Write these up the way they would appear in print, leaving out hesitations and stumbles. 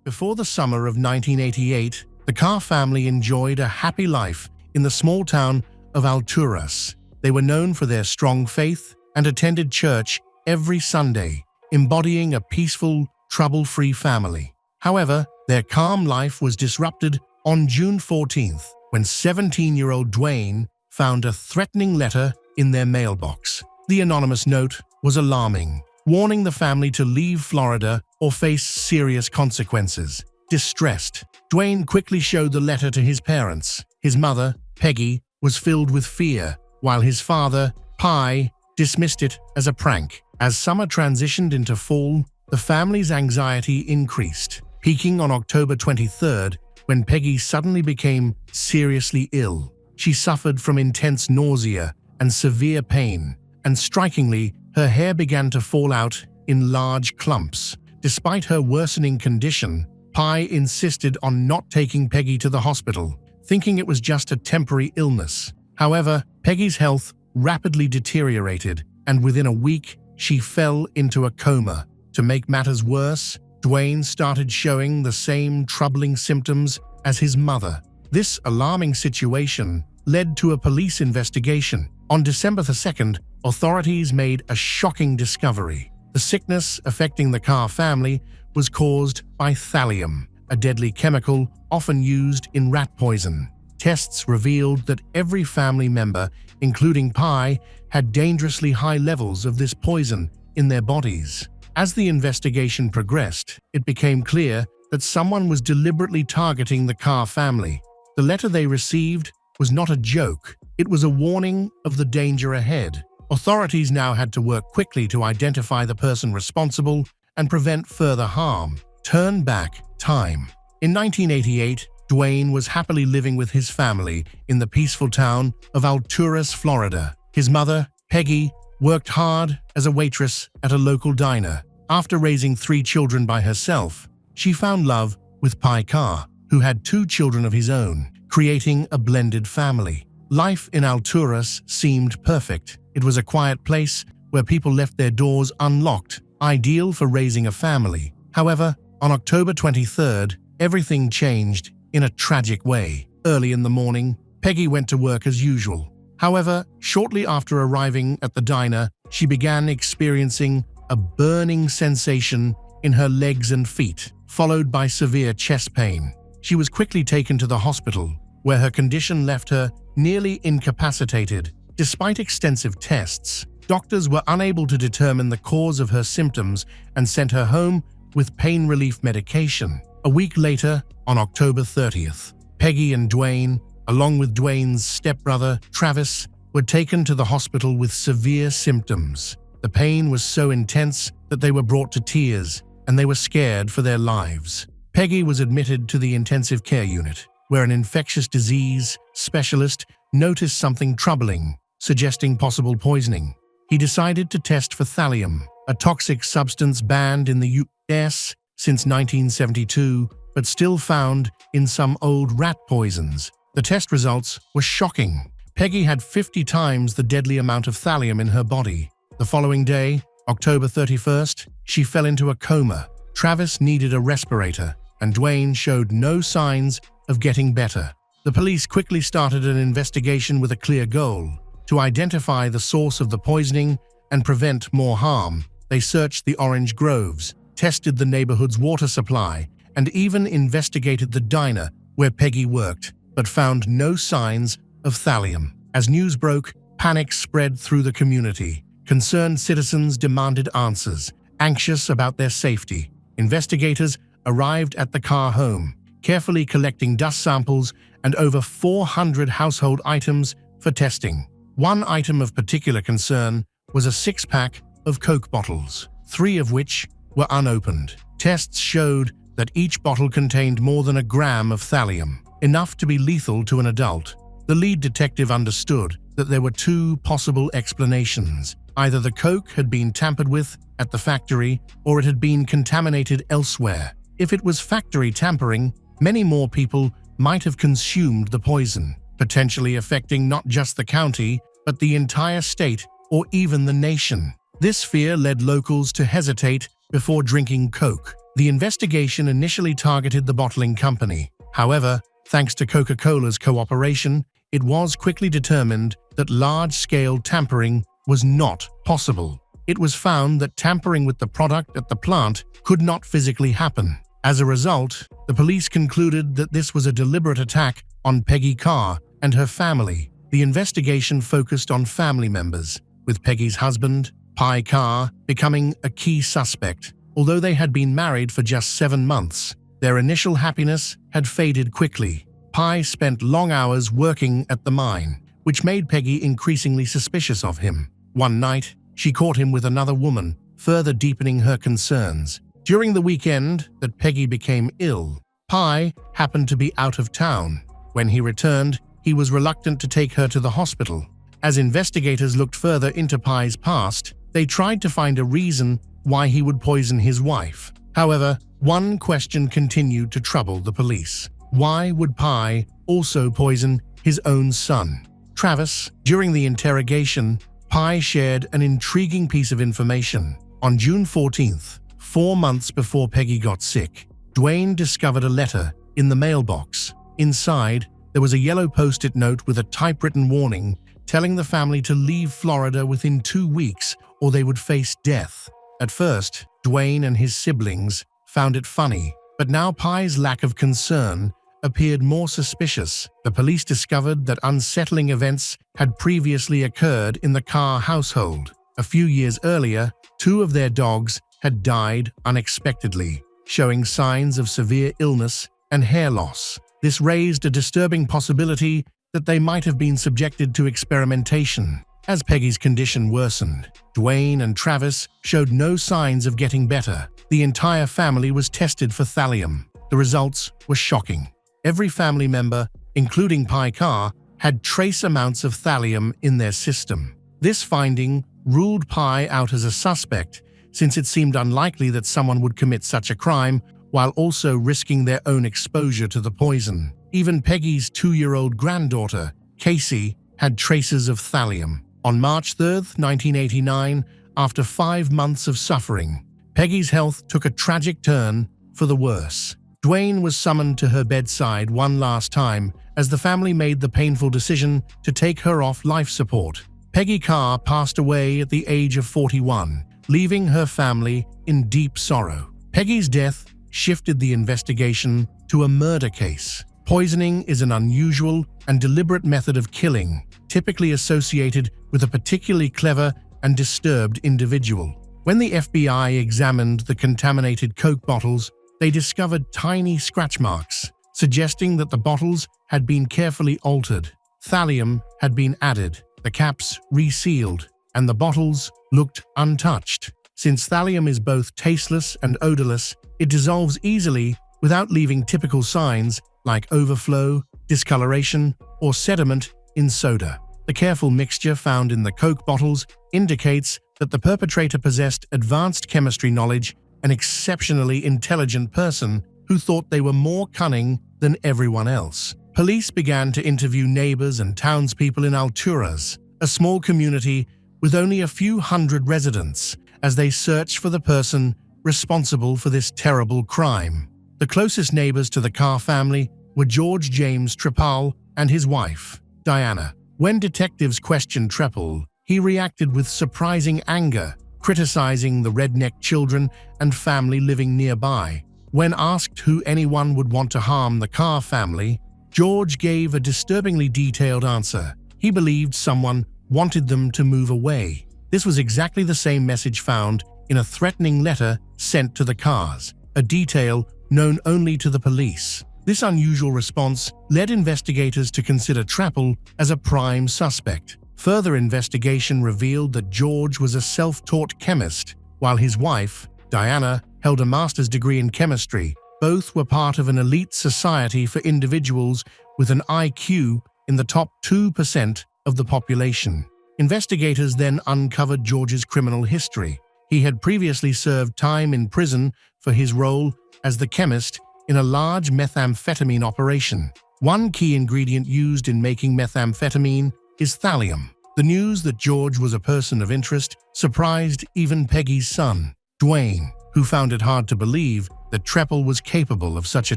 Before the summer of 1988, the Carr family enjoyed a happy life in the small town of Alturas. They were known for their strong faith and attended church every Sunday, embodying a peaceful, trouble-free family. However, their calm life was disrupted on June 14th when 17-year-old Dwayne found a threatening letter in their mailbox. The anonymous note was alarming, warning the family to leave Florida or face serious consequences. Distressed, Dwayne quickly showed the letter to his parents. His mother, Peggy, was filled with fear, while his father, Pi, dismissed it as a prank. As summer transitioned into fall, the family's anxiety increased, peaking on October 23rd when Peggy suddenly became seriously ill. She suffered from intense nausea and severe pain, and strikingly, her hair began to fall out in large clumps. Despite her worsening condition, Pi insisted on not taking Peggy to the hospital, thinking it was just a temporary illness. However, Peggy's health rapidly deteriorated, and within a week, she fell into a coma. To make matters worse, Dwayne started showing the same troubling symptoms as his mother. This alarming situation led to a police investigation. On December 2nd, authorities made a shocking discovery. The sickness affecting the Carr family was caused by thallium, a deadly chemical often used in rat poison. Tests revealed that every family member, including Pi, had dangerously high levels of this poison in their bodies. As the investigation progressed, it became clear that someone was deliberately targeting the Carr family. The letter they received was not a joke. It was a warning of the danger ahead. Authorities now had to work quickly to identify the person responsible and prevent further harm. Turn back time. In 1988, Dwayne was happily living with his family in the peaceful town of Alturas, Florida. His mother, Peggy, worked hard as a waitress at a local diner. After raising 3 children by herself, she found love with Pi Carr, who had 2 children of his own, creating a blended family. Life in Alturas seemed perfect. It was a quiet place where people left their doors unlocked, ideal for raising a family. However, on October 23rd, everything changed in a tragic way. Early in the morning, Peggy went to work as usual. However, shortly after arriving at the diner, she began experiencing a burning sensation in her legs and feet, followed by severe chest pain. She was quickly taken to the hospital, where her condition left her nearly incapacitated. Despite extensive tests, doctors were unable to determine the cause of her symptoms and sent her home with pain relief medication. A week later, on October 30th, Peggy and Dwayne, along with Dwayne's stepbrother, Travis, were taken to the hospital with severe symptoms. The pain was so intense that they were brought to tears, and they were scared for their lives. Peggy was admitted to the intensive care unit, where an infectious disease specialist noticed something troubling, suggesting possible poisoning. He decided to test for thallium, a toxic substance banned in the U.S. since 1972, but still found in some old rat poisons. The test results were shocking. Peggy had 50 times the deadly amount of thallium in her body. The following day, October 31st, she fell into a coma. Travis needed a respirator, and Dwayne showed no signs of getting better. The police quickly started an investigation with a clear goal: to identify the source of the poisoning and prevent more harm. They searched the orange groves, tested the neighborhood's water supply, and even investigated the diner where Peggy worked, but found no signs of thallium. As news broke, panic spread through the community. Concerned citizens demanded answers, anxious about their safety. Investigators arrived at the Carr home, carefully collecting dust samples and over 400 household items for testing. One item of particular concern was a 6-pack of Coke bottles, 3 of which were unopened. Tests showed that each bottle contained more than a gram of thallium, enough to be lethal to an adult. The lead detective understood that there were 2 possible explanations. Either the Coke had been tampered with at the factory, or it had been contaminated elsewhere. If it was factory tampering, many more people might have consumed the poison, potentially affecting not just the county, but the entire state or even the nation. This fear led locals to hesitate before drinking Coke. The investigation initially targeted the bottling company. However, thanks to Coca-Cola's cooperation, it was quickly determined that large-scale tampering was not possible. It was found that tampering with the product at the plant could not physically happen. As a result, the police concluded that this was a deliberate attack on Peggy Carr and her family. The investigation focused on family members, with Peggy's husband, Pi Carr, becoming a key suspect. Although they had been married for just 7 months, their initial happiness had faded quickly. Pi spent long hours working at the mine, which made Peggy increasingly suspicious of him. One night, she caught him with another woman, further deepening her concerns. During the weekend that Peggy became ill, Pi happened to be out of town. When he returned, he was reluctant to take her to the hospital. As investigators looked further into Pi's past, they tried to find a reason why he would poison his wife. However, one question continued to trouble the police. Why would Pi also poison his own son, Travis? During the interrogation, Pi shared an intriguing piece of information. On June 14th, 4 months before Peggy got sick, Dwayne discovered a letter in the mailbox. Inside, there was a yellow post-it note with a typewritten warning telling the family to leave Florida within 2 weeks or they would face death. At first, Dwayne and his siblings found it funny, but now Pi's lack of concern appeared more suspicious. The police discovered that unsettling events had previously occurred in the Carr household. A few years earlier, 2 of their dogs had died unexpectedly, showing signs of severe illness and hair loss. This raised a disturbing possibility that they might have been subjected to experimentation. As Peggy's condition worsened, Dwayne and Travis showed no signs of getting better. The entire family was tested for thallium. The results were shocking. Every family member, including Pi Carr, had trace amounts of thallium in their system. This finding ruled Pi out as a suspect, since it seemed unlikely that someone would commit such a crime while also risking their own exposure to the poison. Even Peggy's 2-year-old granddaughter, Casey, had traces of thallium. On March 3, 1989, after 5 months of suffering, Peggy's health took a tragic turn for the worse. Dwayne was summoned to her bedside one last time as the family made the painful decision to take her off life support. Peggy Carr passed away at the age of 41, leaving her family in deep sorrow. Peggy's death shifted the investigation to a murder case. Poisoning is an unusual and deliberate method of killing, typically associated with a particularly clever and disturbed individual. When the FBI examined the contaminated Coke bottles, they discovered tiny scratch marks, suggesting that the bottles had been carefully altered. Thallium had been added, the caps resealed, and the bottles looked untouched. Since thallium is both tasteless and odorless, it dissolves easily without leaving typical signs like overflow, discoloration, or sediment in soda. The careful mixture found in the Coke bottles indicates that the perpetrator possessed advanced chemistry knowledge, an exceptionally intelligent person who thought they were more cunning than everyone else. Police began to interview neighbors and townspeople in Alturas, a small community with only a few hundred residents, as they searched for the person responsible for this terrible crime. The closest neighbors to the Carr family were George James Trepal and his wife, Diana. When detectives questioned Trepal, he reacted with surprising anger, criticizing the redneck children and family living nearby. When asked who anyone would want to harm the Carr family, George gave a disturbingly detailed answer. He believed someone wanted them to move away. This was exactly the same message found in a threatening letter sent to the Carrs, a detail known only to the police. This unusual response led investigators to consider Trepal as a prime suspect. Further investigation revealed that George was a self-taught chemist, while his wife, Diana, held a master's degree in chemistry. Both were part of an elite society for individuals with an IQ in the top 2% of the population. Investigators then uncovered George's criminal history. He had previously served time in prison for his role as the chemist in a large methamphetamine operation. One key ingredient used in making methamphetamine is thallium. The news that George was a person of interest surprised even Peggy's son, Dwayne, who found it hard to believe that Treple was capable of such a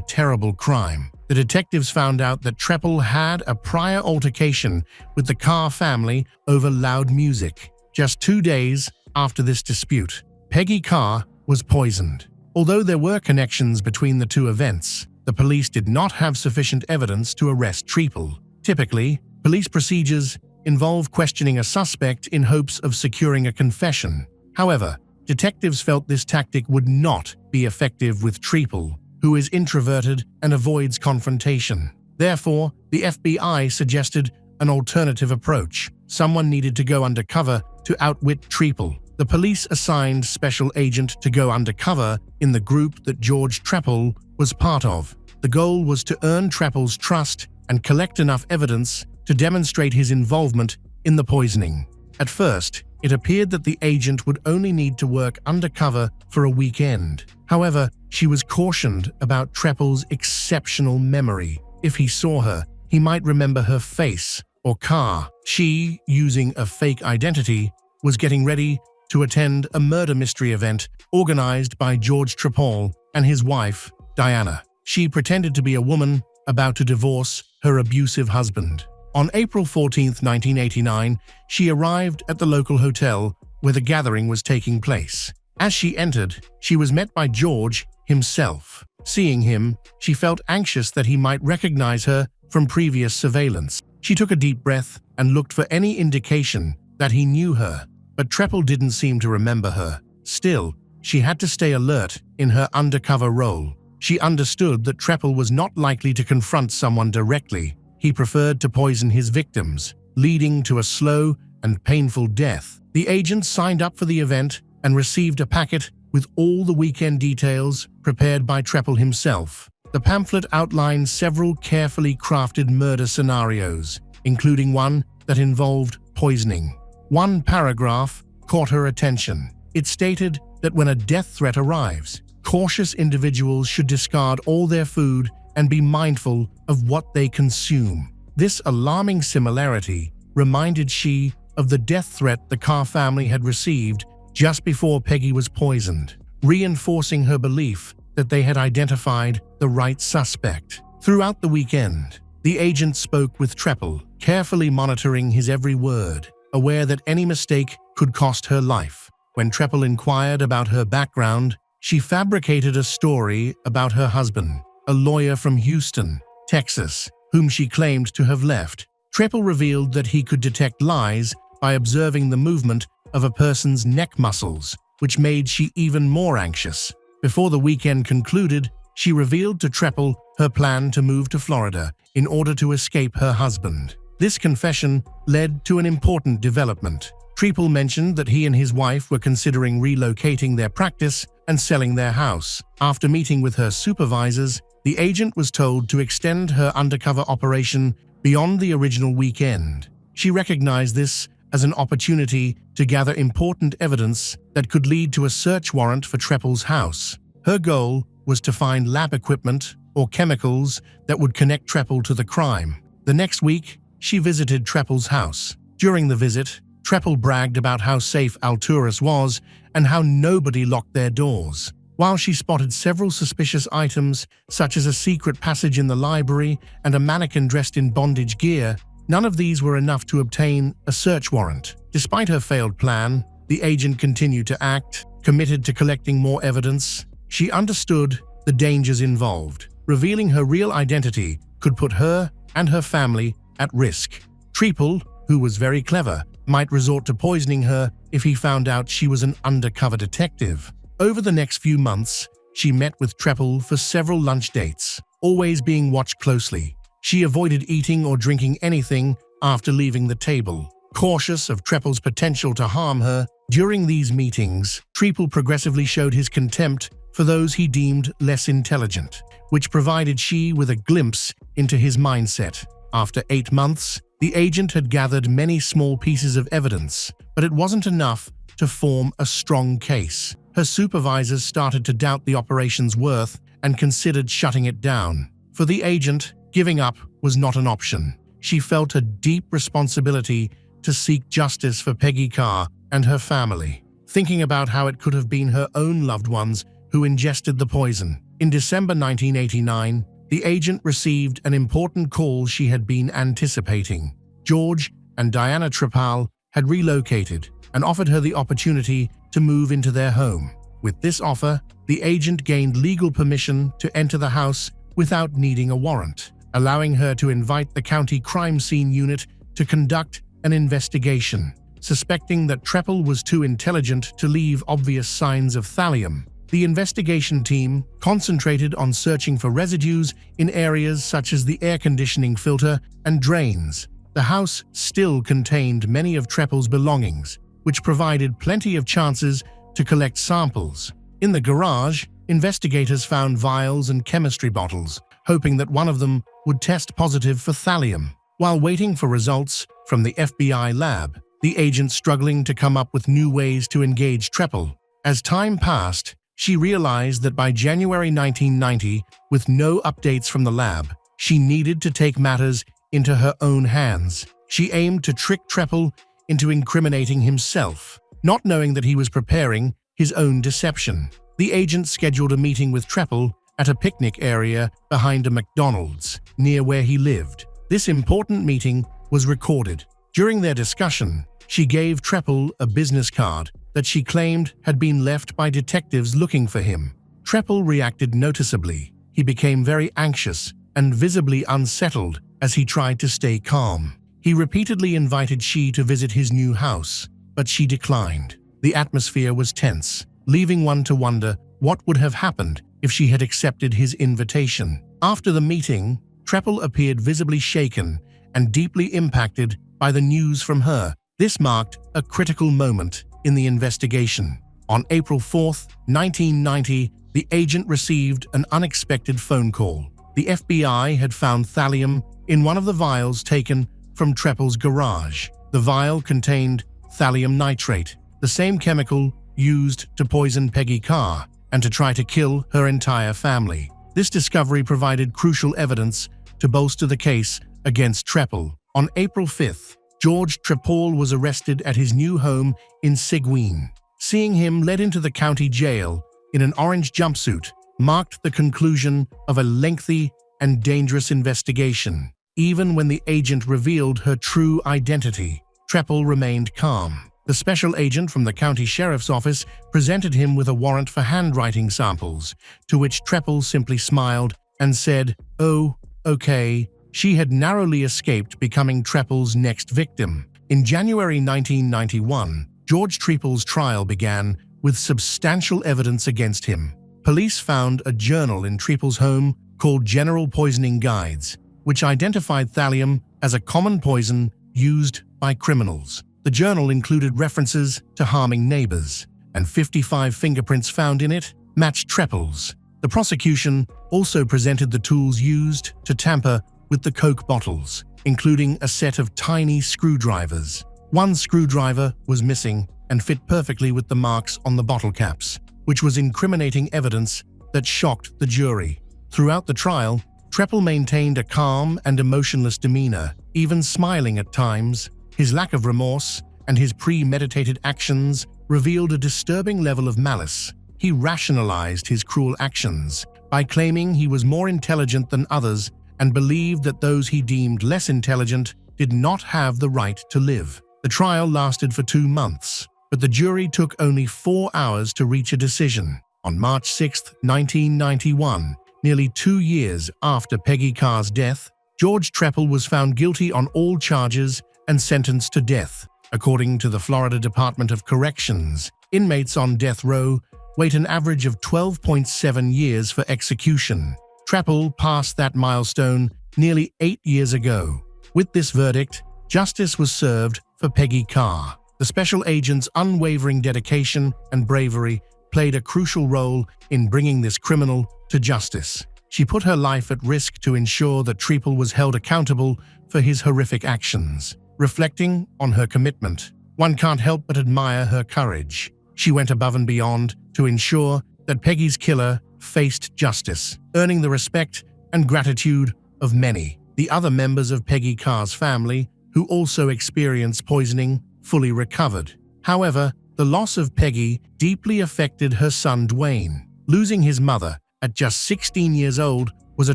terrible crime. The detectives found out that Treple had a prior altercation with the Carr family over loud music. Just 2 days after this dispute, Peggy Carr was poisoned. Although there were connections between the two events, the police did not have sufficient evidence to arrest Treple. Typically, police procedures involve questioning a suspect in hopes of securing a confession. However, detectives felt this tactic would not be effective with Treple, who is introverted and avoids confrontation. Therefore, the FBI suggested an alternative approach. Someone needed to go undercover to outwit Treple. The police assigned Special Agent to go undercover in the group that George Treple was part of. The goal was to earn Treple's trust and collect enough evidence to demonstrate his involvement in the poisoning. At first, it appeared that the agent would only need to work undercover for a weekend. However, she was cautioned about Treple's exceptional memory. If he saw her, he might remember her face or car. She, using a fake identity, was getting ready to attend a murder mystery event organized by George Treple and his wife, Diana. She pretended to be a woman about to divorce her abusive husband. On April 14, 1989, she arrived at the local hotel where the gathering was taking place. As she entered, she was met by George himself. Seeing him, she felt anxious that he might recognize her from previous surveillance. She took a deep breath and looked for any indication that he knew her, but Treple didn't seem to remember her. Still, she had to stay alert in her undercover role. She understood that Treple was not likely to confront someone directly. He preferred to poison his victims, leading to a slow and painful death. The agent signed up for the event and received a packet with all the weekend details prepared by Treple himself. The pamphlet outlined several carefully crafted murder scenarios, including one that involved poisoning. One paragraph caught her attention. It stated that when a death threat arrives, cautious individuals should discard all their food and be mindful of what they consume. This alarming similarity reminded she of the death threat the Carr family had received just before Peggy was poisoned, reinforcing her belief that they had identified the right suspect. Throughout the weekend, the agent spoke with Treple, carefully monitoring his every word, aware that any mistake could cost her life. When Treple inquired about her background, she fabricated a story about her husband, a lawyer from Houston, Texas, whom she claimed to have left. Treple revealed that he could detect lies by observing the movement of a person's neck muscles, which made she even more anxious. Before the weekend concluded, she revealed to Treple her plan to move to Florida in order to escape her husband. This confession led to an important development. Treple mentioned that he and his wife were considering relocating their practice and selling their house. After meeting with her supervisors, the agent was told to extend her undercover operation beyond the original weekend. She recognized this as an opportunity to gather important evidence that could lead to a search warrant for Treple's house. Her goal was to find lab equipment or chemicals that would connect Treple to the crime. The next week, she visited Treple's house. During the visit, Treple bragged about how safe Alturas was and how nobody locked their doors. While she spotted several suspicious items, such as a secret passage in the library and a mannequin dressed in bondage gear, none of these were enough to obtain a search warrant. Despite her failed plan, the agent continued to act, committed to collecting more evidence. She understood the dangers involved. Revealing her real identity could put her and her family at risk. Treple, who was very clever, might resort to poisoning her if he found out she was an undercover detective. Over the next few months, she met with Treple for several lunch dates, always being watched closely. She avoided eating or drinking anything after leaving the table, cautious of Treple's potential to harm her. During these meetings, Treple progressively showed his contempt for those he deemed less intelligent, which provided she with a glimpse into his mindset. After 8 months, the agent had gathered many small pieces of evidence, but it wasn't enough to form a strong case. Her supervisors started to doubt the operation's worth and considered shutting it down. For the agent, giving up was not an option. She felt a deep responsibility to seek justice for Peggy Carr and her family, thinking about how it could have been her own loved ones who ingested the poison. In December 1989, the agent received an important call she had been anticipating. George and Diana Trepal had relocated and offered her the opportunity to move into their home. With this offer, the agent gained legal permission to enter the house without needing a warrant, allowing her to invite the county crime scene unit to conduct an investigation. Suspecting that Trepal was too intelligent to leave obvious signs of thallium, the investigation team concentrated on searching for residues in areas such as the air conditioning filter and drains. The house still contained many of Trepal's belongings, which provided plenty of chances to collect samples. In the garage, investigators found vials and chemistry bottles, hoping that one of them would test positive for thallium. While waiting for results from the FBI lab, the agent struggling to come up with new ways to engage Trepal. As time passed, she realized that by January 1990, with no updates from the lab, she needed to take matters into her own hands. She aimed to trick Trepal into incriminating himself, not knowing that he was preparing his own deception. The agent scheduled a meeting with Trepal at a picnic area behind a McDonald's, near where he lived. This important meeting was recorded. During their discussion, she gave Trepal a business card that she claimed had been left by detectives looking for him. Trepal reacted noticeably. He became very anxious and visibly unsettled as he tried to stay calm. He repeatedly invited she to visit his new house, but she declined. The atmosphere was tense, leaving one to wonder what would have happened if she had accepted his invitation. After the meeting, Trepal appeared visibly shaken and deeply impacted by the news from her. This marked a critical moment in the investigation. On April 4, 1990, the agent received an unexpected phone call. The FBI had found thallium in one of the vials taken from Trepal's garage. The vial contained thallium nitrate, the same chemical used to poison Peggy Carr and to try to kill her entire family. This discovery provided crucial evidence to bolster the case against Trepal. On April 5th, George Trepal was arrested at his new home in Seguin. Seeing him led into the county jail in an orange jumpsuit marked the conclusion of a lengthy and dangerous investigation. Even when the agent revealed her true identity, Trepal remained calm. The special agent from the county sheriff's office presented him with a warrant for handwriting samples, to which Trepal simply smiled and said, "Oh, okay." She had narrowly escaped becoming Trepal's next victim. In January 1991, George Trepal's trial began with substantial evidence against him. Police found a journal in Trepal's home called General Poisoning Guides, which identified thallium as a common poison used by criminals. The journal included references to harming neighbors, and 55 fingerprints found in it matched Trepal's. The prosecution also presented the tools used to tamper with the Coke bottles, including a set of tiny screwdrivers. One screwdriver was missing and fit perfectly with the marks on the bottle caps, which was incriminating evidence that shocked the jury. Throughout the trial, Trepal maintained a calm and emotionless demeanor, even smiling at times. His lack of remorse and his premeditated actions revealed a disturbing level of malice. He rationalized his cruel actions by claiming he was more intelligent than others and believed that those he deemed less intelligent did not have the right to live. The trial lasted for 2 months, but the jury took only 4 hours to reach a decision. On March 6, 1991, nearly 2 years after Peggy Carr's death, George Trepal was found guilty on all charges and sentenced to death. According to the Florida Department of Corrections, inmates on death row wait an average of 12.7 years for execution. Trepal passed that milestone nearly 8 years ago. With this verdict, justice was served for Peggy Carr. The special agent's unwavering dedication and bravery played a crucial role in bringing this criminal to justice. She put her life at risk to ensure that Trepal was held accountable for his horrific actions. Reflecting on her commitment, one can't help but admire her courage. She went above and beyond to ensure that Peggy's killer faced justice, earning the respect and gratitude of many. The other members of Peggy Carr's family, who also experienced poisoning, fully recovered. However, the loss of Peggy deeply affected her son Dwayne. Losing his mother at just 16 years old was a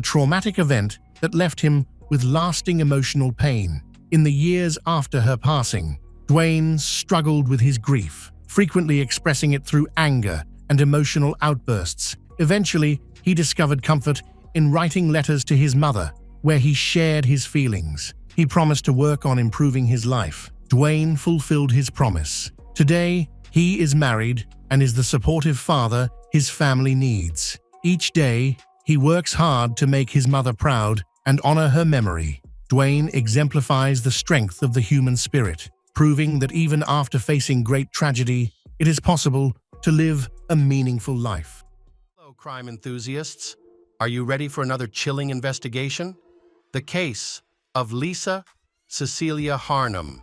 traumatic event that left him with lasting emotional pain. In the years after her passing, Duane struggled with his grief, frequently expressing it through anger and emotional outbursts. Eventually, he discovered comfort in writing letters to his mother, where he shared his feelings. He promised to work on improving his life. Duane fulfilled his promise. Today, he is married and is the supportive father his family needs. Each day, he works hard to make his mother proud and honor her memory. Duane exemplifies the strength of the human spirit, proving that even after facing great tragedy, it is possible to live a meaningful life. Hello, crime enthusiasts. Are you ready for another chilling investigation? The case of Lisa Cecilia Harnum.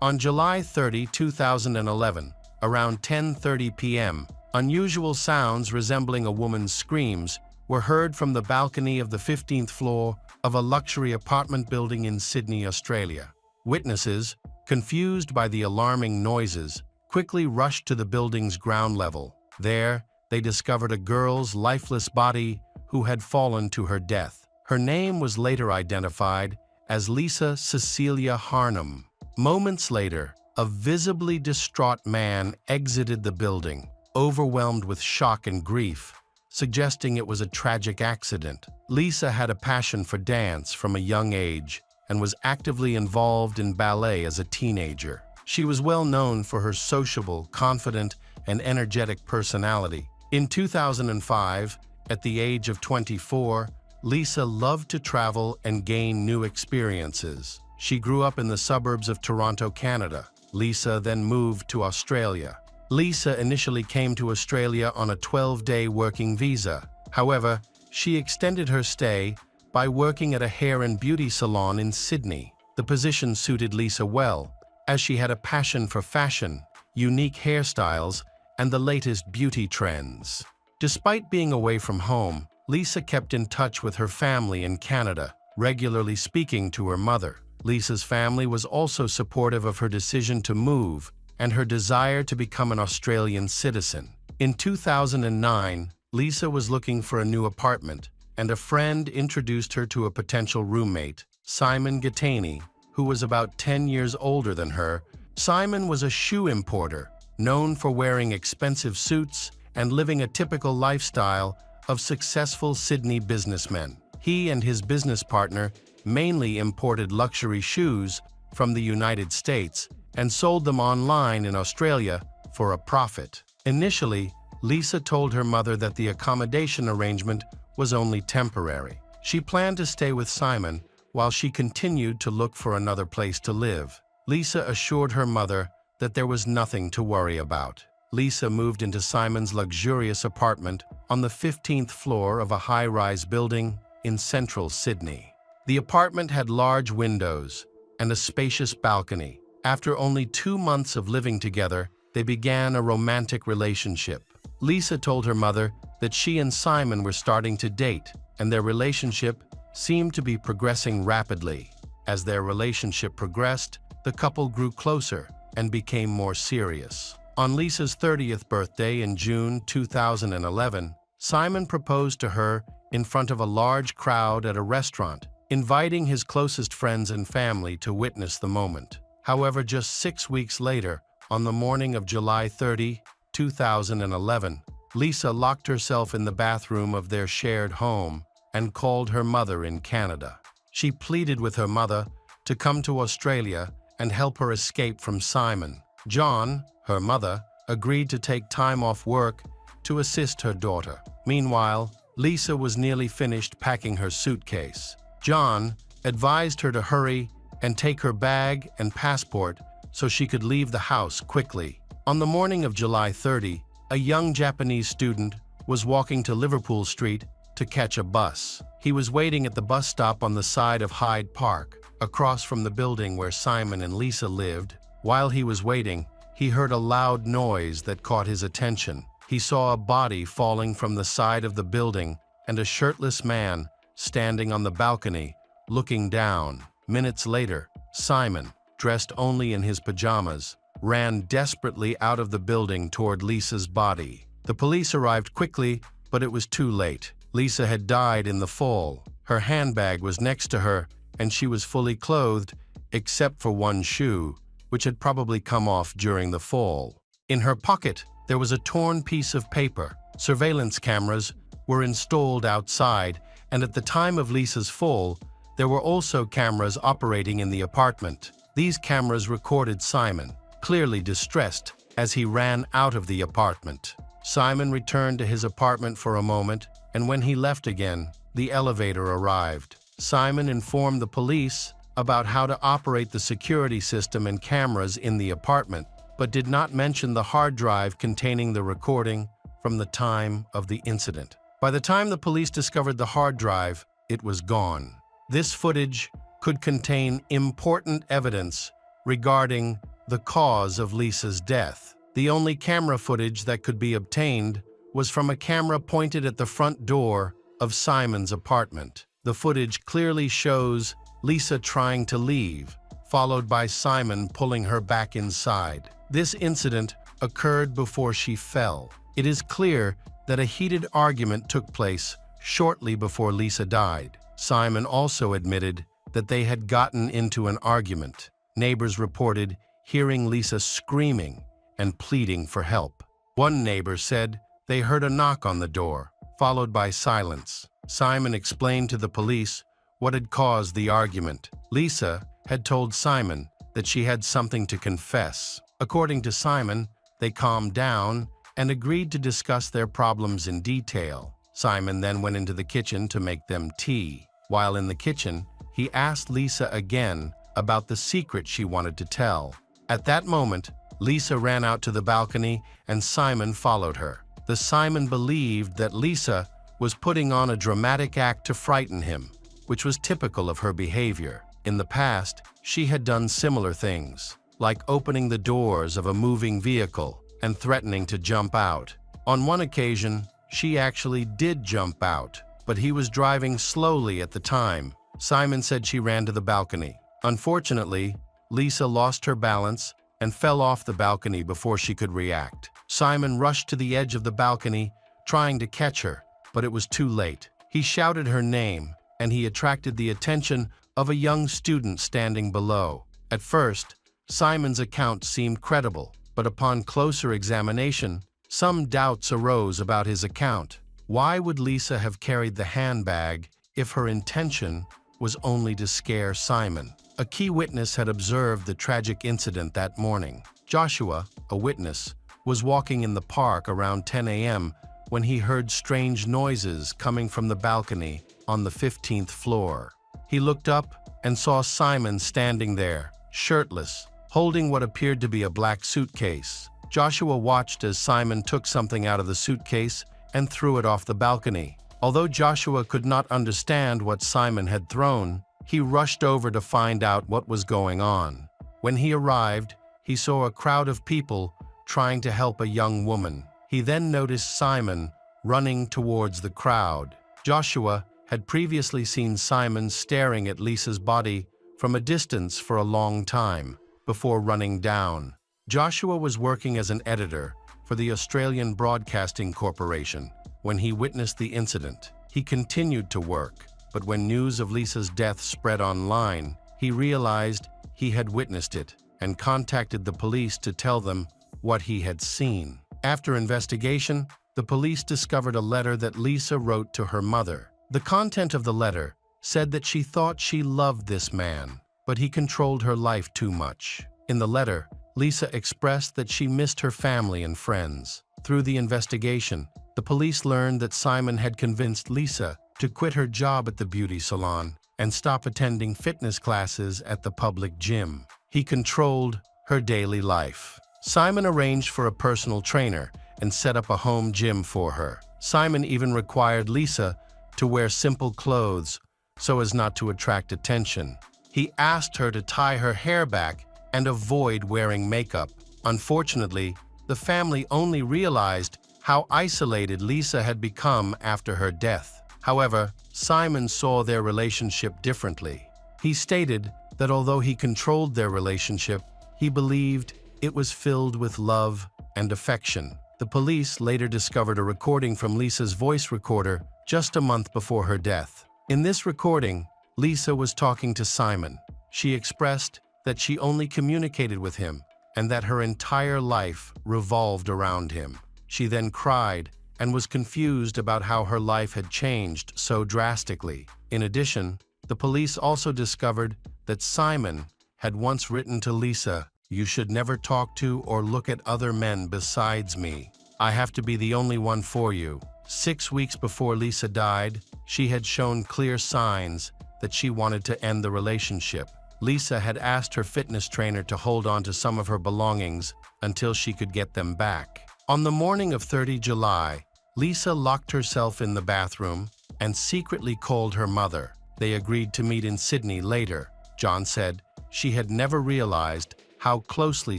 On July 30, 2011, around 10:30 p.m., unusual sounds resembling a woman's screams were heard from the balcony of the 15th floor of a luxury apartment building in Sydney, Australia. Witnesses, confused by the alarming noises, quickly rushed to the building's ground level. There, they discovered a girl's lifeless body who had fallen to her death. Her name was later identified as Lisa Cecilia Harnum. Moments later, a visibly distraught man exited the building, overwhelmed with shock and grief, suggesting it was a tragic accident. Lisa had a passion for dance from a young age and was actively involved in ballet as a teenager. She was well known for her sociable, confident, and energetic personality. In 2005, at the age of 24, Lisa loved to travel and gain new experiences. She grew up in the suburbs of Toronto, Canada. Lisa then moved to Australia. Lisa initially came to Australia on a 12-day working visa. However, she extended her stay by working at a hair and beauty salon in Sydney. The position suited Lisa well, as she had a passion for fashion, unique hairstyles, and the latest beauty trends. Despite being away from home, Lisa kept in touch with her family in Canada, regularly speaking to her mother. Lisa's family was also supportive of her decision to move and her desire to become an Australian citizen. In 2009, Lisa was looking for a new apartment, and a friend introduced her to a potential roommate, Simon Gattani, who was about 10 years older than her. Simon was a shoe importer, known for wearing expensive suits and living a typical lifestyle of successful Sydney businessmen. He and his business partner mainly imported luxury shoes from the United States and sold them online in Australia for a profit. Initially, Lisa told her mother that the accommodation arrangement was only temporary. She planned to stay with Simon while she continued to look for another place to live. Lisa assured her mother that there was nothing to worry about. Lisa moved into Simon's luxurious apartment on the 15th floor of a high-rise building in central Sydney. The apartment had large windows and a spacious balcony. After only 2 months of living together, they began a romantic relationship. Lisa told her mother that she and Simon were starting to date, and their relationship seemed to be progressing rapidly. As their relationship progressed, the couple grew closer and became more serious. On Lisa's 30th birthday in June 2011, Simon proposed to her in front of a large crowd at a restaurant, inviting his closest friends and family to witness the moment. However, just 6 weeks later, on the morning of July 30, 2011, Lisa locked herself in the bathroom of their shared home and called her mother in Canada. She pleaded with her mother to come to Australia and help her escape from Simon. John, her mother, agreed to take time off work to assist her daughter. Meanwhile, Lisa was nearly finished packing her suitcase. John advised her to hurry and take her bag and passport so she could leave the house quickly. On the morning of July 30, a young Japanese student was walking to Liverpool Street to catch a bus. He was waiting at the bus stop on the side of Hyde Park, across from the building where Simon and Lisa lived. While he was waiting, he heard a loud noise that caught his attention. He saw a body falling from the side of the building and a shirtless man standing on the balcony, looking down. Minutes later, Simon, dressed only in his pajamas, ran desperately out of the building toward Lisa's body. The police arrived quickly, but it was too late. Lisa had died in the fall. Her handbag was next to her, and she was fully clothed, except for one shoe, which had probably come off during the fall. In her pocket, there was a torn piece of paper. Surveillance cameras were installed outside, and at the time of Lisa's fall, there were also cameras operating in the apartment. These cameras recorded Simon, clearly distressed, as he ran out of the apartment. Simon returned to his apartment for a moment, and when he left again, the elevator arrived. Simon informed the police about how to operate the security system and cameras in the apartment, but did not mention the hard drive containing the recording from the time of the incident. By the time the police discovered the hard drive, it was gone. This footage could contain important evidence regarding the cause of Lisa's death. The only camera footage that could be obtained was from a camera pointed at the front door of Simon's apartment. The footage clearly shows Lisa trying to leave, followed by Simon pulling her back inside. This incident occurred before she fell. It is clear that a heated argument took place shortly before Lisa died. Simon also admitted that they had gotten into an argument. Neighbors reported hearing Lisa screaming and pleading for help. One neighbor said they heard a knock on the door, followed by silence. Simon explained to the police what had caused the argument. Lisa had told Simon that she had something to confess. According to Simon, they calmed down and agreed to discuss their problems in detail. Simon then went into the kitchen to make them tea. While in the kitchen, he asked Lisa again about the secret she wanted to tell. At that moment, Lisa ran out to the balcony and Simon followed her. Simon believed that Lisa was putting on a dramatic act to frighten him, which was typical of her behavior. In the past, she had done similar things, like opening the doors of a moving vehicle and threatening to jump out. On one occasion, she actually did jump out, but he was driving slowly at the time. Simon said she ran to the balcony. Unfortunately, Lisa lost her balance and fell off the balcony before she could react. Simon rushed to the edge of the balcony, trying to catch her, but it was too late. He shouted her name, and he attracted the attention of a young student standing below. At first, Simon's account seemed credible, but upon closer examination, some doubts arose about his account. Why would Lisa have carried the handbag if her intention was only to scare Simon? A key witness had observed the tragic incident that morning. Joshua, a witness, was walking in the park around 10 a.m. when he heard strange noises coming from the balcony on the 15th floor. He looked up and saw Simon standing there, shirtless, holding what appeared to be a black suitcase. Joshua watched as Simon took something out of the suitcase and threw it off the balcony. Although Joshua could not understand what Simon had thrown, he rushed over to find out what was going on. When he arrived, he saw a crowd of people trying to help a young woman. He then noticed Simon running towards the crowd. Joshua had previously seen Simon staring at Lisa's body from a distance for a long time before running down. Joshua was working as an editor for the Australian Broadcasting Corporation when he witnessed the incident. He continued to work, but when news of Lisa's death spread online, he realized he had witnessed it and contacted the police to tell them what he had seen. After investigation, the police discovered a letter that Lisa wrote to her mother. The content of the letter said that she thought she loved this man, but he controlled her life too much. In the letter, Lisa expressed that she missed her family and friends. Through the investigation, the police learned that Simon had convinced Lisa to quit her job at the beauty salon and stop attending fitness classes at the public gym. He controlled her daily life. Simon arranged for a personal trainer and set up a home gym for her. Simon even required Lisa to wear simple clothes so as not to attract attention. He asked her to tie her hair back and avoid wearing makeup. Unfortunately, the family only realized how isolated Lisa had become after her death. However, Simon saw their relationship differently. He stated that although he controlled their relationship, he believed it was filled with love and affection. The police later discovered a recording from Lisa's voice recorder just a month before her death. In this recording, Lisa was talking to Simon. She expressed that she only communicated with him and that her entire life revolved around him. She then cried and was confused about how her life had changed so drastically. In addition, the police also discovered that Simon had once written to Lisa, "You should never talk to or look at other men besides me. I have to be the only one for you." 6 weeks before Lisa died, she had shown clear signs that she wanted to end the relationship. Lisa had asked her fitness trainer to hold on to some of her belongings until she could get them back. On the morning of 30 July, Lisa locked herself in the bathroom and secretly called her mother. They agreed to meet in Sydney later. John said she had never realized how closely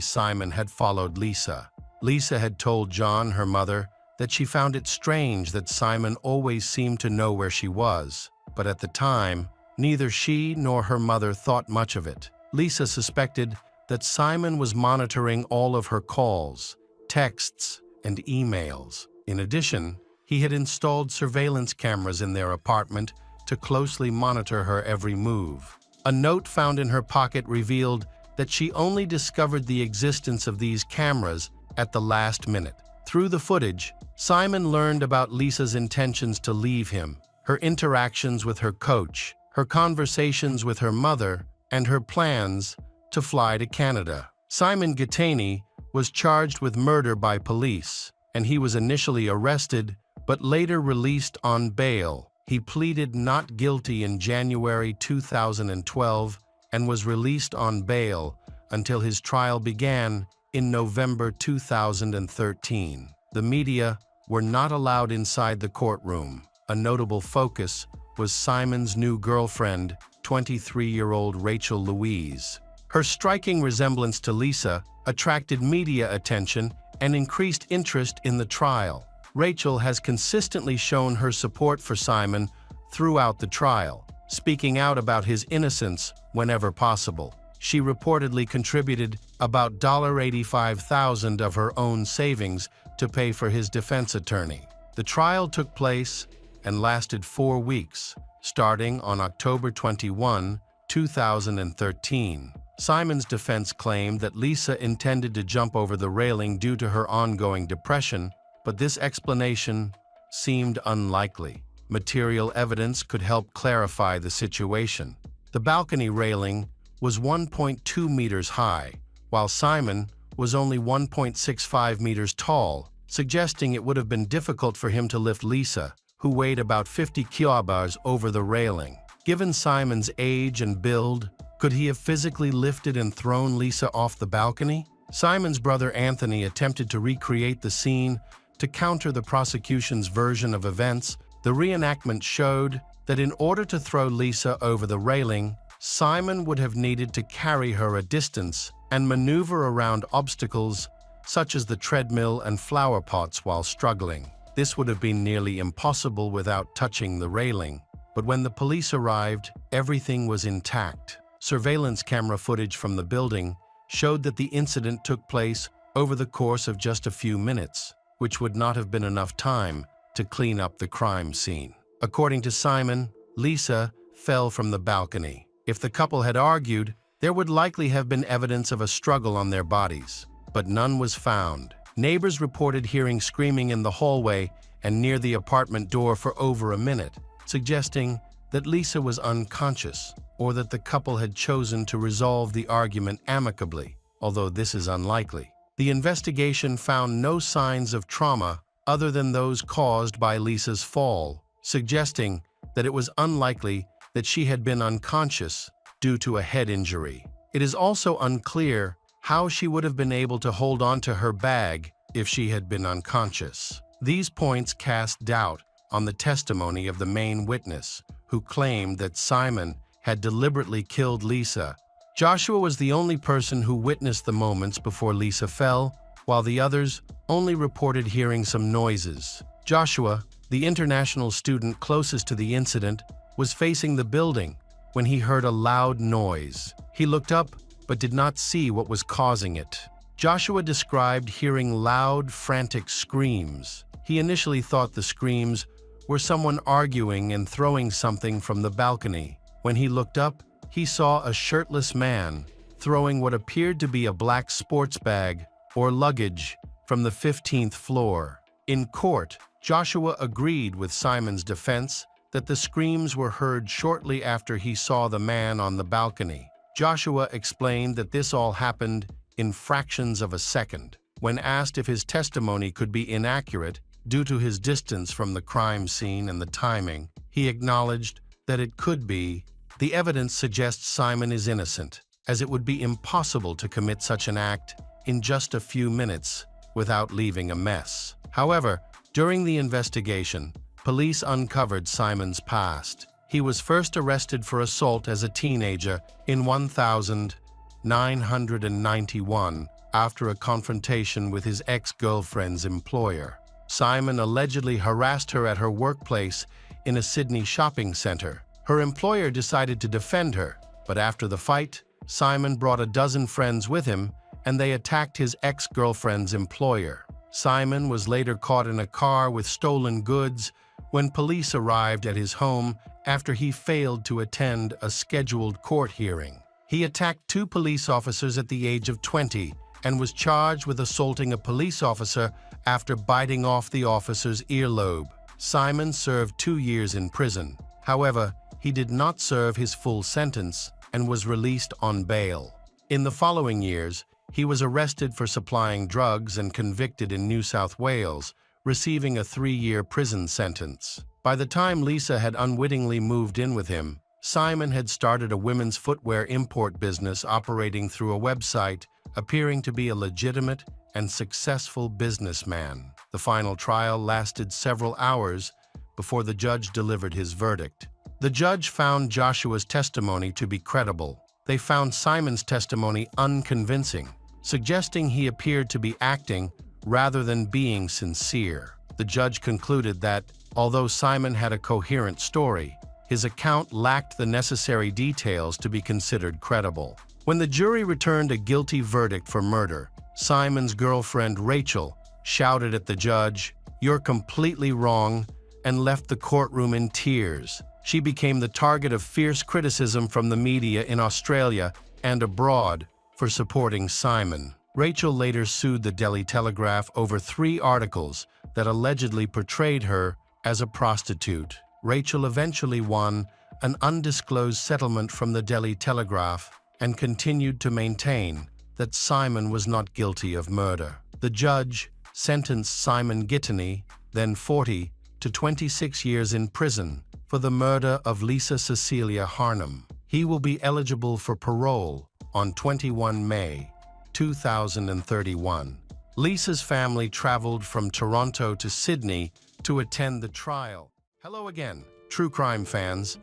Simon had followed Lisa. Lisa had told John, her mother, that she found it strange that Simon always seemed to know where she was, but at the time, neither she nor her mother thought much of it. Lisa suspected that Simon was monitoring all of her calls, texts, and emails. In addition, he had installed surveillance cameras in their apartment to closely monitor her every move. A note found in her pocket revealed that she only discovered the existence of these cameras at the last minute. Through the footage, Simon learned about Lisa's intentions to leave him, her interactions with her coach, her conversations with her mother, and her plans to fly to Canada. Simon Gittany was charged with murder by police, and he was initially arrested but later released on bail. He pleaded not guilty in January 2012 and was released on bail until his trial began in November 2013. The media were not allowed inside the courtroom. A notable focus was Simon's new girlfriend, 23-year-old Rachel Louise. Her striking resemblance to Lisa attracted media attention and increased interest in the trial. Rachel has consistently shown her support for Simon throughout the trial, speaking out about his innocence whenever possible. She reportedly contributed about $85,000 of her own savings to pay for his defense attorney. The trial took place and lasted 4 weeks, starting on October 21, 2013. Simon's defense claimed that Lisa intended to jump over the railing due to her ongoing depression, but this explanation seemed unlikely. Material evidence could help clarify the situation. The balcony railing was 1.2 meters high, while Simon was only 1.65 meters tall, suggesting it would have been difficult for him to lift Lisa, who weighed about 50 kilograms, over the railing. Given Simon's age and build, could he have physically lifted and thrown Lisa off the balcony? Simon's brother Anthony attempted to recreate the scene to counter the prosecution's version of events. The reenactment showed that in order to throw Lisa over the railing, Simon would have needed to carry her a distance and maneuver around obstacles such as the treadmill and flower pots while struggling. This would have been nearly impossible without touching the railing. But when the police arrived, everything was intact. Surveillance camera footage from the building showed that the incident took place over the course of just a few minutes, which would not have been enough time to clean up the crime scene. According to Simon, Lisa fell from the balcony. If the couple had argued, there would likely have been evidence of a struggle on their bodies, but none was found. Neighbors reported hearing screaming in the hallway and near the apartment door for over a minute, suggesting that Lisa was unconscious or that the couple had chosen to resolve the argument amicably, although this is unlikely. The investigation found no signs of trauma other than those caused by Lisa's fall, suggesting that it was unlikely that she had been unconscious due to a head injury. It is also unclear how she would have been able to hold on to her bag if she had been unconscious. These points cast doubt on the testimony of the main witness, who claimed that Simon had deliberately killed Lisa. Joshua was the only person who witnessed the moments before Lisa fell, while the others only reported hearing some noises. Joshua, the international student closest to the incident, was facing the building when he heard a loud noise. He looked up but did not see what was causing it. Joshua described hearing loud, frantic screams. He initially thought the screams were someone arguing and throwing something from the balcony. When he looked up, he saw a shirtless man throwing what appeared to be a black sports bag or luggage from the 15th floor. In court, Joshua agreed with Simon's defense that the screams were heard shortly after he saw the man on the balcony. Joshua explained that this all happened in fractions of a second. When asked if his testimony could be inaccurate due to his distance from the crime scene and the timing, he acknowledged that it could be. The evidence suggests Simon is innocent, as it would be impossible to commit such an act in just a few minutes without leaving a mess. However, during the investigation, police uncovered Simon's past. He was first arrested for assault as a teenager in 1991 after a confrontation with his ex-girlfriend's employer. Simon allegedly harassed her at her workplace in a Sydney shopping center. Her employer decided to defend her, but after the fight, Simon brought a dozen friends with him and they attacked his ex-girlfriend's employer. Simon was later caught in a car with stolen goods when police arrived at his home after he failed to attend a scheduled court hearing. He attacked 2 police officers at the age of 20 and was charged with assaulting a police officer after biting off the officer's earlobe. Simon served 2 years in prison. However, he did not serve his full sentence and was released on bail. In the following years, he was arrested for supplying drugs and convicted in New South Wales, receiving a 3-year prison sentence. By the time Lisa had unwittingly moved in with him, Simon had started a women's footwear import business operating through a website, appearing to be a legitimate and successful businessman. The final trial lasted several hours before the judge delivered his verdict. The judge found Joshua's testimony to be credible. They found Simon's testimony unconvincing, suggesting he appeared to be acting rather than being sincere. The judge concluded that, although Simon had a coherent story, his account lacked the necessary details to be considered credible. When the jury returned a guilty verdict for murder, Simon's girlfriend Rachel shouted at the judge, "You're completely wrong," and left the courtroom in tears. She became the target of fierce criticism from the media in Australia and abroad for supporting Simon. Rachel later sued the Daily Telegraph over 3 articles that allegedly portrayed her as a prostitute. Rachel eventually won an undisclosed settlement from the Daily Telegraph and continued to maintain that Simon was not guilty of murder. The judge sentenced Simon Gittany, then 40, to 26 years in prison for the murder of Lisa Cecilia Harnum. He will be eligible for parole on 21 May 2031. Lisa's family traveled from Toronto to Sydney to attend the trial. Hello again, true crime fans.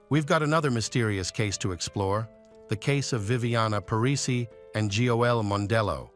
We've got another mysterious case to explore, the case of Viviana Parisi and Gioele Mondello.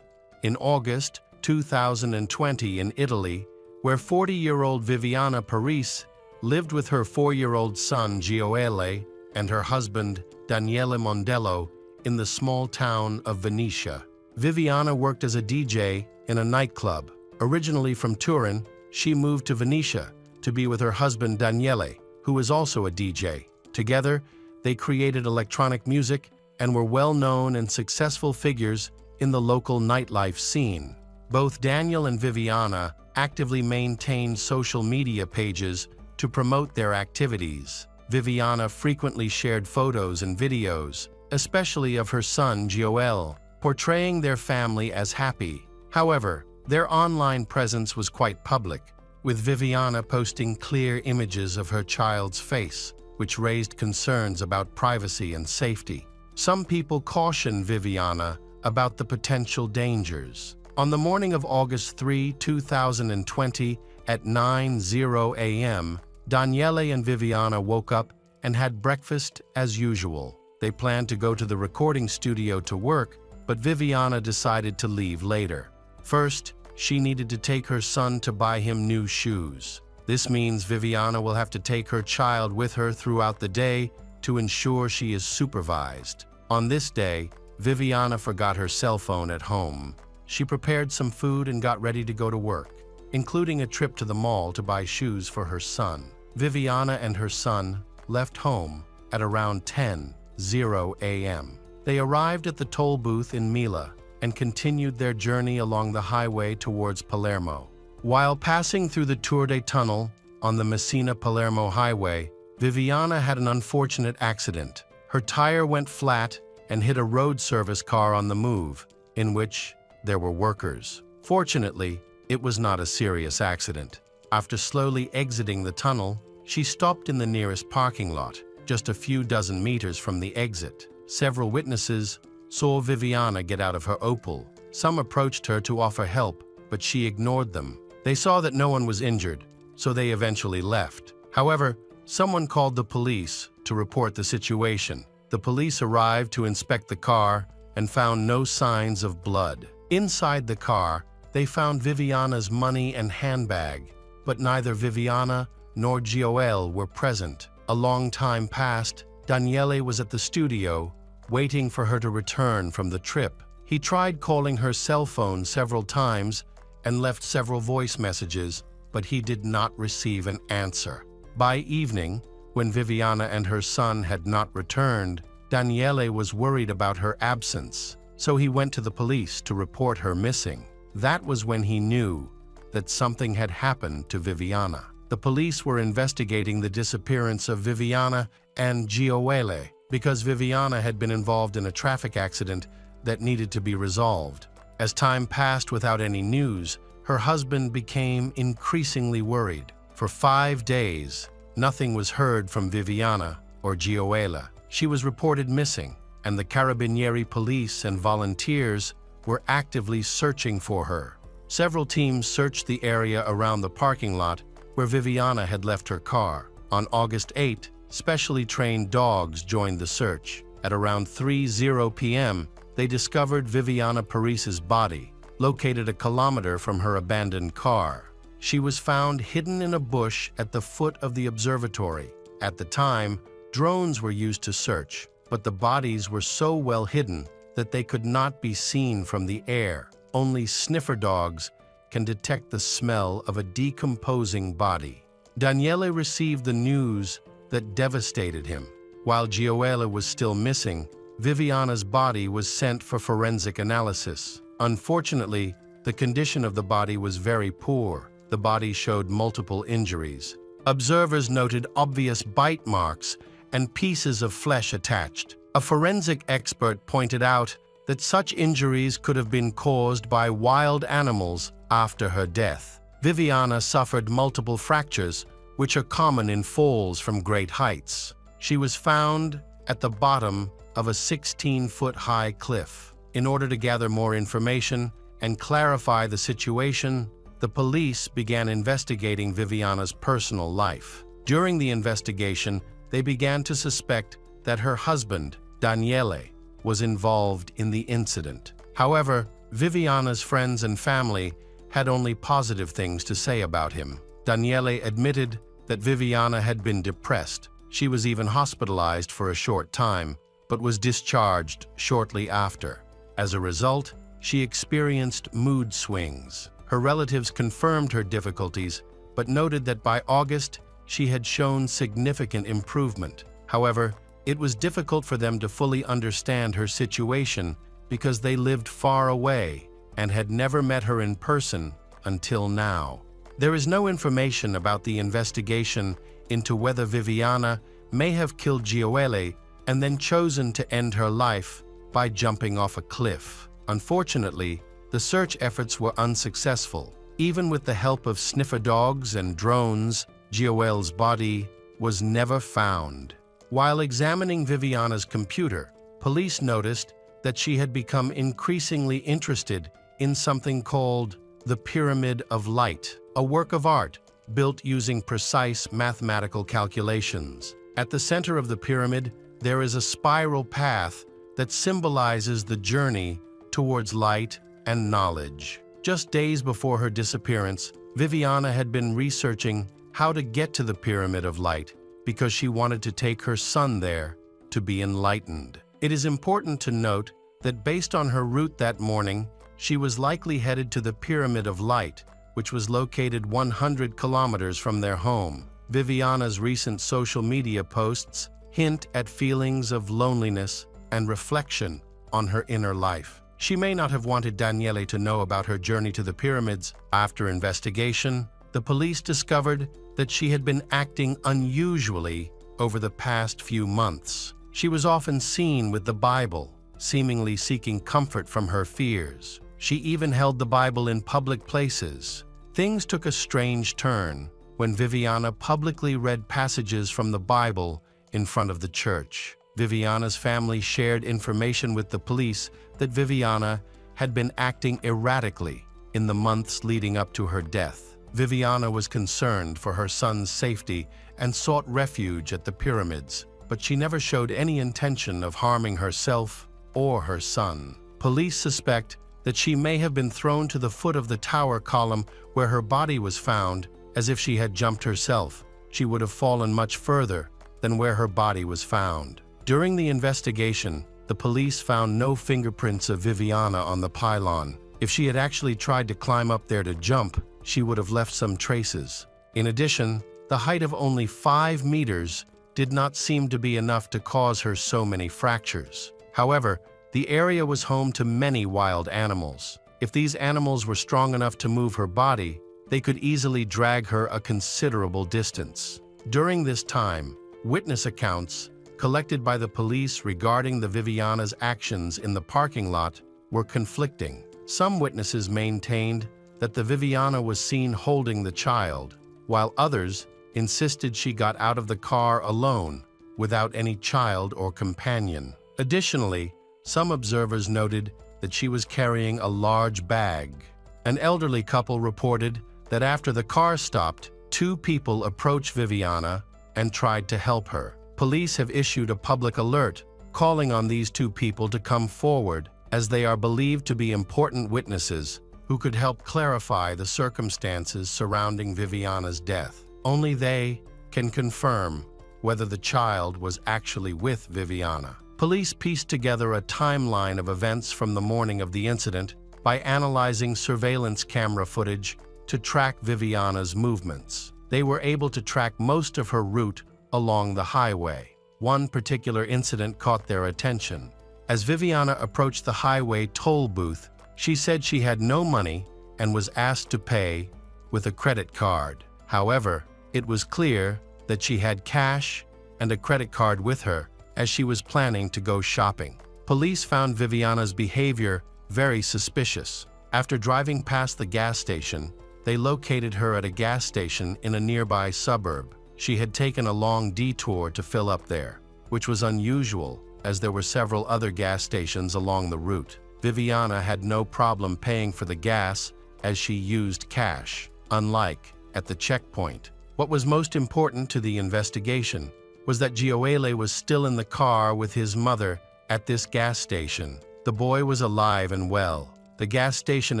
In August 2020 in Italy, where 40-year-old Viviana Parisi lived with her 4-year-old son Gioele and her husband Daniele Mondello in the small town of Venetia. Viviana worked as a DJ in a nightclub. Originally from Turin, she moved to Venetia to be with her husband Daniele, who is also a DJ. Together, they created electronic music and were well-known and successful figures in the local nightlife scene. Both Daniel and Viviana actively maintained social media pages to promote their activities. Viviana frequently shared photos and videos, especially of her son Gioele, portraying their family as happy. However, their online presence was quite public, with Viviana posting clear images of her child's face, which raised concerns about privacy and safety. Some people cautioned Viviana about the potential dangers. On the morning of August 3, 2020, at 9:00 a.m., Daniele and Viviana woke up and had breakfast as usual. They planned to go to the recording studio to work, but Viviana decided to leave later. First, she needed to take her son to buy him new shoes. This means Viviana will have to take her child with her throughout the day to ensure she is supervised. On this day, Viviana forgot her cell phone at home. she prepared some food and got ready to go to work, including a trip to the mall to buy shoes for her son. Viviana and her son left home at around 10:00 a.m. They arrived at the toll booth in Mila and continued their journey along the highway towards Palermo. While passing through the Turde Tunnel on the Messina-Palermo highway, Viviana had an unfortunate accident. Her tire went flat and hit a road service car on the move, in which there were workers. Fortunately, it was not a serious accident. After slowly exiting the tunnel, she stopped in the nearest parking lot, just a few dozen meters from the exit. Several witnesses saw Viviana get out of her Opel. Some approached her to offer help, but she ignored them. They saw that no one was injured, so they eventually left. However, someone called the police to report the situation. The police arrived to inspect the car and found no signs of blood. Inside the car, they found Viviana's money and handbag, but neither Viviana nor Gioele were present. A long time passed. Daniele was at the studio, waiting for her to return from the trip. He tried calling her cell phone several times and left several voice messages, but he did not receive an answer. By evening, when Viviana and her son had not returned, Daniele was worried about her absence, so he went to the police to report her missing. That was when he knew that something had happened to Viviana. The police were investigating the disappearance of Viviana and Gioele because Viviana had been involved in a traffic accident that needed to be resolved. As time passed without any news, her husband became increasingly worried. For 5 days, nothing was heard from Viviana or Gioele. She was reported missing, and the Carabinieri police and volunteers were actively searching for her. Several teams searched the area around the parking lot where Viviana had left her car. On August 8, specially trained dogs joined the search. At around 3:00 p.m., they discovered Viviana Paris's body, located a kilometer from her abandoned car. She was found hidden in a bush at the foot of the observatory. At the time, drones were used to search, but the bodies were so well hidden that they could not be seen from the air. Only sniffer dogs can detect the smell of a decomposing body. Daniele received the news that devastated him. While Gioele was still missing, Viviana's body was sent for forensic analysis. Unfortunately, the condition of the body was very poor. The body showed multiple injuries. Observers noted obvious bite marks and pieces of flesh attached. A forensic expert pointed out that such injuries could have been caused by wild animals after her death. Viviana suffered multiple fractures, which are common in falls from great heights. She was found at the bottom of a 16-foot-high cliff. In order to gather more information and clarify the situation, the police began investigating Viviana's personal life. During the investigation, they began to suspect that her husband, Daniele, was involved in the incident. However, Viviana's friends and family had only positive things to say about him. Daniele admitted that Viviana had been depressed. She was even hospitalized for a short time, but was discharged shortly after. As a result, she experienced mood swings. Her relatives confirmed her difficulties, but noted that by August, she had shown significant improvement. However, it was difficult for them to fully understand her situation because they lived far away and had never met her in person until now. There is no information about the investigation into whether Viviana may have killed Gioele and then chosen to end her life by jumping off a cliff. Unfortunately, the search efforts were unsuccessful. Even with the help of sniffer dogs and drones, Gioele's body was never found. While examining Viviana's computer, police noticed that she had become increasingly interested in something called the Pyramid of Light, a work of art built using precise mathematical calculations. At the center of the pyramid, there is a spiral path that symbolizes the journey towards light and knowledge. Just days before her disappearance, Viviana had been researching how to get to the Pyramid of Light because she wanted to take her son there to be enlightened. It is important to note that based on her route that morning, She was likely headed to the Pyramid of Light, which was located 100 kilometers from their home. Viviana's recent social media posts hint at feelings of loneliness and reflection on her inner life. She may not have wanted Daniele to know about her journey to the pyramids. After investigation, the police discovered that she had been acting unusually over the past few months. She was often seen with the Bible, seemingly seeking comfort from her fears. She even held the Bible in public places. Things took a strange turn when Viviana publicly read passages from the Bible in front of the church. Viviana's family shared information with the police that Viviana had been acting erratically in the months leading up to her death. Viviana was concerned for her son's safety and sought refuge at the pyramids, but she never showed any intention of harming herself or her son. Police suspect that she may have been thrown to the foot of the tower column where her body was found. As if she had jumped herself, she would have fallen much further than where her body was found. During the investigation, the police found no fingerprints of Viviana on the pylon. If she had actually tried to climb up there to jump, she would have left some traces. In addition, the height of only 5 meters did not seem to be enough to cause her so many fractures. However, the area was home to many wild animals. If these animals were strong enough to move her body, they could easily drag her a considerable distance. During this time, witness accounts collected by the police regarding the Viviana's actions in the parking lot were conflicting. Some witnesses maintained that the Viviana was seen holding the child, while others insisted she got out of the car alone without any child or companion. Additionally, some observers noted that she was carrying a large bag. An elderly couple reported that after the car stopped, 2 people approached Viviana and tried to help her. Police have issued a public alert calling on these 2 people to come forward, as they are believed to be important witnesses who could help clarify the circumstances surrounding Viviana's death. Only they can confirm whether the child was actually with Viviana. Police pieced together a timeline of events from the morning of the incident by analyzing surveillance camera footage to track Viviana's movements. They were able to track most of her route along the highway. One particular incident caught their attention. As Viviana approached the highway toll booth, she said she had no money and was asked to pay with a credit card. However, it was clear that she had cash and a credit card with her as she was planning to go shopping. Police found Viviana's behavior very suspicious. After driving past the gas station, they located her at a gas station in a nearby suburb. She had taken a long detour to fill up there, which was unusual as there were several other gas stations along the route. Viviana had no problem paying for the gas as she used cash, unlike at the checkpoint. What was most important to the investigation was that Gioele was still in the car with his mother at this gas station. The boy was alive and well. The gas station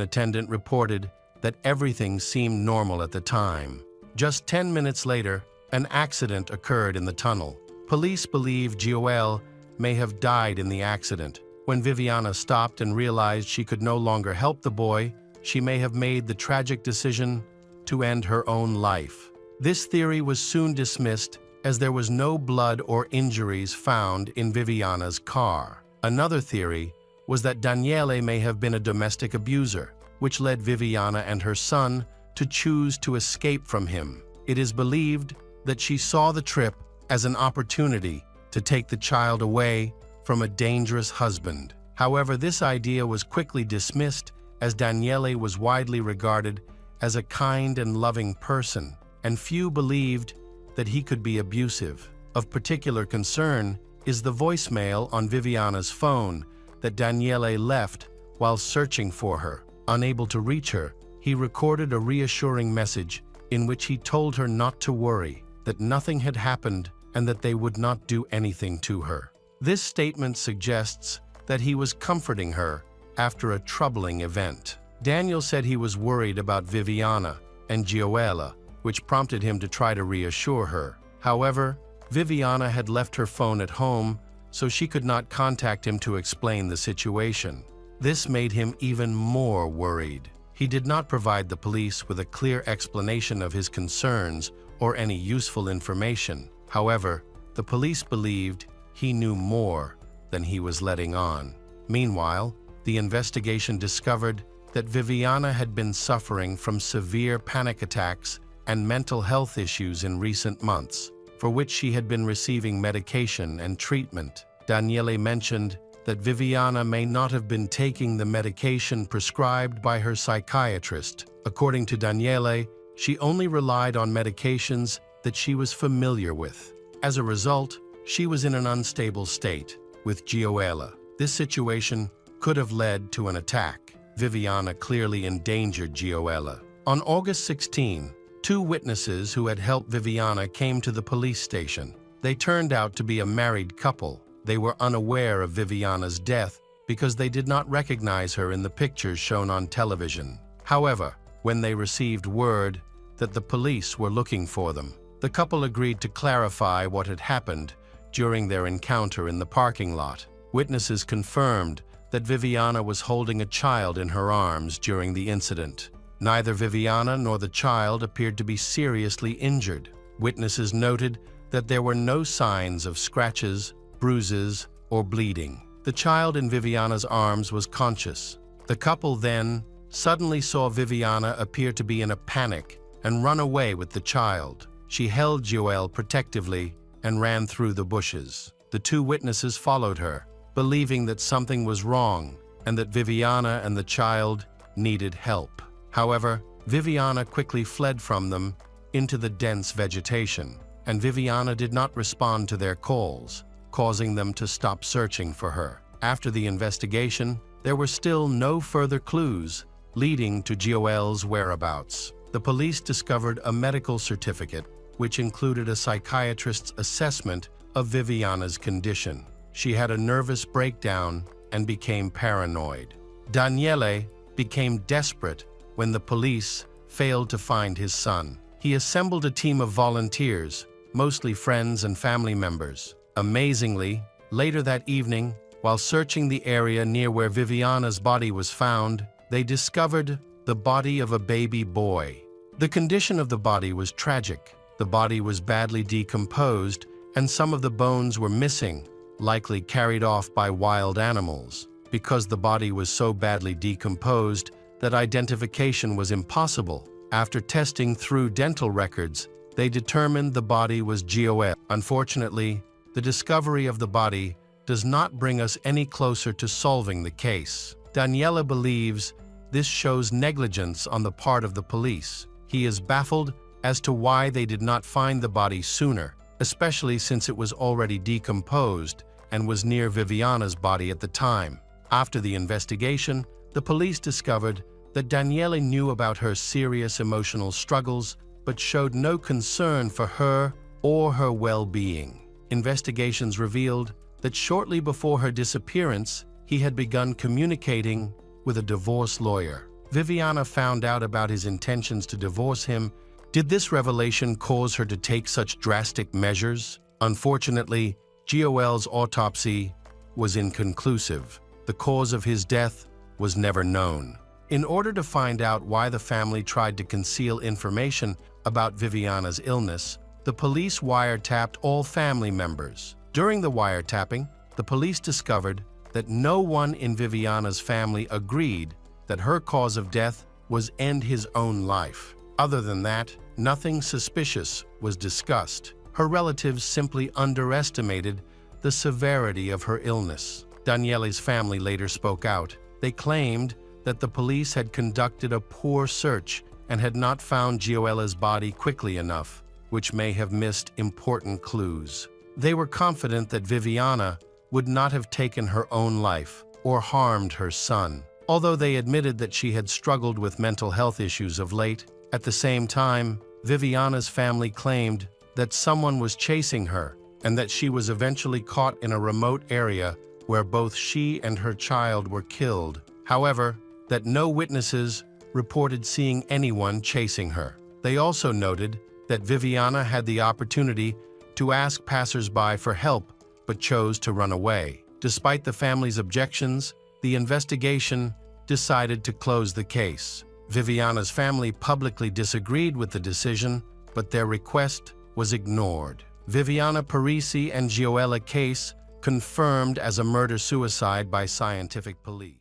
attendant reported that everything seemed normal at the time. Just 10 minutes later, an accident occurred in the tunnel. Police believe Gioele may have died in the accident. When Viviana stopped and realized she could no longer help the boy, she may have made the tragic decision to end her own life. This theory was soon dismissed as there was no blood or injuries found in Viviana's car. Another theory was that Daniele may have been a domestic abuser, which led Viviana and her son to choose to escape from him. It is believed that she saw the trip as an opportunity to take the child away from a dangerous husband. However, this idea was quickly dismissed as Daniele was widely regarded as a kind and loving person, and few believed that he could be abusive. Of particular concern is the voicemail on Viviana's phone that Daniele left while searching for her. Unable to reach her, he recorded a reassuring message in which he told her not to worry, that nothing had happened and that they would not do anything to her. This statement suggests that he was comforting her after a troubling event. Daniel said he was worried about Viviana and Gioele, which prompted him to try to reassure her. However, Viviana had left her phone at home, so she could not contact him to explain the situation. This made him even more worried. He did not provide the police with a clear explanation of his concerns or any useful information. However, the police believed he knew more than he was letting on. Meanwhile, the investigation discovered that Viviana had been suffering from severe panic attacks and mental health issues in recent months, for which she had been receiving medication and treatment. Daniele mentioned that Viviana may not have been taking the medication prescribed by her psychiatrist. According to Daniele, she only relied on medications that she was familiar with. As a result, she was in an unstable state with Gioela. This situation could have led to an attack. Viviana clearly endangered Gioela. On August 16, 2 witnesses who had helped Viviana came to the police station. They turned out to be a married couple. They were unaware of Viviana's death because they did not recognize her in the pictures shown on television. However, when they received word that the police were looking for them, the couple agreed to clarify what had happened during their encounter in the parking lot. Witnesses confirmed that Viviana was holding a child in her arms during the incident. Neither Viviana nor the child appeared to be seriously injured. Witnesses noted that there were no signs of scratches, bruises, or bleeding. The child in Viviana's arms was conscious. The couple then suddenly saw Viviana appear to be in a panic and run away with the child. She held Joelle protectively and ran through the bushes. The 2 witnesses followed her, believing that something was wrong and that Viviana and the child needed help. However, Viviana quickly fled from them into the dense vegetation, and Viviana did not respond to their calls, causing them to stop searching for her. After the investigation, there were still no further clues leading to Gioelle's whereabouts. The police discovered a medical certificate which included a psychiatrist's assessment of Viviana's condition. She had a nervous breakdown and became paranoid. Daniele became desperate when the police failed to find his son. He assembled a team of volunteers, mostly friends and family members. Amazingly, later that evening, while searching the area near where Viviana's body was found, they discovered the body of a baby boy. The condition of the body was tragic. The body was badly decomposed, and some of the bones were missing, likely carried off by wild animals. Because the body was so badly decomposed that identification was impossible, after testing through dental records, they determined the body was Gioelle. Unfortunately, the discovery of the body does not bring us any closer to solving the case. Daniele believes this shows negligence on the part of the police. He is baffled as to why they did not find the body sooner, especially since it was already decomposed and was near Viviana's body at the time. After the investigation, the police discovered that Daniele knew about her serious emotional struggles but showed no concern for her or her well-being. Investigations revealed that shortly before her disappearance, he had begun communicating with a divorce lawyer. Viviana found out about his intentions to divorce him. Did this revelation cause her to take such drastic measures? Unfortunately, Gioelle's autopsy was inconclusive. The cause of his death was never known. In order to find out why the family tried to conceal information about Viviana's illness, the police wiretapped all family members. During the wiretapping, the police discovered that no one in Viviana's family agreed that her cause of death was end his own life. Other than that, nothing suspicious was discussed. Her relatives simply underestimated the severity of her illness. Daniele's family later spoke out. They claimed that the police had conducted a poor search and had not found Gioelle's body quickly enough, which may have missed important clues. They were confident that Viviana would not have taken her own life or harmed her son, although they admitted that she had struggled with mental health issues of late. At the same time, Viviana's family claimed that someone was chasing her and that she was eventually caught in a remote area where both she and her child were killed. However, that no witnesses reported seeing anyone chasing her. They also noted that Viviana had the opportunity to ask passers-by for help but chose to run away. Despite the family's objections, the investigation decided to close the case. Viviana's family publicly disagreed with the decision, but their request was ignored. Viviana Parisi and Gioella case confirmed as a murder-suicide by scientific police.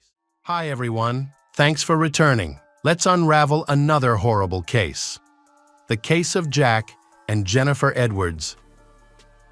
Hi everyone, thanks for returning. Let's unravel another horrible case. The case of Jack and Jennifer Edwards.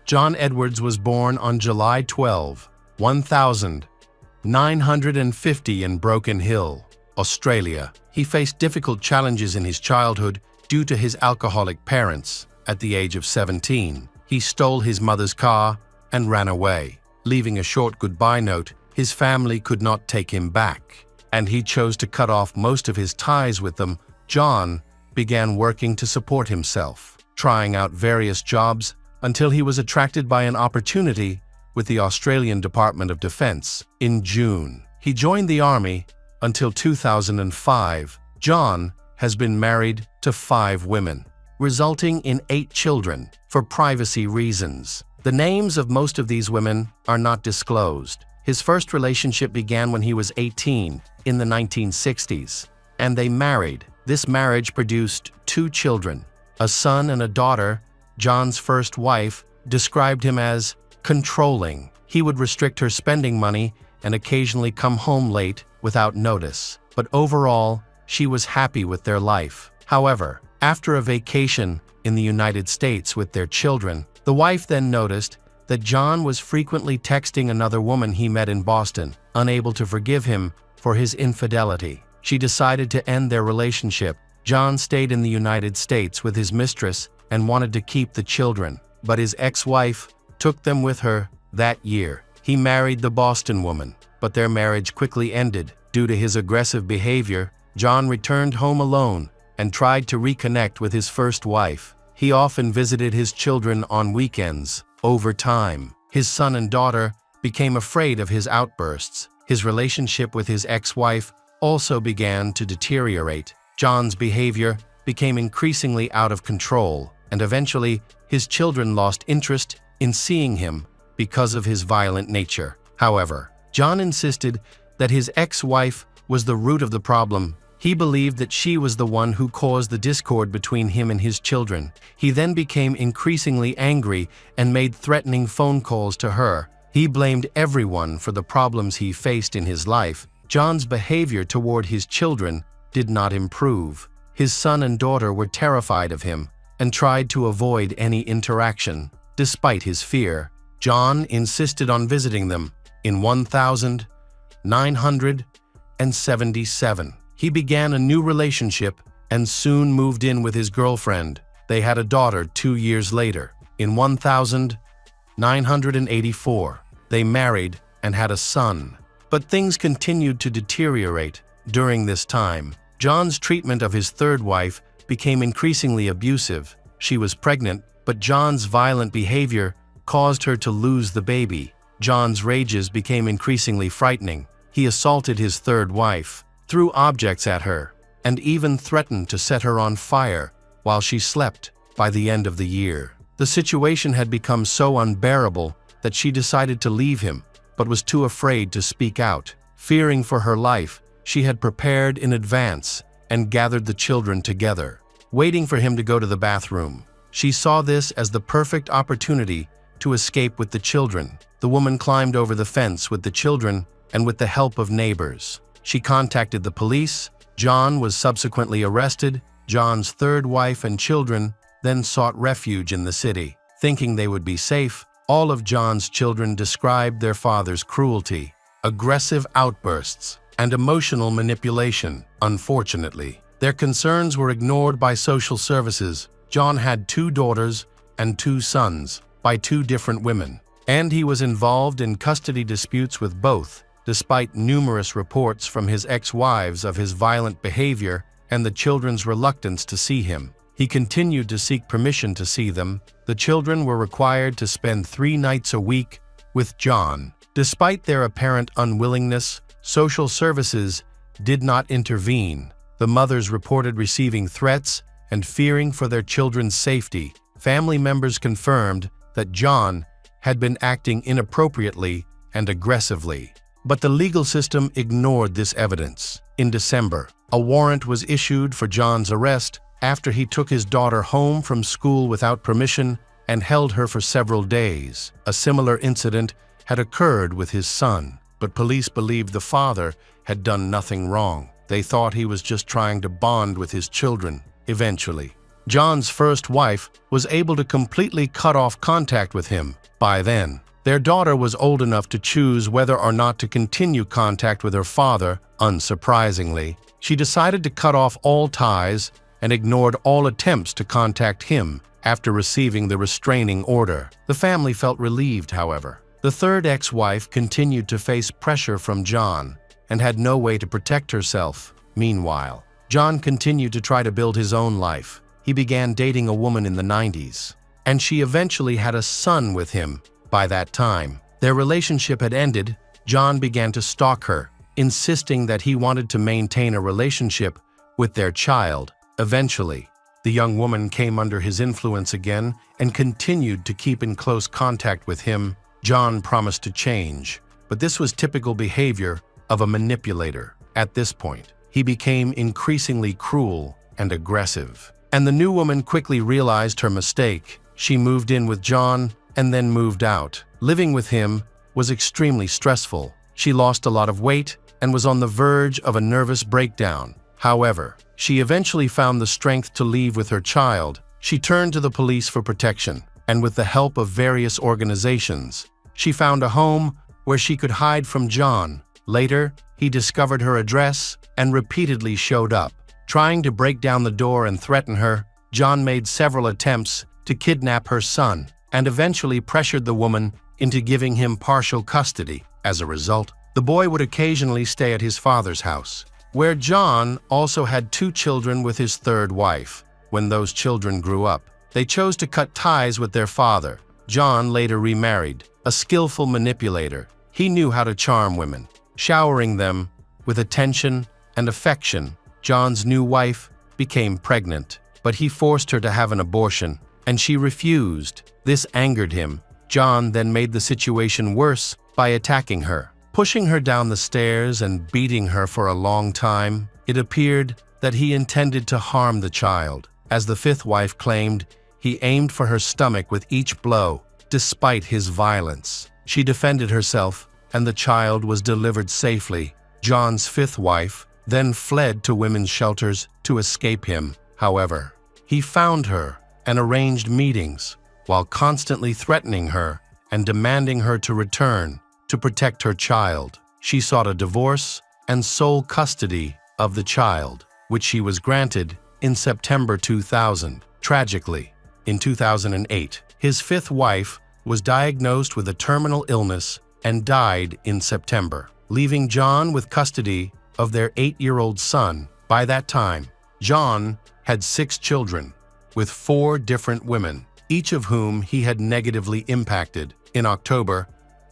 John Edwards was born on July 12, 1950 in Broken Hill, Australia. He faced difficult challenges in his childhood due to his alcoholic parents. At the age of 17, he stole his mother's car and ran away. Leaving a short goodbye note, his family could not take him back, and he chose to cut off most of his ties with them. John began working to support himself, trying out various jobs until he was attracted by an opportunity with the Australian Department of Defence. In June, he joined the army until 2005. John has been married to 5 women, resulting in 8 children. For privacy reasons, the names of most of these women are not disclosed. His first relationship began when he was 18 in the 1960s, and they married. This marriage produced 2 children, a son and a daughter. John's first wife described him as controlling. He would restrict her spending money and occasionally come home late without notice. But overall, she was happy with their life. However, after a vacation in the United States with their children, the wife then noticed that John was frequently texting another woman he met in Boston. Unable to forgive him for his infidelity, she decided to end their relationship. John stayed in the United States with his mistress and wanted to keep the children, but his ex-wife took them with her that year. He married the Boston woman, but their marriage quickly ended. Due to his aggressive behavior, John returned home alone and tried to reconnect with his first wife. He often visited his children on weekends. Over time, his son and daughter became afraid of his outbursts. His relationship with his ex-wife also began to deteriorate. John's behavior became increasingly out of control, and eventually his children lost interest in seeing him because of his violent nature. However, John insisted that his ex-wife was the root of the problem. He believed that she was the one who caused the discord between him and his children. He then became increasingly angry and made threatening phone calls to her. He blamed everyone for the problems he faced in his life. John's behavior toward his children did not improve. His son and daughter were terrified of him and tried to avoid any interaction. Despite his fear, John insisted on visiting them. In 1977, he began a new relationship and soon moved in with his girlfriend. They had a daughter 2 years later. In 1984, they married and had a son. But things continued to deteriorate. During this time, John's treatment of his third wife became increasingly abusive. She was pregnant, but John's violent behavior caused her to lose the baby. John's rages became increasingly frightening. He assaulted his third wife, threw objects at her, and even threatened to set her on fire while she slept. By the end of the year, the situation had become so unbearable that she decided to leave him, but was too afraid to speak out. Fearing for her life, she had prepared in advance and gathered the children together, waiting for him to go to the bathroom. She saw this as the perfect opportunity to escape with the children. The woman climbed over the fence with the children and with the help of neighbors. She contacted the police. John was subsequently arrested. John's third wife and children then sought refuge in the city. Thinking they would be safe, all of John's children described their father's cruelty, aggressive outbursts, and emotional manipulation. Unfortunately, their concerns were ignored by social services. John had 2 daughters and 2 sons by 2 different women, and he was involved in custody disputes with both. Despite numerous reports from his ex-wives of his violent behavior and the children's reluctance to see him, he continued to seek permission to see them. The children were required to spend 3 nights a week with John. Despite their apparent unwillingness, social services did not intervene. The mothers reported receiving threats and fearing for their children's safety. Family members confirmed that John had been acting inappropriately and aggressively. But the legal system ignored this evidence. In December, a warrant was issued for John's arrest after he took his daughter home from school without permission and held her for several days. A similar incident had occurred with his son, but police believed the father had done nothing wrong. They thought he was just trying to bond with his children. Eventually, John's first wife was able to completely cut off contact with him. By then, their daughter was old enough to choose whether or not to continue contact with her father. Unsurprisingly, she decided to cut off all ties and ignored all attempts to contact him after receiving the restraining order. The family felt relieved, however. The third ex-wife continued to face pressure from John and had no way to protect herself. Meanwhile, John continued to try to build his own life. He began dating a woman in the 90s, and she eventually had a son with him. By that time, their relationship had ended. John began to stalk her, insisting that he wanted to maintain a relationship with their child. Eventually, the young woman came under his influence again and continued to keep in close contact with him. John promised to change, but this was typical behavior of a manipulator. At this point, he became increasingly cruel and aggressive, and the new woman quickly realized her mistake. She moved in with John and then moved out. Living with him was extremely stressful. She lost a lot of weight and was on the verge of a nervous breakdown. However, she eventually found the strength to leave with her child. She turned to the police for protection, and with the help of various organizations, she found a home where she could hide from John. Later, he discovered her address and repeatedly showed up. Trying to break down the door and threaten her, John made several attempts to kidnap her son and eventually pressured the woman into giving him partial custody. As a result, the boy would occasionally stay at his father's house, where John also had 2 children with his third wife. When those children grew up, they chose to cut ties with their father. John later remarried, a skillful manipulator. He knew how to charm women, showering them with attention and affection. John's new wife became pregnant, but he forced her to have an abortion, and she refused. This angered him. John then made the situation worse by attacking her, pushing her down the stairs and beating her for a long time. It appeared that he intended to harm the child. As the 5th wife claimed, he aimed for her stomach with each blow. Despite his violence, she defended herself, and the child was delivered safely. John's 5th wife then fled to women's shelters to escape him. However, he found her and arranged meetings while constantly threatening her and demanding her to return to protect her child. She sought a divorce and sole custody of the child, which she was granted in September 2000. Tragically, in 2008, his 5th wife was diagnosed with a terminal illness and died in September, leaving John with custody of their 8-year-old son. By that time, John had 6 children with 4 different women, each of whom he had negatively impacted. In October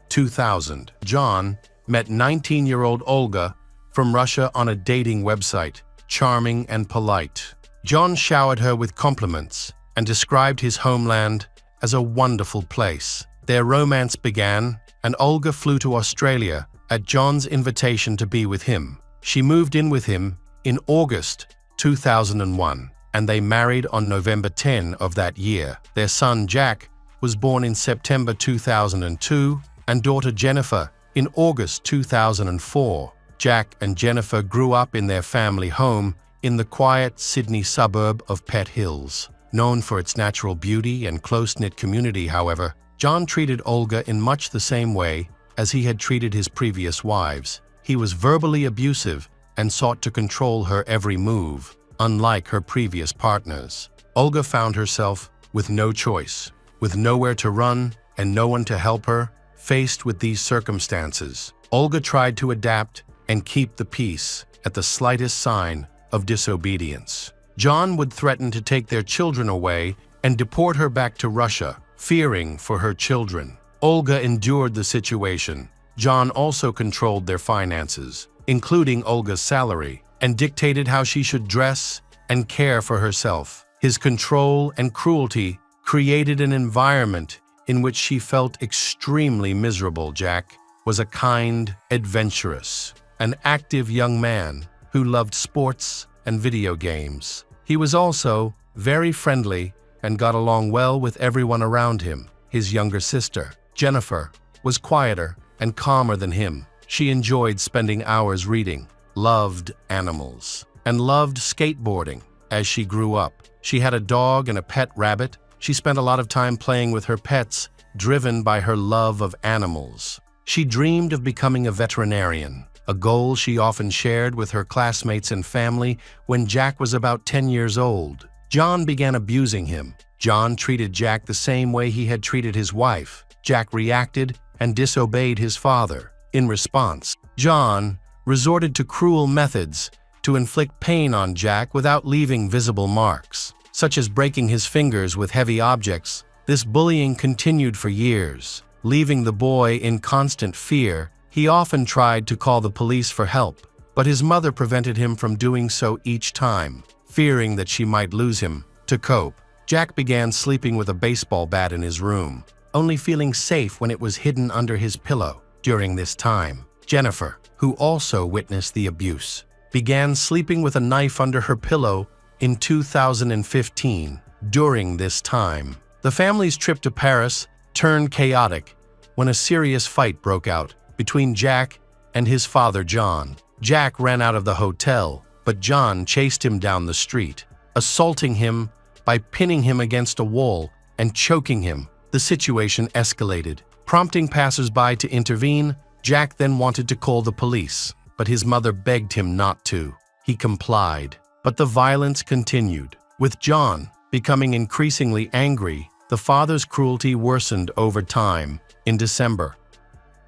2000, John met 19-year-old Olga from Russia on a dating website. Charming and polite, John showered her with compliments and described his homeland as a wonderful place. Their romance began, and Olga flew to Australia at John's invitation to be with him. She moved in with him in August 2001, and they married on November 10 of that year. Their son Jack was born in September 2002, and daughter Jennifer in August 2004. Jack and Jennifer grew up in their family home in the quiet Sydney suburb of Pett Hills. Known for its natural beauty and close-knit community, however, John treated Olga in much the same way as he had treated his previous wives. He was verbally abusive and sought to control her every move. Unlike her previous partners, Olga found herself with no choice, with nowhere to run and no one to help her. Faced with these circumstances, Olga tried to adapt and keep the peace at the slightest sign of disobedience. John would threaten to take their children away and deport her back to Russia, fearing for her children. Olga endured the situation. John also controlled their finances, including Olga's salary, and dictated how she should dress and care for herself. His control and cruelty created an environment in which she felt extremely miserable. Jack was a kind, adventurous, and active young man who loved sports and video games. He was also very friendly and got along well with everyone around him. His younger sister, Jennifer, was quieter and calmer than him. She enjoyed spending hours reading, loved animals, and loved skateboarding. As she grew up, she had a dog and a pet rabbit. She spent a lot of time playing with her pets, driven by her love of animals. She dreamed of becoming a veterinarian, a goal she often shared with her classmates and family. When Jack was about 10 years old, John began abusing him. John treated Jack the same way he had treated his wife. Jack reacted and disobeyed his father. In response, John resorted to cruel methods to inflict pain on Jack without leaving visible marks, such as breaking his fingers with heavy objects. This bullying continued for years, leaving the boy in constant fear. He often tried to call the police for help, but his mother prevented him from doing so each time, fearing that she might lose him. To cope, Jack began sleeping with a baseball bat in his room, only feeling safe when it was hidden under his pillow. During this time, Jennifer, who also witnessed the abuse, began sleeping with a knife under her pillow in 2015. During this time, the family's trip to Paris turned chaotic when a serious fight broke out between Jack and his father, John. Jack ran out of the hotel, but John chased him down the street, assaulting him by pinning him against a wall and choking him. The situation escalated, prompting passers-by to intervene. Jack then wanted to call the police, but his mother begged him not to. He complied, but the violence continued. With John becoming increasingly angry, the father's cruelty worsened over time. In December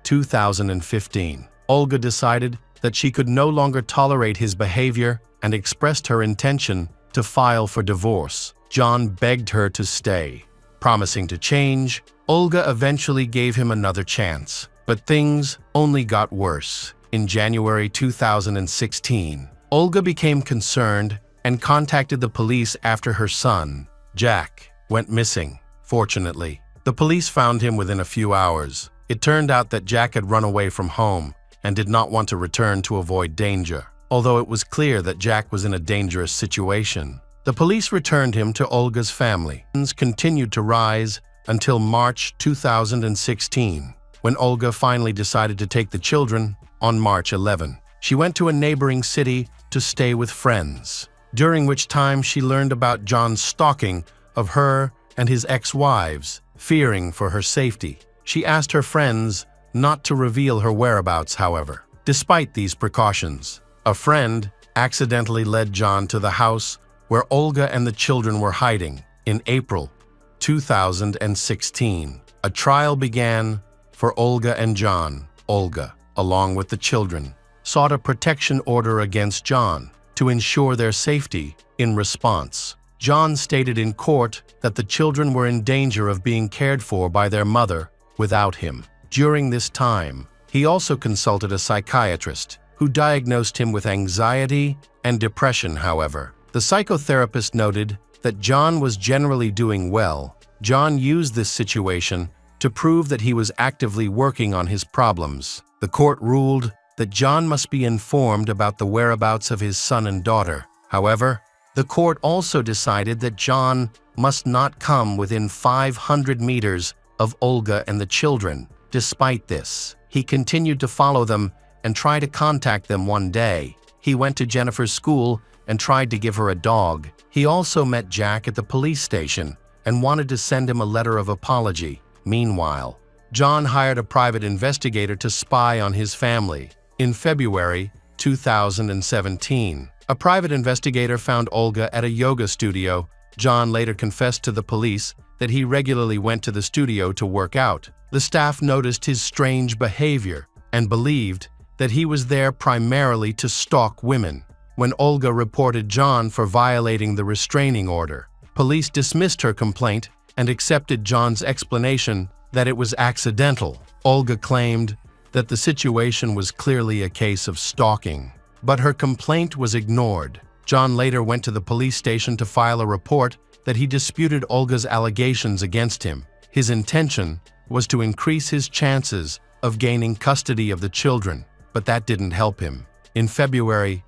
2015, Olga decided that she could no longer tolerate his behavior and expressed her intention to file for divorce. John begged her to stay, promising to change. Olga eventually gave him another chance, but things only got worse. In January 2016, Olga became concerned and contacted the police after her son, Jack, went missing. Fortunately, the police found him within a few hours. It turned out that Jack had run away from home and did not want to return to avoid danger. Although it was clear that Jack was in a dangerous situation, the police returned him to Olga's family. Tensions continued to rise until March 2016, when Olga finally decided to take the children. On March 11, she went to a neighboring city to stay with friends, during which time she learned about John's stalking of her and his ex-wives. Fearing for her safety, she asked her friends not to reveal her whereabouts. However, despite these precautions, a friend accidentally led John to the house where Olga and the children were hiding. In April 2016, a trial began for Olga and John. Olga, along with the children, sought a protection order against John to ensure their safety. In response, John stated in court that the children were in danger of being cared for by their mother without him. During this time, he also consulted a psychiatrist who diagnosed him with anxiety and depression. However, the psychotherapist noted that John was generally doing well. John used this situation to prove that he was actively working on his problems. The court ruled that John must be informed about the whereabouts of his son and daughter. However, the court also decided that John must not come within 500 meters of Olga and the children. Despite this, he continued to follow them and try to contact them. One day, he went to Jennifer's school and tried to give her a dog. He also met Jack at the police station and wanted to send him a letter of apology. Meanwhile, John hired a private investigator to spy on his family. In February 2017, a private investigator found Olga at a yoga studio. John later confessed to the police that he regularly went to the studio to work out. The staff noticed his strange behavior and believed that he was there primarily to stalk women. When Olga reported John for violating the restraining order, police dismissed her complaint and accepted John's explanation that it was accidental. Olga claimed that the situation was clearly a case of stalking, but her complaint was ignored. John later went to the police station to file a report that he disputed Olga's allegations against him. His intention was to increase his chances of gaining custody of the children, but that didn't help him. In February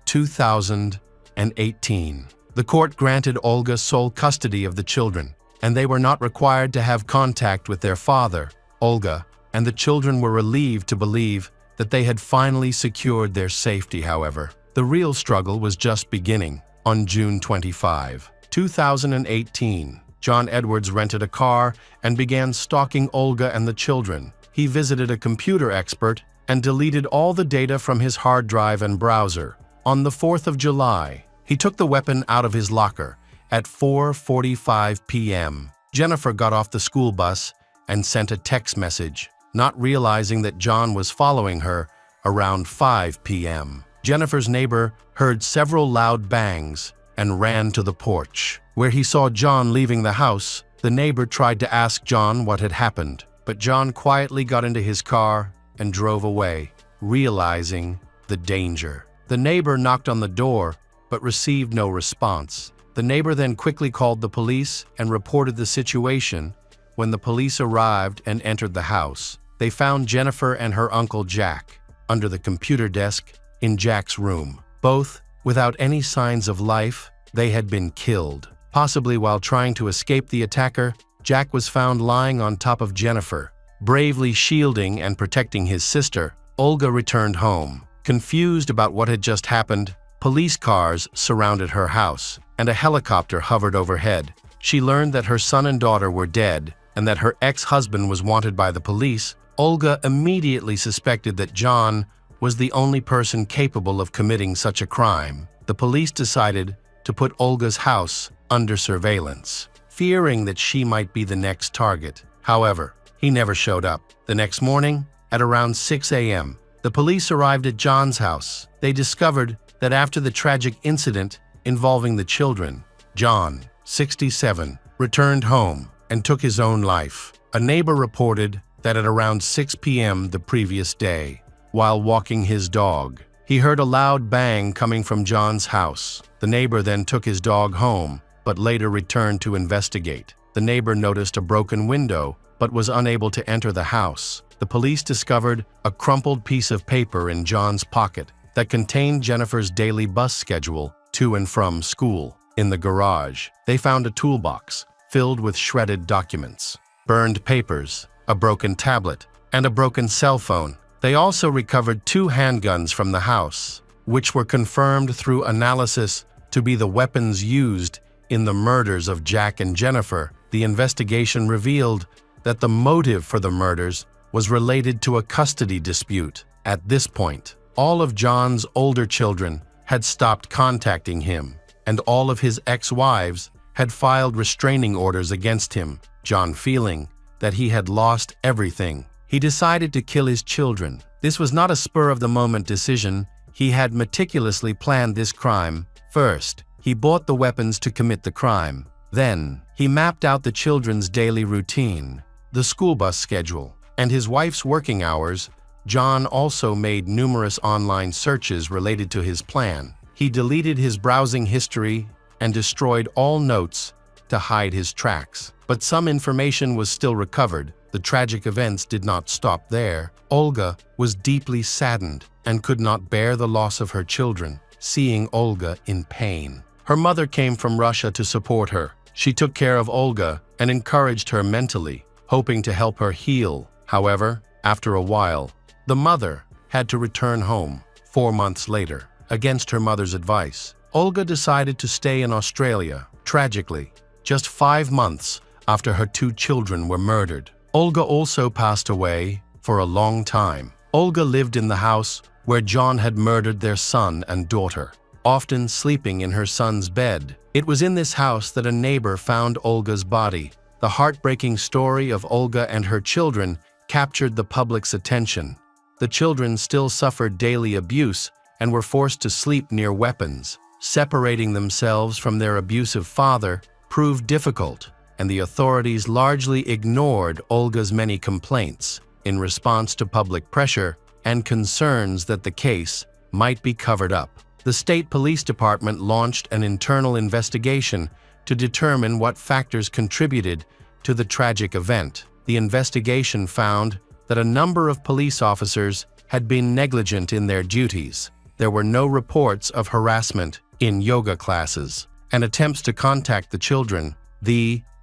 2018, the court granted Olga sole custody of the children, and they were not required to have contact with their father. Olga and the children were relieved to believe that they had finally secured their safety. However, the real struggle was just beginning. On June 25, 2018, John Edwards rented a car and began stalking Olga and the children. He visited a computer expert and deleted all the data from his hard drive and browser. On the 4th of July, he took the weapon out of his locker at 4:45 p.m. Jennifer got off the school bus and sent a text message, not realizing that John was following her around 5 p.m. Jennifer's neighbor heard several loud bangs and ran to the porch, where he saw John leaving the house. The neighbor tried to ask John what had happened, but John quietly got into his car and drove away, realizing the danger. The neighbor knocked on the door, but received no response. The neighbor then quickly called the police and reported the situation. When the police arrived and entered the house, they found Jennifer and her uncle Jack under the computer desk in Jack's room. Both without any signs of life. They had been killed. Possibly while trying to escape the attacker, Jack was found lying on top of Jennifer, bravely shielding and protecting his sister. Olga returned home. Confused about what had just happened, police cars surrounded her house, and a helicopter hovered overhead. She learned that her son and daughter were dead, and that her ex-husband was wanted by the police. Olga immediately suspected that John was the only person capable of committing such a crime. The police decided to put Olga's house under surveillance, fearing that she might be the next target. However, he never showed up. The next morning, at around 6 a.m., the police arrived at John's house. They discovered that after the tragic incident involving the children, John, 67, returned home and took his own life. A neighbor reported that at around 6 p.m. the previous day, while walking his dog, he heard a loud bang coming from John's house. The neighbor then took his dog home, but later returned to investigate. The neighbor noticed a broken window, but was unable to enter the house. The police discovered a crumpled piece of paper in John's pocket that contained Jennifer's daily bus schedule to and from school. In the garage, they found a toolbox filled with shredded documents, burned papers, a broken tablet, and a broken cell phone. They also recovered 2 handguns from the house, which were confirmed through analysis to be the weapons used in the murders of Jack and Jennifer. The investigation revealed that the motive for the murders was related to a custody dispute. At this point, all of John's older children had stopped contacting him, and all of his ex-wives had filed restraining orders against him. John, feeling that he had lost everything, he decided to kill his children. This was not a spur-of-the-moment decision. He had meticulously planned this crime. First, he bought the weapons to commit the crime. Then, he mapped out the children's daily routine, the school bus schedule, and his wife's working hours. John also made numerous online searches related to his plan. He deleted his browsing history and destroyed all notes to hide his tracks. But some information was still recovered. The tragic events did not stop there. Olga was deeply saddened and could not bear the loss of her children, seeing Olga in pain. Her mother came from Russia to support her. She took care of Olga and encouraged her mentally, hoping to help her heal. However, after a while, the mother had to return home. 4 months later, against her mother's advice, Olga decided to stay in Australia. Tragically, just 5 months after her 2 children were murdered, Olga also passed away. For a long time, Olga lived in the house where John had murdered their son and daughter, often sleeping in her son's bed. It was in this house that a neighbor found Olga's body. The heartbreaking story of Olga and her children captured the public's attention. The children still suffered daily abuse and were forced to sleep near weapons. Separating themselves from their abusive father proved difficult, and the authorities largely ignored Olga's many complaints. In response to public pressure and concerns that the case might be covered up, the state police department launched an internal investigation to determine what factors contributed to the tragic event. The investigation found that a number of police officers had been negligent in their duties. There were no reports of harassment in yoga classes, and attempts to contact the children,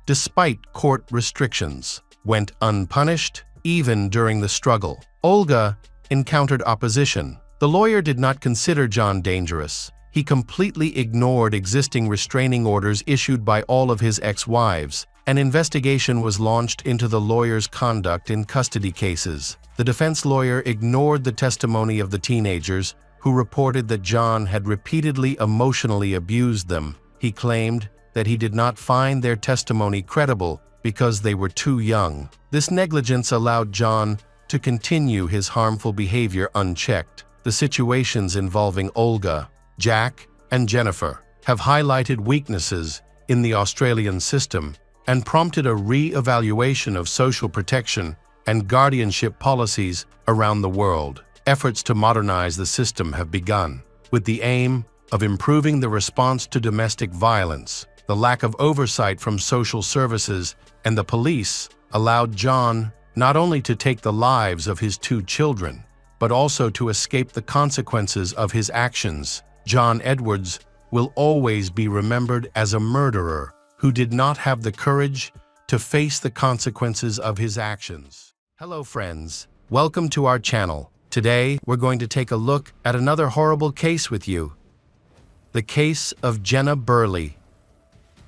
despite court restrictions, went unpunished even during the struggle. Olga encountered opposition. The lawyer did not consider John dangerous. He completely ignored existing restraining orders issued by all of his ex-wives. An investigation was launched into the lawyer's conduct in custody cases. The defense lawyer ignored the testimony of the teenagers, who reported that John had repeatedly emotionally abused them. He claimed that he did not find their testimony credible because they were too young. This negligence allowed John to continue his harmful behavior unchecked. The situations involving Olga, Jack, and Jennifer have highlighted weaknesses in the Australian system and prompted a re-evaluation of social protection and guardianship policies around the world. Efforts to modernize the system have begun, with the aim of improving the response to domestic violence. The lack of oversight from social services and the police allowed John not only to take the lives of his 2 children, but also to escape the consequences of his actions. John Edwards will always be remembered as a murderer who did not have the courage to face the consequences of his actions. Hello friends, welcome to our channel. Today, we're going to take a look at another horrible case with you. The case of Jenna Burley.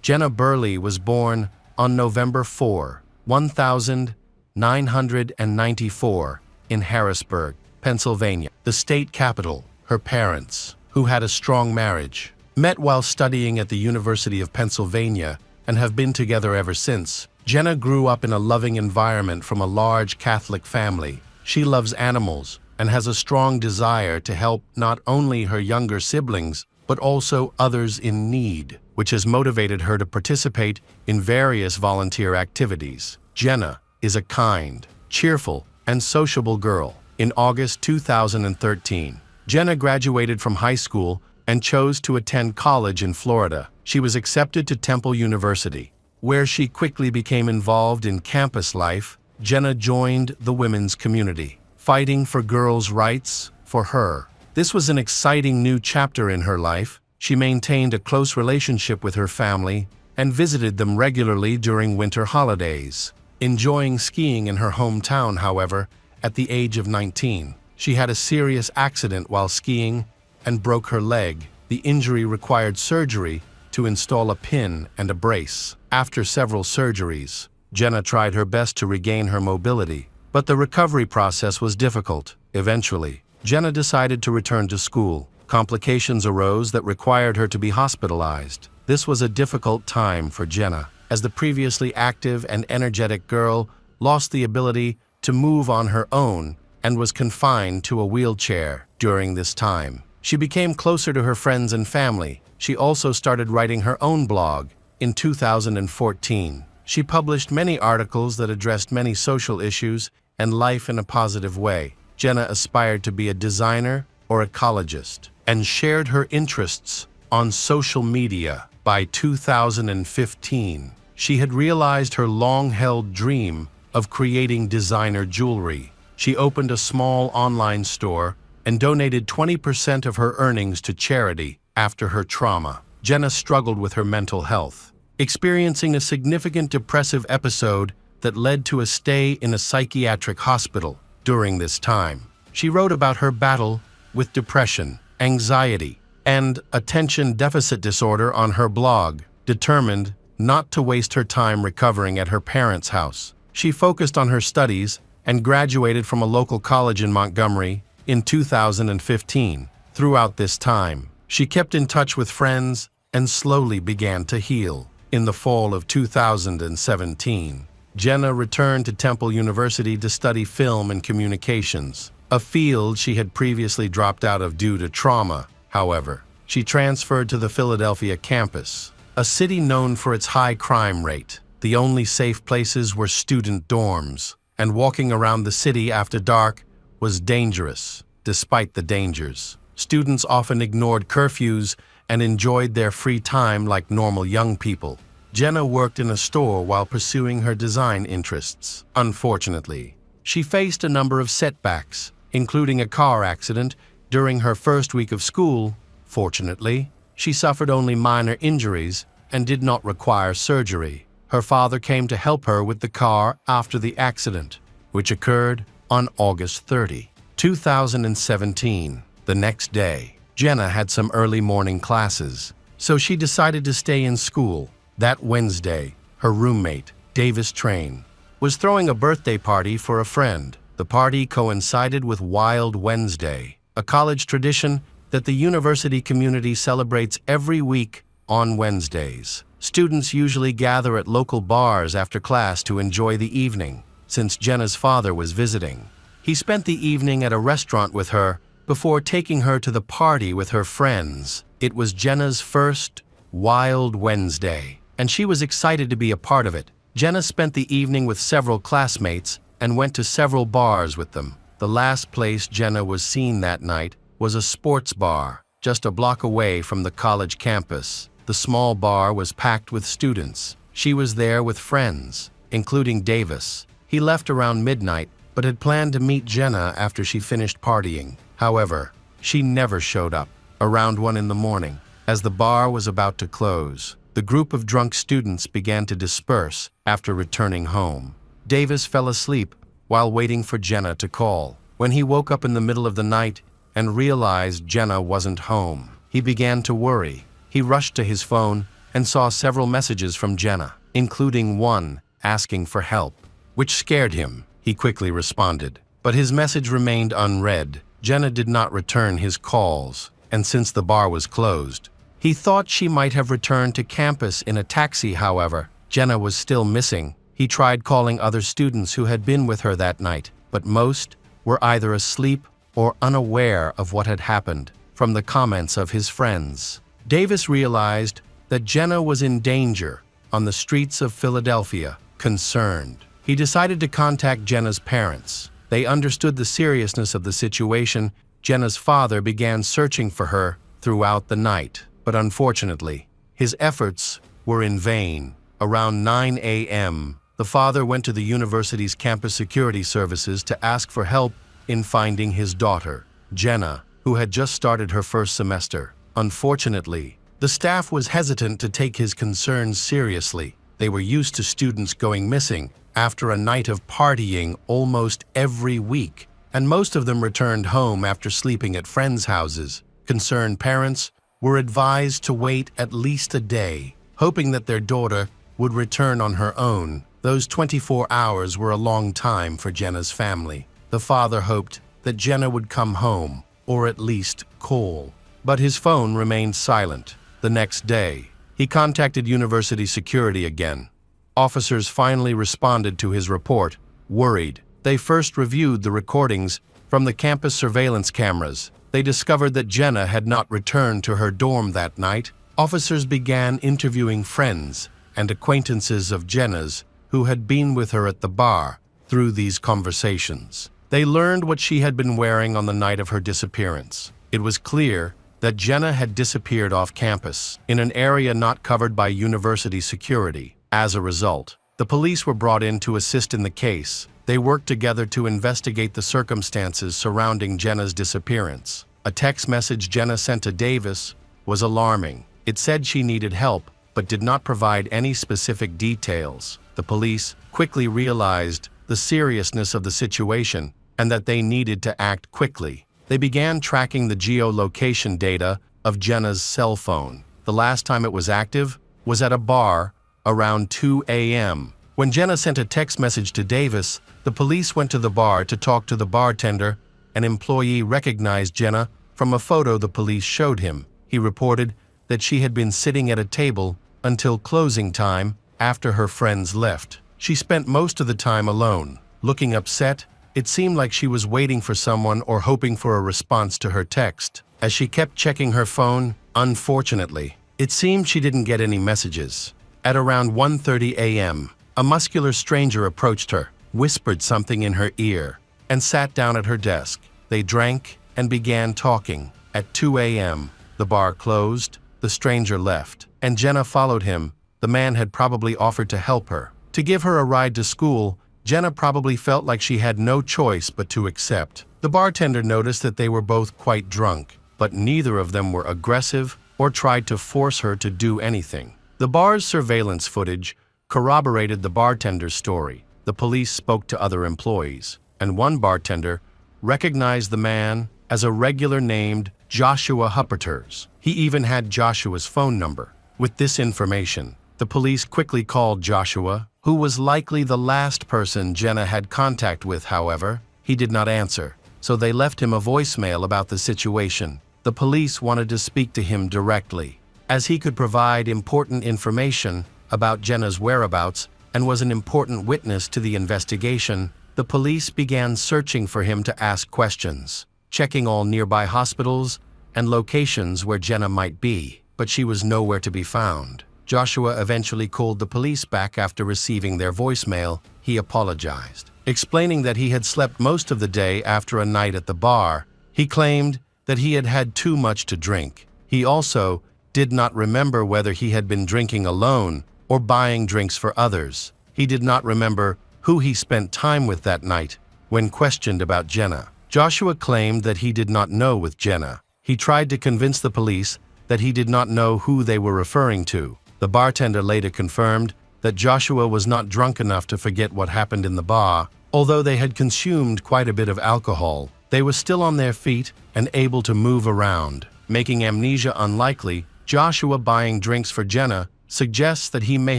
Jenna Burley was born on November 4, 1994 in Harrisburg, Pennsylvania, the state capital. Her parents, who had a strong marriage, met while studying at the University of Pennsylvania and have been together ever since. Jenna grew up in a loving environment from a large Catholic family. She loves animals and has a strong desire to help not only her younger siblings, but also others in need, which has motivated her to participate in various volunteer activities. Jenna is a kind, cheerful, and sociable girl. In August 2013, Jenna graduated from high school and chose to attend college in Florida. She was accepted to Temple University, where she quickly became involved in campus life. Jenna joined the women's community, fighting for girls' rights. For her, this was an exciting new chapter in her life. She maintained a close relationship with her family and visited them regularly during winter holidays. Enjoying skiing in her hometown, however, at the age of 19, she had a serious accident while skiing and broke her leg. The injury required surgery to install a pin and a brace. After several surgeries, Jenna tried her best to regain her mobility, but the recovery process was difficult. Eventually, Jenna decided to return to school. Complications arose that required her to be hospitalized. This was a difficult time for Jenna, as the previously active and energetic girl lost the ability to move on her own and was confined to a wheelchair. During this time, she became closer to her friends and family. She also started writing her own blog. In 2014, she published many articles that addressed many social issues and life in a positive way. Jenna aspired to be a designer or ecologist and shared her interests on social media. By 2015, she had realized her long-held dream of creating designer jewelry. She opened a small online store and donated 20% of her earnings to charity. After her trauma, Jenna struggled with her mental health, experiencing a significant depressive episode that led to a stay in a psychiatric hospital. During this time, she wrote about her battle with depression, anxiety, and attention deficit disorder on her blog. Determined not to waste her time recovering at her parents' house, she focused on her studies and graduated from a local college in Montgomery in 2015. Throughout this time, she kept in touch with friends and slowly began to heal. In the fall of 2017, Jenna returned to Temple University to study film and communications, a field she had previously dropped out of due to trauma. However, she transferred to the Philadelphia campus, a city known for its high crime rate. The only safe places were student dorms, and walking around the city after dark was dangerous. Despite the dangers, students often ignored curfews and enjoyed their free time like normal young people. Jenna worked in a store while pursuing her design interests. Unfortunately, She faced a number of setbacks, including a car accident during her first week of school. Fortunately, she suffered only minor injuries and did not require surgery. Her father came to help her with the car after the accident, which occurred on August 30, 2017. The next day, Jenna had some early morning classes, so she decided to stay in school. That Wednesday, her roommate, Davis Train, was throwing a birthday party for a friend. The party coincided with Wild Wednesday, a college tradition that the university community celebrates every week on Wednesdays. Students usually gather at local bars after class to enjoy the evening. Since Jenna's father was visiting, he spent the evening at a restaurant with her before taking her to the party with her friends. It was Jenna's first Wild Wednesday, and she was excited to be a part of it. Jenna spent the evening with several classmates and went to several bars with them. The last place Jenna was seen that night was a sports bar, just a block away from the college campus. The small bar was packed with students. She was there with friends, including Davis. He left around midnight, but had planned to meet Jenna after she finished partying. However, she never showed up. Around 1 in the morning, as the bar was about to close, the group of drunk students began to disperse after returning home. Davis fell asleep while waiting for Jenna to call. When he woke up in the middle of the night and realized Jenna wasn't home, he began to worry. He rushed to his phone and saw several messages from Jenna, including one asking for help, which scared him. He quickly responded, but his message remained unread. Jenna did not return his calls, and since the bar was closed, he thought she might have returned to campus in a taxi. However, Jenna was still missing. He tried calling other students who had been with her that night, but most were either asleep or unaware of what had happened. From the comments of his friends, Davis realized that Jenna was in danger on the streets of Philadelphia. Concerned, he decided to contact Jenna's parents. They understood the seriousness of the situation. Jenna's father began searching for her throughout the night, but unfortunately, his efforts were in vain. Around 9 a.m., the father went to the university's campus security services to ask for help in finding his daughter, Jenna, who had just started her first semester. Unfortunately, the staff was hesitant to take his concerns seriously. They were used to students going missing after a night of partying almost every week, and most of them returned home after sleeping at friends' houses. Concerned parents were advised to wait at least a day, hoping that their daughter would return on her own. Those 24 hours were a long time for Jenna's family. The father hoped that Jenna would come home, or at least call. But his phone remained silent. The next day, he contacted university security again. Officers finally responded to his report, worried. They first reviewed the recordings from the campus surveillance cameras. They discovered that Jenna had not returned to her dorm that night. Officers began interviewing friends and acquaintances of Jenna's who had been with her at the bar. Through these conversations, they learned what she had been wearing on the night of her disappearance. It was clear that Jenna had disappeared off campus, in an area not covered by university security. As a result, the police were brought in to assist in the case. They worked together to investigate the circumstances surrounding Jenna's disappearance. A text message Jenna sent to Davis was alarming. It said she needed help, but did not provide any specific details. The police quickly realized the seriousness of the situation and that they needed to act quickly. They began tracking the geolocation data of Jenna's cell phone. The last time it was active was at a bar around 2 a.m. When Jenna sent a text message to Davis, the police went to the bar to talk to the bartender. An employee recognized Jenna from a photo the police showed him. He reported that she had been sitting at a table until closing time after her friends left. She spent most of the time alone. Looking upset, it seemed like she was waiting for someone or hoping for a response to her text. As she kept checking her phone, unfortunately, it seemed she didn't get any messages. At around 1:30 a.m., a muscular stranger approached her, whispered something in her ear, and sat down at her desk. They drank and began talking. At 2 a.m., the bar closed, the stranger left, and Jenna followed him. The man had probably offered to help her, to give her a ride to school. Jenna probably felt like she had no choice but to accept. The bartender noticed that they were both quite drunk, but neither of them were aggressive or tried to force her to do anything. The bar's surveillance footage corroborated the bartender's story. The police spoke to other employees, and one bartender recognized the man as a regular named Joshua Huppaters. He even had Joshua's phone number. With this information, the police quickly called Joshua, who was likely the last person Jenna had contact with. However, he did not answer, so they left him a voicemail about the situation. The police wanted to speak to him directly, as he could provide important information about Jenna's whereabouts and was an important witness to the investigation. The police began searching for him to ask questions, checking all nearby hospitals and locations where Jenna might be, but she was nowhere to be found. Joshua eventually called the police back after receiving their voicemail. He apologized, explaining that he had slept most of the day after a night at the bar. He claimed that he had had too much to drink. He also did not remember whether he had been drinking alone or buying drinks for others. He did not remember who he spent time with that night. When questioned about Jenna, Joshua claimed that he did not know with Jenna. He tried to convince the police that he did not know who they were referring to. The bartender later confirmed that Joshua was not drunk enough to forget what happened in the bar. Although they had consumed quite a bit of alcohol, they were still on their feet and able to move around, making amnesia unlikely. Joshua buying drinks for Jenna suggests that he may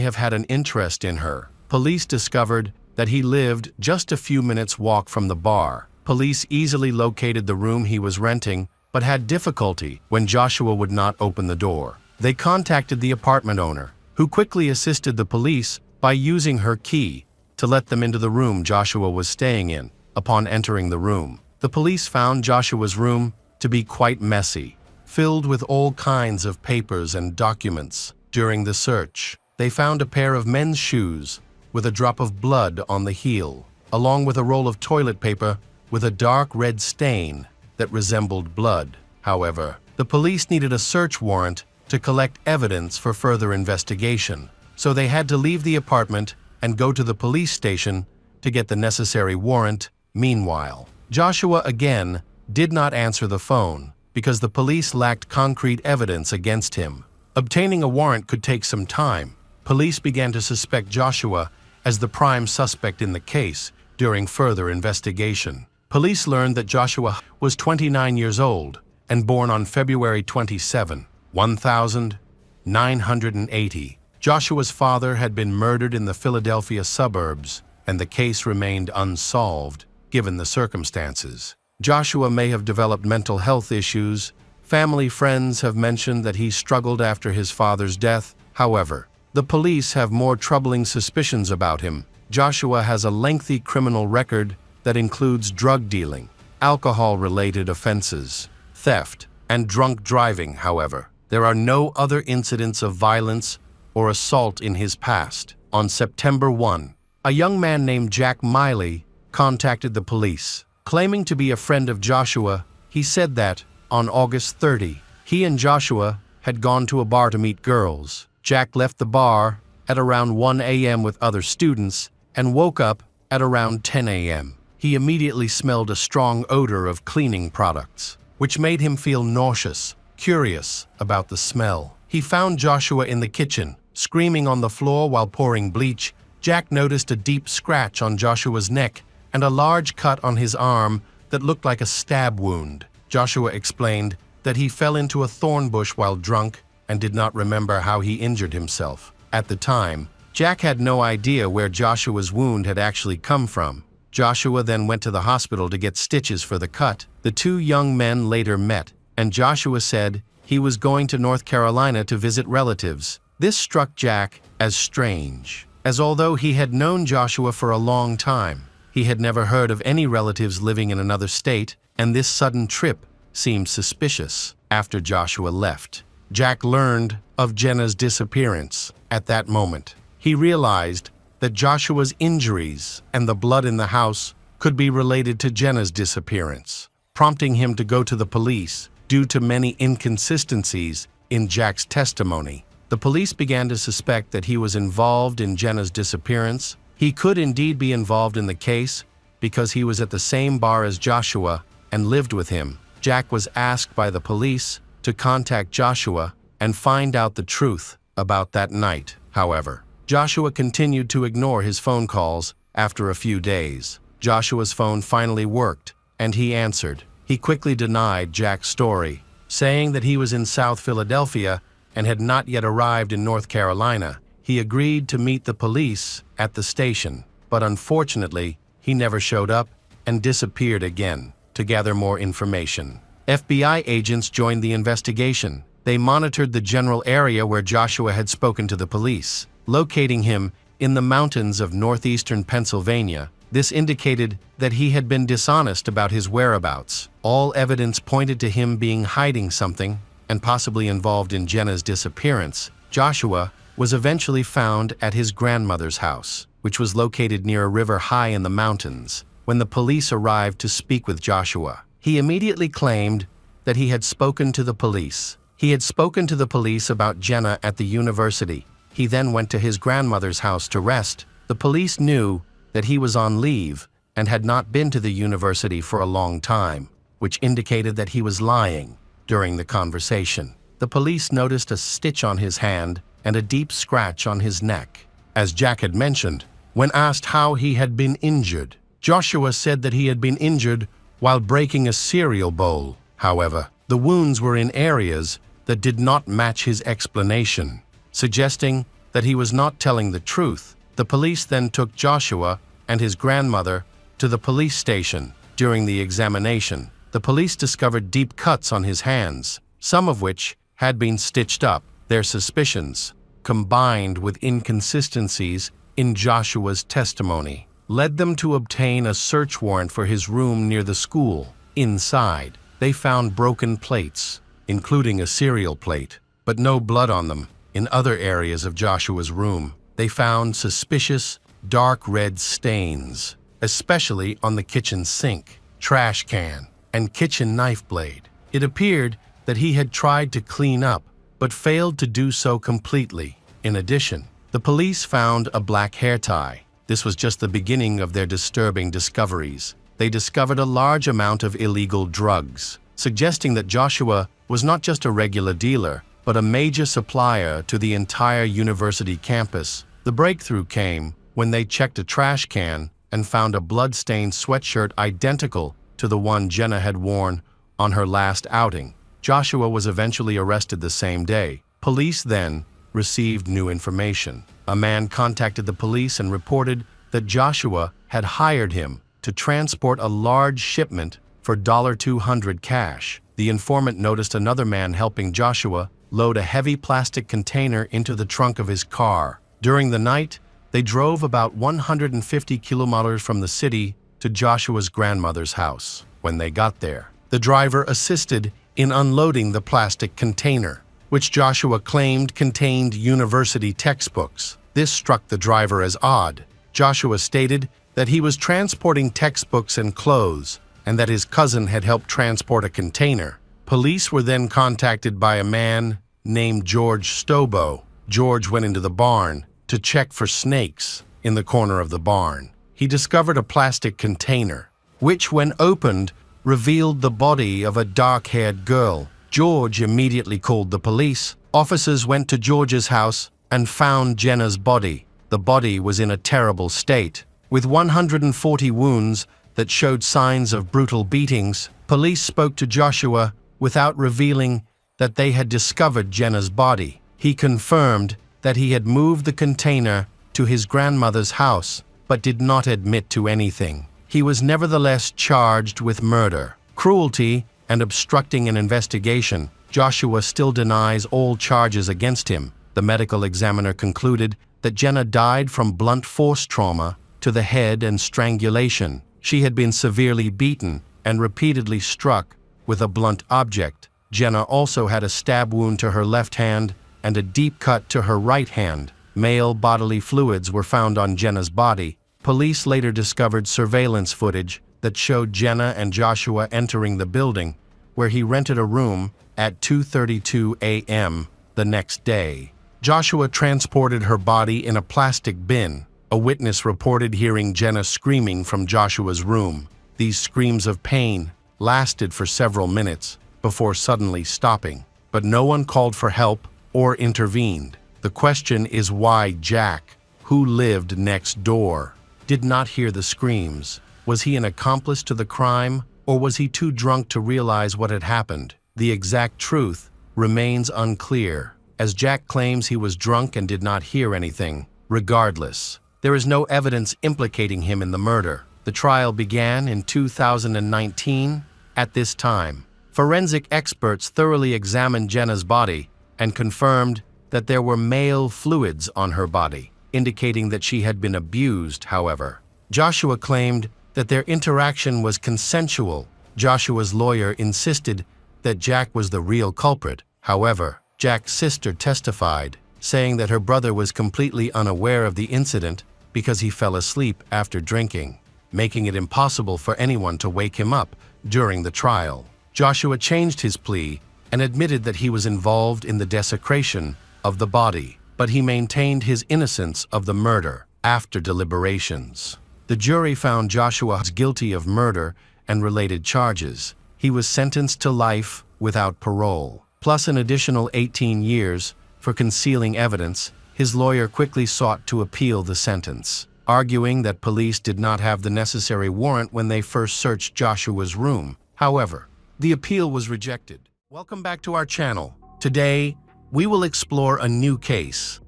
have had an interest in her. Police discovered that he lived just a few minutes' walk from the bar. Police easily located the room he was renting, but had difficulty when Joshua would not open the door. They contacted the apartment owner, who quickly assisted the police by using her key to let them into the room Joshua was staying in. Upon entering the room, the police found Joshua's room to be quite messy, filled with all kinds of papers and documents. During the search, they found a pair of men's shoes with a drop of blood on the heel, along with a roll of toilet paper with a dark red stain that resembled blood. However, the police needed a search warrant to collect evidence for further investigation, so they had to leave the apartment and go to the police station to get the necessary warrant. Meanwhile, Joshua again did not answer the phone because the police lacked concrete evidence against him. Obtaining a warrant could take some time. Police began to suspect Joshua as the prime suspect in the case. During further investigation, police learned that Joshua was 29 years old and born on February 27, 1980. Joshua's father had been murdered in the Philadelphia suburbs, and the case remained unsolved given the circumstances. Joshua may have developed mental health issues. Family friends have mentioned that he struggled after his father's death. However, the police have more troubling suspicions about him. Joshua has a lengthy criminal record that includes drug dealing, alcohol-related offenses, theft, and drunk driving. However, there are no other incidents of violence or assault in his past. On September 1, a young man named Jack Miley contacted the police, claiming to be a friend of Joshua. He said that, on August 30, he and Joshua had gone to a bar to meet girls. Jack left the bar at around 1 a.m. with other students and woke up at around 10 a.m. He immediately smelled a strong odor of cleaning products, which made him feel nauseous. Curious about the smell, he found Joshua in the kitchen, screaming on the floor while pouring bleach. Jack noticed a deep scratch on Joshua's neck and a large cut on his arm that looked like a stab wound. Joshua explained that he fell into a thorn bush while drunk and did not remember how he injured himself. At the time, Jack had no idea where Joshua's wound had actually come from. Joshua then went to the hospital to get stitches for the cut. The two young men later met, and Joshua said he was going to North Carolina to visit relatives. This struck Jack as strange, as although he had known Joshua for a long time, he had never heard of any relatives living in another state, and this sudden trip seemed suspicious. After Joshua left, Jack learned of Jenna's disappearance. At that moment, he realized that Joshua's injuries and the blood in the house could be related to Jenna's disappearance, prompting him to go to the police. Due to many inconsistencies in Jack's testimony, the police began to suspect that he was involved in Jenna's disappearance. He could indeed be involved in the case because he was at the same bar as Joshua and lived with him. Jack was asked by the police to contact Joshua and find out the truth about that night. However, Joshua continued to ignore his phone calls. After a few days, Joshua's phone finally worked, and he answered. He quickly denied Jack's story, saying that he was in South Philadelphia and had not yet arrived in North Carolina. He agreed to meet the police at the station, but unfortunately, he never showed up and disappeared again. To gather more information, FBI agents joined the investigation. They monitored the general area where Joshua had spoken to the police, locating him in the mountains of northeastern Pennsylvania. This indicated that he had been dishonest about his whereabouts. All evidence pointed to him being hiding something and possibly involved in Jenna's disappearance. Joshua was eventually found at his grandmother's house, which was located near a river high in the mountains. When the police arrived to speak with Joshua, he immediately claimed that he had spoken to the police. He had spoken to the police about Jenna at the university. He then went to his grandmother's house to rest. The police knew that he was on leave and had not been to the university for a long time, which indicated that he was lying during the conversation. The police noticed a stitch on his hand and a deep scratch on his neck. As Jack had mentioned, when asked how he had been injured, Joshua said that he had been injured while breaking a cereal bowl. However, the wounds were in areas that did not match his explanation, suggesting that he was not telling the truth. The police then took Joshua and his grandmother to the police station. During the examination, the police discovered deep cuts on his hands, some of which had been stitched up. Their suspicions, combined with inconsistencies in Joshua's testimony, led them to obtain a search warrant for his room near the school. Inside, they found broken plates, including a cereal plate, but no blood on them. In other areas of Joshua's room, they found suspicious, dark red stains, especially on the kitchen sink, trash can, and kitchen knife blade. It appeared that he had tried to clean up, but failed to do so completely. In addition, the police found a black hair tie. This was just the beginning of their disturbing discoveries. They discovered a large amount of illegal drugs, suggesting that Joshua was not just a regular dealer, but a major supplier to the entire university campus. The breakthrough came when they checked a trash can and found a blood-stained sweatshirt identical to the one Jenna had worn on her last outing. Joshua was eventually arrested the same day. Police then received new information. A man contacted the police and reported that Joshua had hired him to transport a large shipment for $200 cash. The informant noticed another man helping Joshua load a heavy plastic container into the trunk of his car. During the night, they drove about 150 kilometers from the city to Joshua's grandmother's house. When they got there, the driver assisted in unloading the plastic container, which Joshua claimed contained university textbooks. This struck the driver as odd. Joshua stated that he was transporting textbooks and clothes, and that his cousin had helped transport a container. Police were then contacted by a man named George Stobo. George went into the barn to check for snakes in the corner of the barn. He discovered a plastic container, which, when opened, revealed the body of a dark-haired girl. George immediately called the police. Officers went to George's house and found Jenna's body. The body was in a terrible state, with 140 wounds that showed signs of brutal beatings. Police spoke to Joshua without revealing that they had discovered Jenna's body. He confirmed that he had moved the container to his grandmother's house, but did not admit to anything. He was nevertheless charged with murder, cruelty, and obstructing an investigation. Joshua still denies all charges against him. The medical examiner concluded that Jenna died from blunt force trauma to the head and strangulation. She had been severely beaten and repeatedly struck with a blunt object. Jenna also had a stab wound to her left hand and a deep cut to her right hand. Male bodily fluids were found on Jenna's body. Police later discovered surveillance footage that showed Jenna and Joshua entering the building, where he rented a room, at 2:32 a.m. the next day. Joshua transported her body in a plastic bin A witness reported hearing Jenna screaming from Joshua's room. These screams of pain lasted for several minutes before suddenly stopping, but no one called for help or intervened. The question is why Jack, who lived next door, did not hear the screams. Was he an accomplice to the crime, or was he too drunk to realize what had happened? The exact truth remains unclear, as Jack claims he was drunk and did not hear anything. Regardless, there is no evidence implicating him in the murder. The trial began in 2019. At this time, forensic experts thoroughly examined Jenna's body and confirmed that there were male fluids on her body, indicating that she had been abused. However, Joshua claimed that their interaction was consensual. Joshua's lawyer insisted that Jack was the real culprit. However, Jack's sister testified, saying that her brother was completely unaware of the incident because he fell asleep after drinking, making it impossible for anyone to wake him up during the trial. Joshua changed his plea and admitted that he was involved in the desecration of the body, but he maintained his innocence of the murder. After deliberations, the jury found Joshua guilty of murder and related charges. He was sentenced to life without parole, plus an additional 18 years for concealing evidence. His lawyer quickly sought to appeal the sentence, arguing that police did not have the necessary warrant when they first searched Joshua's room. However, the appeal was rejected. Welcome back to our channel. Today, we will explore a new case,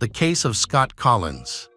the case of Scott Collins.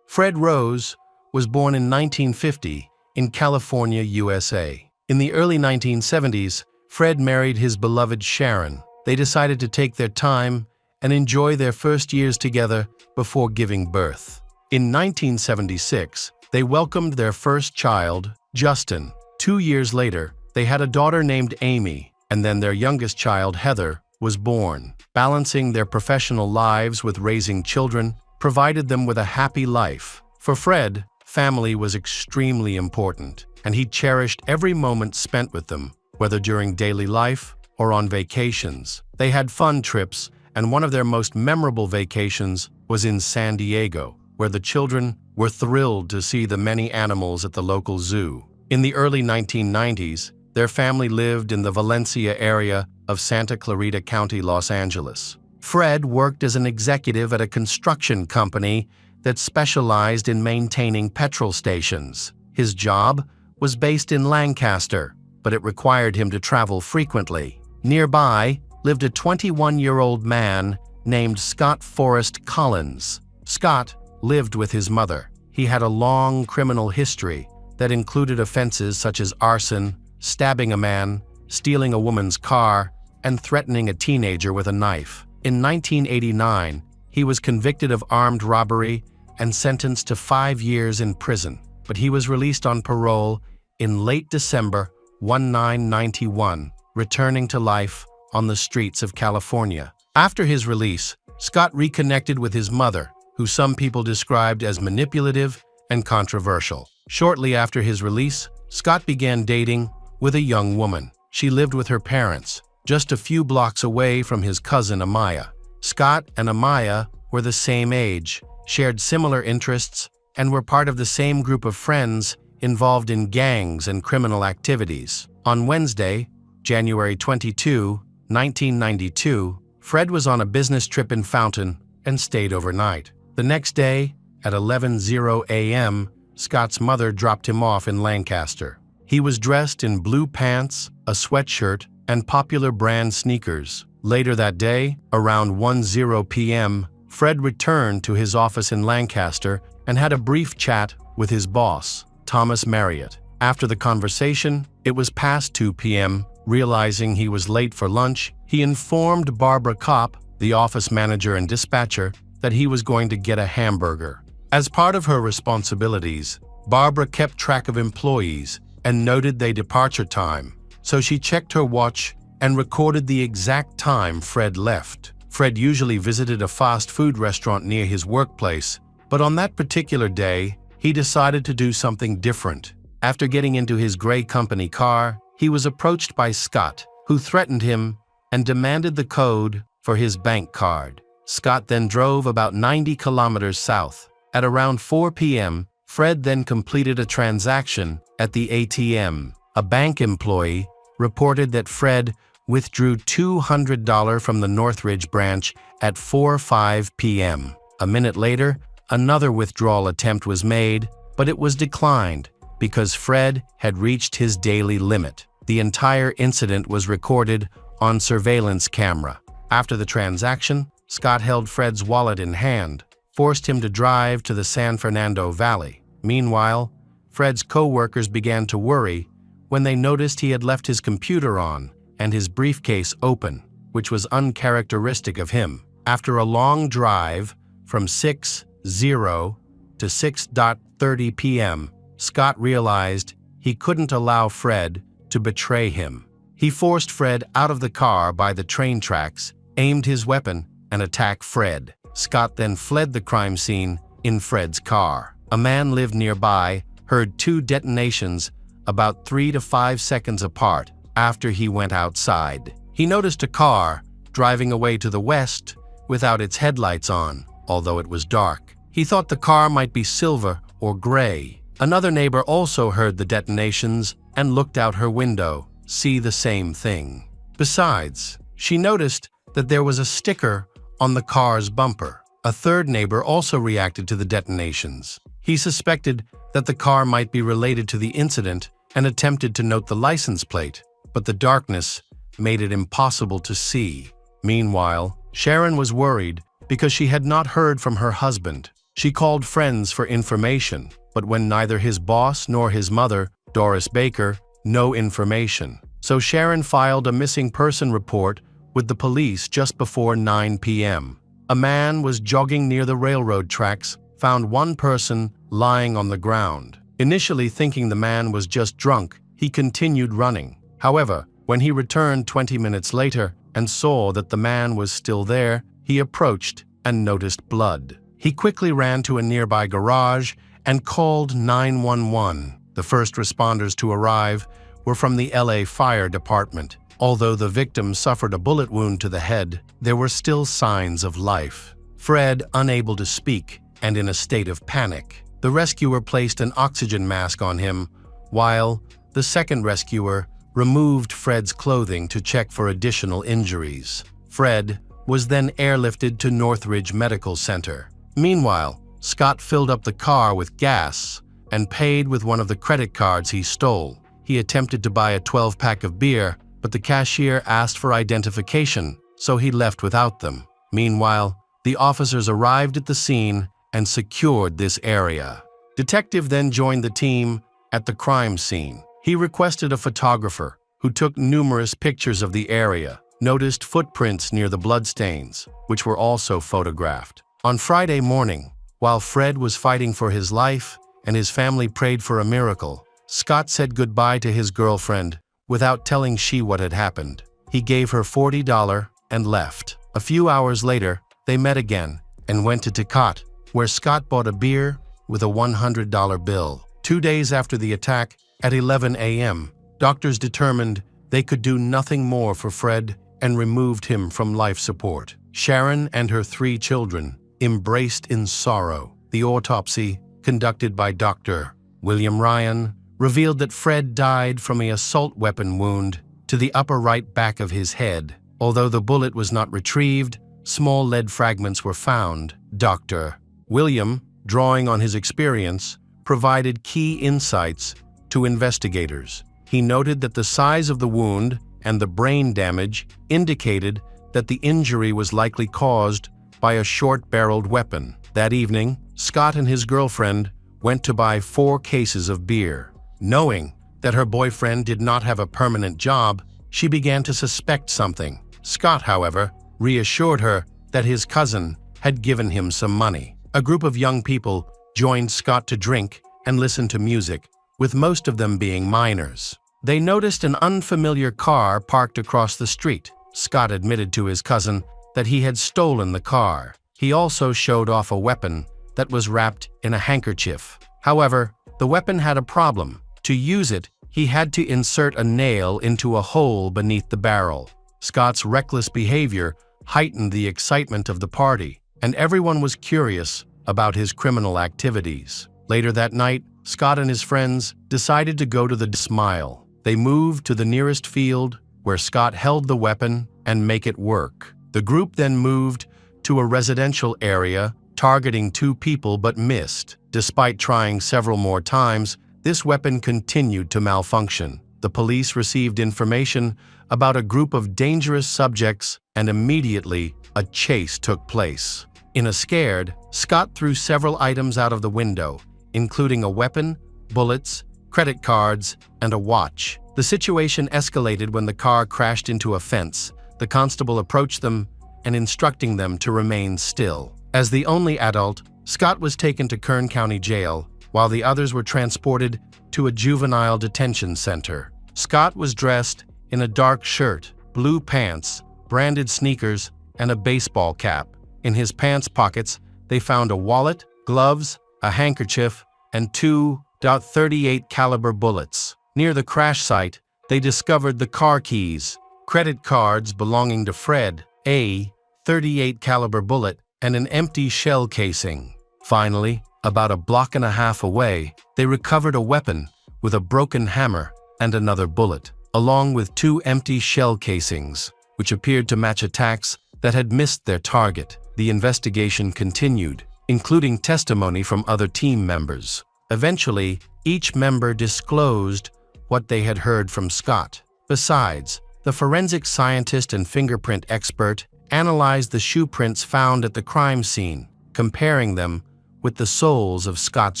Fred Rose was born in 1950 in California, USA. In the early 1970s, Fred married his beloved Sharon. They decided to take their time and enjoy their first years together before giving birth. In 1976, they welcomed their first child, Justin. 2 years later, they had a daughter named Amy, and then their youngest child, Heather, was born. Balancing their professional lives with raising children provided them with a happy life. For Fred, family was extremely important, and he cherished every moment spent with them, whether during daily life or on vacations. They had fun trips, and one of their most memorable vacations was in San Diego, where the children were thrilled to see the many animals at the local zoo. In the early 1990s, their family lived in the Valencia area of Santa Clarita County, Los Angeles. Fred worked as an executive at a construction company that specialized in maintaining petrol stations. His job was based in Lancaster, but it required him to travel frequently. Nearby lived a 21-year-old man named Scott Forrest Collins. Scott lived with his mother. He had a long criminal history that included offenses such as arson, stabbing a man, stealing a woman's car, and threatening a teenager with a knife. In 1989, he was convicted of armed robbery and sentenced to 5 years in prison, but he was released on parole in late December 1991, returning to life on the streets of California. After his release, Scott reconnected with his mother, who some people described as manipulative and controversial. Shortly after his release, Scott began dating with a young woman. She lived with her parents, just a few blocks away from his cousin Amaya. Scott and Amaya were the same age, shared similar interests, and were part of the same group of friends involved in gangs and criminal activities. On Wednesday, January 22, 1992, Fred was on a business trip in Fountain and stayed overnight. The next day, at 11:00 a.m., Scott's mother dropped him off in Lancaster. He was dressed in blue pants, a sweatshirt, and popular brand sneakers. Later that day, around 1:00 p.m., Fred returned to his office in Lancaster and had a brief chat with his boss, Thomas Marriott. After the conversation, it was past 2 p.m. Realizing he was late for lunch, he informed Barbara Kopp, the office manager and dispatcher, that he was going to get a hamburger. As part of her responsibilities, Barbara kept track of employees and noted their departure time, so she checked her watch and recorded the exact time Fred left. Fred usually visited a fast food restaurant near his workplace, but on that particular day, he decided to do something different. After getting into his gray company car, he was approached by Scott, who threatened him and demanded the code for his bank card. Scott then drove about 90 kilometers south. At around 4 p.m., Fred then completed a transaction at the ATM. A bank employee reported that Fred withdrew $200 from the Northridge branch at 4:05 p.m. A minute later, another withdrawal attempt was made, but it was declined because Fred had reached his daily limit. The entire incident was recorded on surveillance camera. After the transaction, Scott held Fred's wallet in hand, forced him to drive to the San Fernando Valley. Meanwhile, Fred's co-workers began to worry when they noticed he had left his computer on and his briefcase open, which was uncharacteristic of him. After a long drive from 6:00 to 6:30 p.m., Scott realized he couldn't allow Fred to betray him. He forced Fred out of the car by the train tracks, aimed his weapon, and attacked Fred. Scott then fled the crime scene in Fred's car. A man lived nearby, heard 2 detonations about 3 to 5 seconds apart after he went outside. He noticed a car driving away to the west without its headlights on, although it was dark. He thought the car might be silver or gray. Another neighbor also heard the detonations and looked out her window, see the same thing. Besides, she noticed that there was a sticker on the car's bumper. A third neighbor also reacted to the detonations. He suspected that the car might be related to the incident and attempted to note the license plate, but the darkness made it impossible to see. Meanwhile, Sharon was worried because she had not heard from her husband. She called friends for information, but when neither his boss nor his mother, Doris Baker, no information. So Sharon filed a missing person report with the police just before 9 p.m. A man was jogging near the railroad tracks, found one person lying on the ground. Initially thinking the man was just drunk, he continued running. However, when he returned 20 minutes later and saw that the man was still there, he approached and noticed blood. He quickly ran to a nearby garage and called 911. The first responders to arrive were from the LA Fire Department. Although the victim suffered a bullet wound to the head, there were still signs of life. Fred, unable to speak and in a state of panic, the rescuer placed an oxygen mask on him, while the second rescuer removed Fred's clothing to check for additional injuries. Fred was then airlifted to Northridge Medical Center. Meanwhile, Scott filled up the car with gas and paid with one of the credit cards he stole. He attempted to buy a 12-pack of beer, but the cashier asked for identification, so he left without them. Meanwhile, the officers arrived at the scene and secured this area. Detective then joined the team at the crime scene. He requested a photographer who took numerous pictures of the area, noticed footprints near the bloodstains, which were also photographed. On Friday morning, while Fred was fighting for his life and his family prayed for a miracle, Scott said goodbye to his girlfriend without telling she what had happened. He gave her $40 and left. A few hours later, they met again and went to Tecate, where Scott bought a beer with a $100 bill. 2 days after the attack, at 11 a.m., doctors determined they could do nothing more for Fred and removed him from life support. Sharon and her 3 children embraced in sorrow. The autopsy, conducted by Dr. William Ryan, revealed that Fred died from an assault weapon wound to the upper right back of his head. Although the bullet was not retrieved, small lead fragments were found. Dr. William, drawing on his experience, provided key insights to investigators. He noted that the size of the wound and the brain damage indicated that the injury was likely caused by a short-barreled weapon. That evening, Scott and his girlfriend went to buy 4 cases of beer. Knowing that her boyfriend did not have a permanent job, she began to suspect something. Scott, however, reassured her that his cousin had given him some money. A group of young people joined Scott to drink and listen to music, with most of them being minors. They noticed an unfamiliar car parked across the street. Scott admitted to his cousin that he had stolen the car. He also showed off a weapon that was wrapped in a handkerchief. However, the weapon had a problem. To use it, he had to insert a nail into a hole beneath the barrel. Scott's reckless behavior heightened the excitement of the party, and everyone was curious about his criminal activities. Later that night, Scott and his friends decided to go to the Smile. They moved to the nearest field where Scott held the weapon and make it work. The group then moved to a residential area, targeting 2 people but missed. Despite trying several more times, this weapon continued to malfunction. The police received information about a group of dangerous subjects, and immediately a chase took place. In a scared, Scott threw several items out of the window, including a weapon, bullets, credit cards, and a watch. The situation escalated when the car crashed into a fence. The constable approached them and instructing them to remain still. As the only adult, Scott was taken to Kern County Jail, while the others were transported to a juvenile detention center. Scott was dressed in a dark shirt, blue pants, branded sneakers, and a baseball cap. In his pants pockets, they found a wallet, gloves, a handkerchief, and 2 .38 caliber bullets. Near the crash site, they discovered the car keys, credit cards belonging to Fred, a .38 caliber bullet, and an empty shell casing. Finally, about a block and a half away, they recovered a weapon with a broken hammer and another bullet, along with 2 empty shell casings, which appeared to match attacks that had missed their target. The investigation continued, including testimony from other team members. Eventually, each member disclosed what they had heard from Scott. Besides, the forensic scientist and fingerprint expert analyzed the shoe prints found at the crime scene, comparing them with the soles of Scott's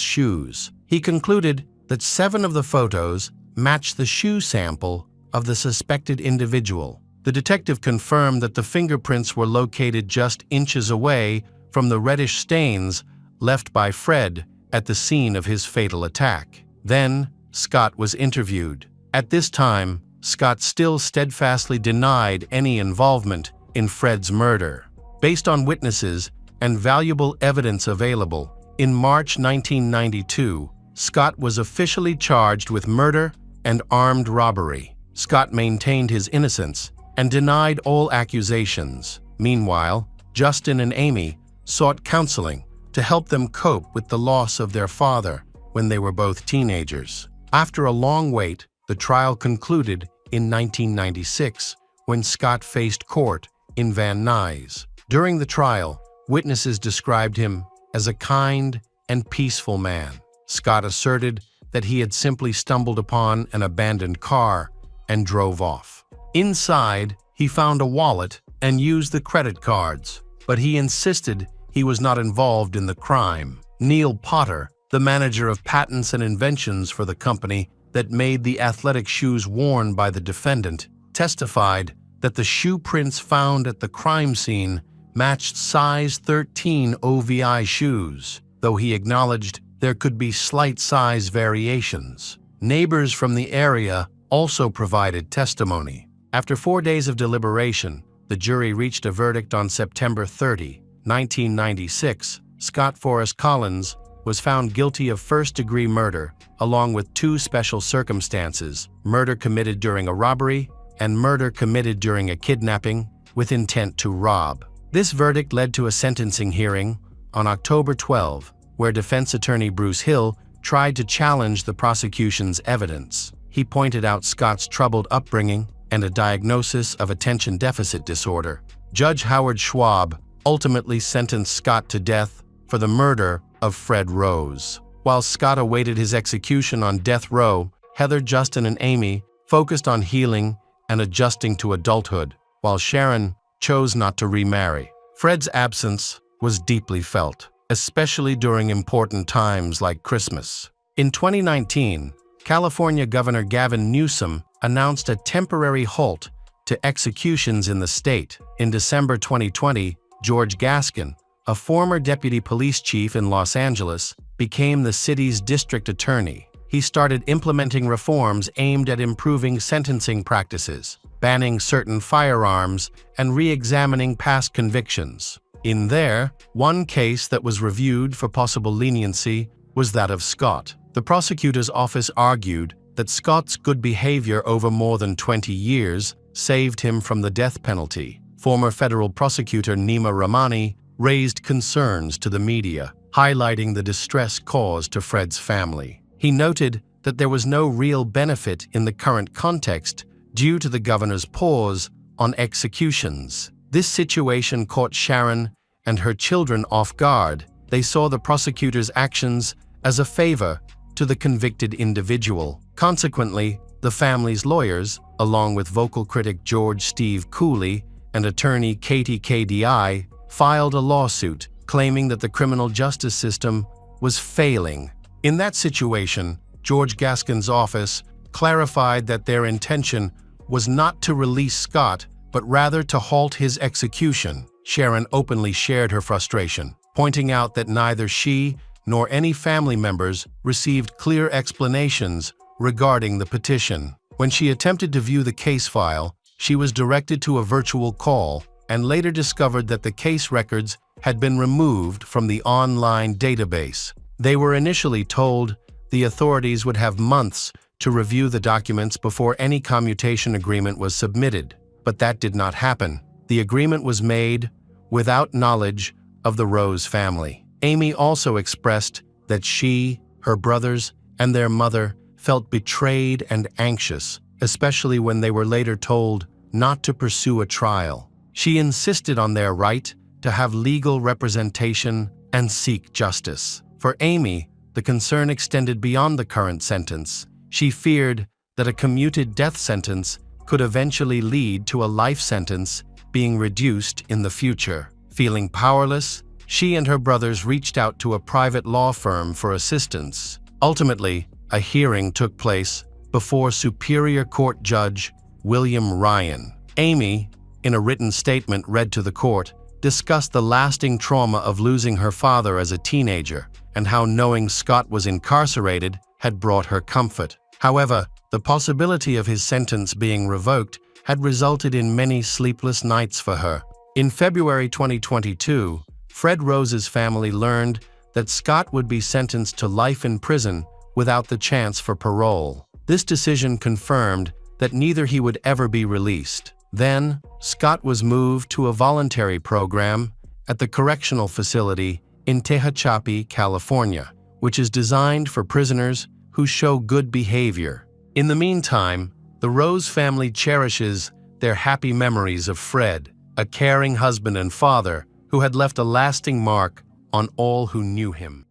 shoes. He concluded that 7 of the photos matched the shoe sample of the suspected individual. The detective confirmed that the fingerprints were located just inches away from the reddish stains left by Fred at the scene of his fatal attack. Then, Scott was interviewed. At this time, Scott still steadfastly denied any involvement in Fred's murder. Based on witnesses and valuable evidence available, in March 1992, Scott was officially charged with murder and armed robbery. Scott maintained his innocence and denied all accusations. Meanwhile, Justin and Amy sought counseling to help them cope with the loss of their father when they were both teenagers. After a long wait, the trial concluded in 1996 when Scott faced court in Van Nuys. During the trial, witnesses described him as a kind and peaceful man. Scott asserted that he had simply stumbled upon an abandoned car and drove off. Inside, he found a wallet and used the credit cards, but he insisted he was not involved in the crime. Neil Potter, the manager of patents and inventions for the company that made the athletic shoes worn by the defendant, testified that the shoe prints found at the crime scene matched size 13 OVI shoes, though he acknowledged there could be slight size variations. Neighbors from the area also provided testimony. After 4 days of deliberation, the jury reached a verdict on September 30, 1996. Scott Forrest Collins was found guilty of first-degree murder, along with 2 special circumstances: murder committed during a robbery and murder committed during a kidnapping with intent to rob. This verdict led to a sentencing hearing on October 12, where defense attorney Bruce Hill tried to challenge the prosecution's evidence. He pointed out Scott's troubled upbringing and a diagnosis of attention deficit disorder. Judge Howard Schwab ultimately sentenced Scott to death for the murder of Fred Rose. While Scott awaited his execution on death row, Heather, Justin, and Amy focused on healing and adjusting to adulthood, while Sharon chose not to remarry. Fred's absence was deeply felt, especially during important times like Christmas. In 2019, California Governor Gavin Newsom announced a temporary halt to executions in the state. In December 2020, George Gaskin, a former deputy police chief in Los Angeles, became the city's district attorney. He started implementing reforms aimed at improving sentencing practices, banning certain firearms, and re-examining past convictions. In there, one case that was reviewed for possible leniency was that of Scott. The prosecutor's office argued that Scott's good behavior over more than 20 years saved him from the death penalty. former federal prosecutor Nima Rahmani raised concerns to the media, highlighting the distress caused to Fred's family. He noted that there was no real benefit in the current context due to the governor's pause on executions. This situation caught Sharon and her children off guard. They saw the prosecutor's actions as a favor to the convicted individual. Consequently, the family's lawyers, along with vocal critic George Steve Cooley and attorney Katie KDI, filed a lawsuit claiming that the criminal justice system was failing. In that situation, George Gascon's office clarified that their intention was not to release Scott, but rather to halt his execution. Sharon openly shared her frustration, pointing out that neither she nor any family members received clear explanations regarding the petition. When she attempted to view the case file, she was directed to a virtual call and later discovered that the case records had been removed from the online database. They were initially told the authorities would have months to review the documents before any commutation agreement was submitted, but that did not happen. The agreement was made without knowledge of the Rose family. Amy also expressed that she, her brothers, and their mother felt betrayed and anxious, especially when they were later told not to pursue a trial. She insisted on their right to have legal representation and seek justice. For Amy, the concern extended beyond the current sentence. She feared that a commuted death sentence could eventually lead to a life sentence being reduced in the future. Feeling powerless, she and her brothers reached out to a private law firm for assistance. Ultimately, a hearing took place before Superior Court Judge William Ryan. Amy, in a written statement read to the court, discussed the lasting trauma of losing her father as a teenager and how knowing Scott was incarcerated had brought her comfort. However, the possibility of his sentence being revoked had resulted in many sleepless nights for her. In February 2022, Fred Rose's family learned that Scott would be sentenced to life in prison without the chance for parole. This decision confirmed that neither he would ever be released. Then, Scott was moved to a voluntary program at the correctional facility in Tehachapi, California, which is designed for prisoners who show good behavior. In the meantime, the Rose family cherishes their happy memories of Fred, a caring husband and father who had left a lasting mark on all who knew him.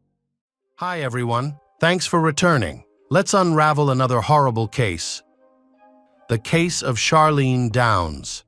Hi everyone, thanks for returning. Let's unravel another horrible case. The case of Charlene Downs.